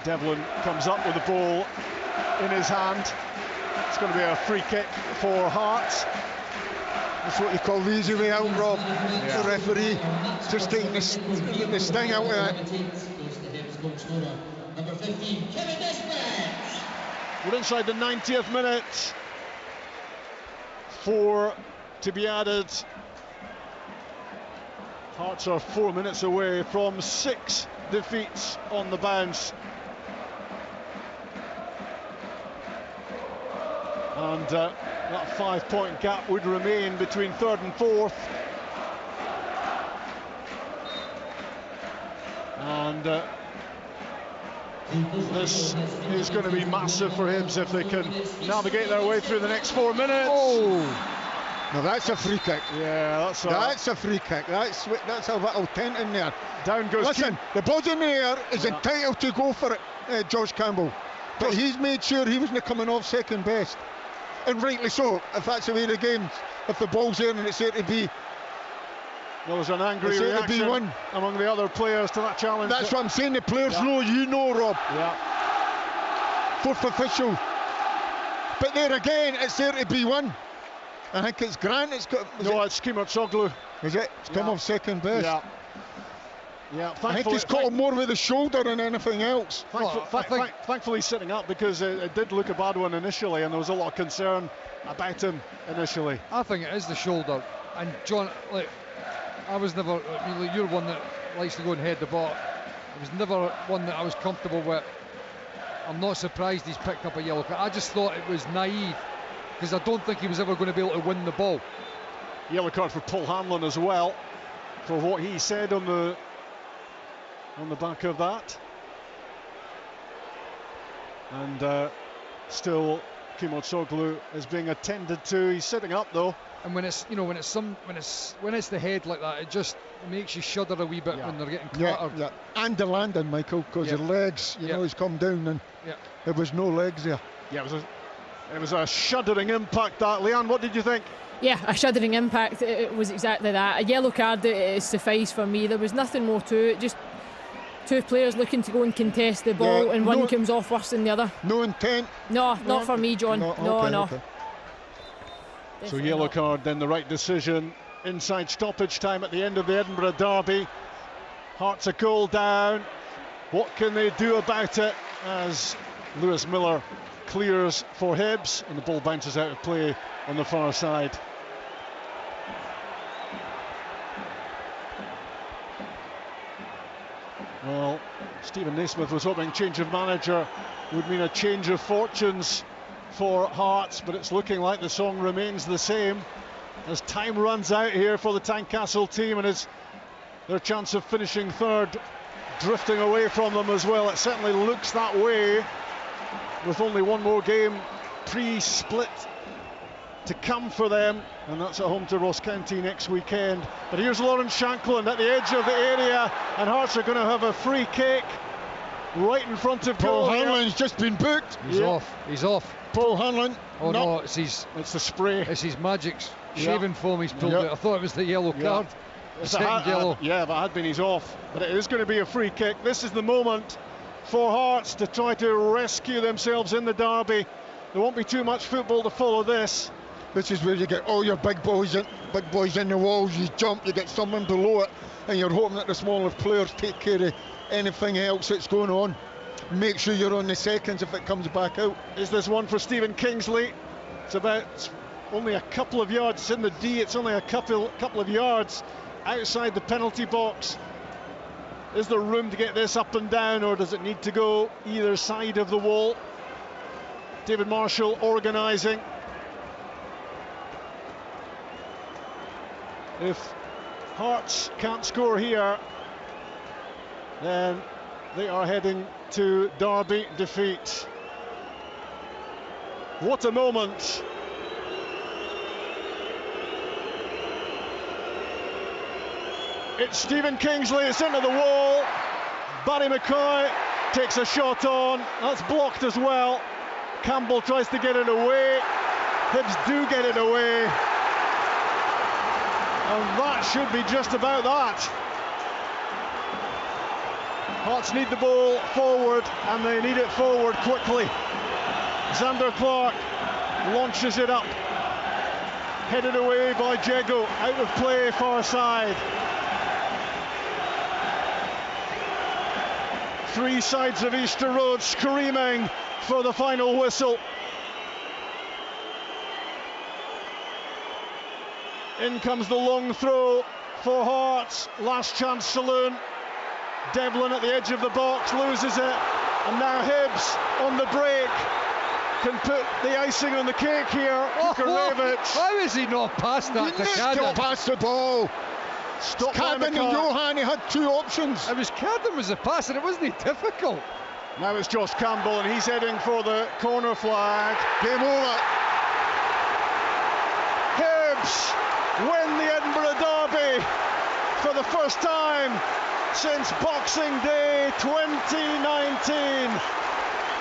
B: Devlin comes up with the ball in his hand. It's going to be a free kick for Hearts.
D: That's what you call the easy way out, Rob. Yeah. The referee just taking the sting out of it.
B: We're inside the 90th minute. 4 to be added. Hearts are 4 minutes away from 6 defeats on the bounce. And that 5-point gap would remain between 3rd and 4th. And this is going to be massive for Hibs if they can navigate their way through the next 4 minutes.
D: Oh! No, that's a free kick.
B: Yeah,
D: that's a free kick. That's a little tent in there.
B: Down goes.
D: Listen, the body in the air is entitled to go for it, Josh Campbell. But he's made sure he wasn't coming off second best. And rightly so, if that's the way the game, if the ball's there and it's there to be.
B: There was an angry reaction among the other players to that challenge.
D: That's what I'm saying, the players know, you know, Rob.
B: Yeah.
D: 4th official. But there again, it's there to be won. I think it's Grant. It's
B: Kmart Zoglu.
D: Is it? It's come off second best.
B: Yeah. Yeah,
D: I think he's caught him more with the shoulder than anything else.
B: Thankfully sitting up, because it did look a bad one initially and there was a lot of concern about him initially.
C: I think it is the shoulder. And John, like, I was never, you're one that likes to go and head the ball. It was never one that I was comfortable with. I'm not surprised he's picked up a yellow card. I just thought it was naive because I don't think he was ever going to be able to win the ball.
B: Yellow card for Paul Hanlon as well for what he said on the back of that. And still Kmart Zoglu is being attended to. He's sitting up though.
C: And when it's when it's the head like that, it just makes you shudder a wee bit when they're getting clattered.
D: Yeah. And the landing, Michael, because your legs, you know, he's come down and there was no legs there.
B: Yeah, it was a shuddering impact. That, Leanne, what did you think?
G: Yeah, a shuddering impact. It was exactly that. A yellow card sufficed for me. There was nothing more to it. Just 2 players looking to go and contest the ball, and one comes off worse than the other.
D: No intent?
G: No, not for me, John. No.
D: Okay.
B: So yellow card, then the right decision. Inside stoppage time at the end of the Edinburgh derby. Hearts a goal down. What can they do about it as Lewis Miller clears for Hibs and the ball bounces out of play on the far side. Well, Stephen Naismith was hoping change of manager would mean a change of fortunes for Hearts, but it's looking like the song remains the same as time runs out here for the Tynecastle team, and it's their chance of finishing 3rd drifting away from them as well. It certainly looks that way, with only one more game pre-split to come for them, and that's at home to Ross County next weekend. But here's Lawrence Shankland at the edge of the area, and Hearts are going to have a free kick. right in front of
D: Paul
B: goal.
D: Hanlon's just been booked.
C: He's off. He's off.
D: Paul Hanlon.
C: Oh no, it's
B: the spray.
C: It's his magic shaving foam he's pulled out. I thought it was the yellow card. The second yellow.
B: Yeah, if it had been, he's off. But it is going to be a free kick. This is the moment for Hearts to try to rescue themselves in the derby. There won't be too much football to follow this.
D: This is where you get all your big boys in the walls. You jump, you get someone below it, and you're hoping that the smaller players take care of anything else that's going on. Make sure you're on the seconds if it comes back out.
B: Is this one for Stephen Kingsley? It's about only a couple of yards in the D. It's only a couple of yards outside the penalty box. Is there room to get this up and down, or does it need to go either side of the wall? David Marshall organising. If Hearts can't score here, then they are heading to derby defeat. What a moment. It's Stephen Kingsley, it's into the wall. Barry McCoy takes a shot on, that's blocked as well. Campbell tries to get it away. Hibs do get it away. And that should be just about that. Hearts need the ball forward, and they need it forward quickly. Xander Clark launches it up. Headed away by Jego, out of play far side. Three sides of Easter Road screaming for the final whistle. In comes the long throw for Hearts. Last chance saloon. Devlin at the edge of the box loses it, and now Hibs on the break can put the icing on the cake here. Kukarevich.
C: How is he not past that to Cadden?
D: Pass the ball.
B: Stop
D: Cadden and Johan, he had two options.
C: It was Cadden was the passer, it wasn't difficult.
B: Now it's Josh Campbell, and he's heading for the corner flag.
D: Game over.
B: Hibs win the Edinburgh Derby for the first time since Boxing Day 2019.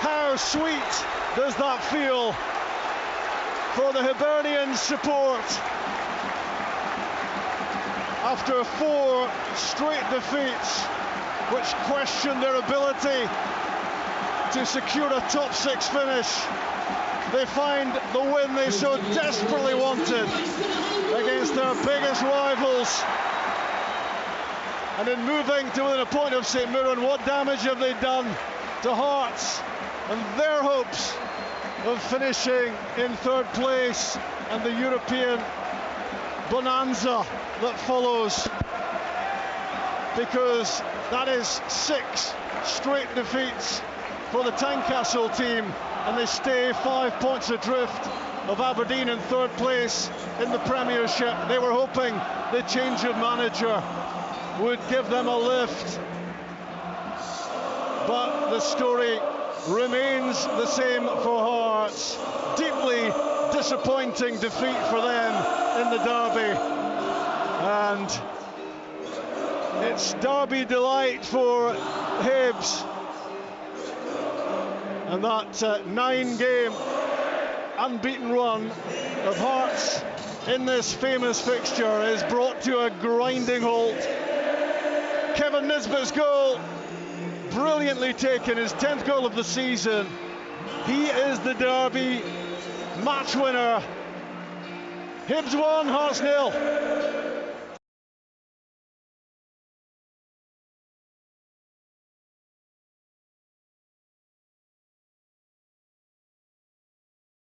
B: How sweet does that feel for the Hibernian support? After 4 straight defeats, which question their ability to secure a top 6 finish, they find the win they so desperately wanted against their biggest rivals. And in moving to within a point of St Mirren, what damage have they done to Hearts and their hopes of finishing in 3rd place and the European bonanza that follows? Because that is 6 straight defeats for the Tynecastle team, and they stay 5 points adrift of Aberdeen in 3rd place in the Premiership. They were hoping the change of manager would give them a lift, but the story remains the same for Hearts. Deeply disappointing defeat for them in the derby, and it's derby delight for Hibs. And that 9-game unbeaten run of Hearts in this famous fixture is brought to a grinding halt. Kevin Nisbet's goal, brilliantly taken, his 10th goal of the season. He is the derby match winner. Hibs 1, Hearts 0.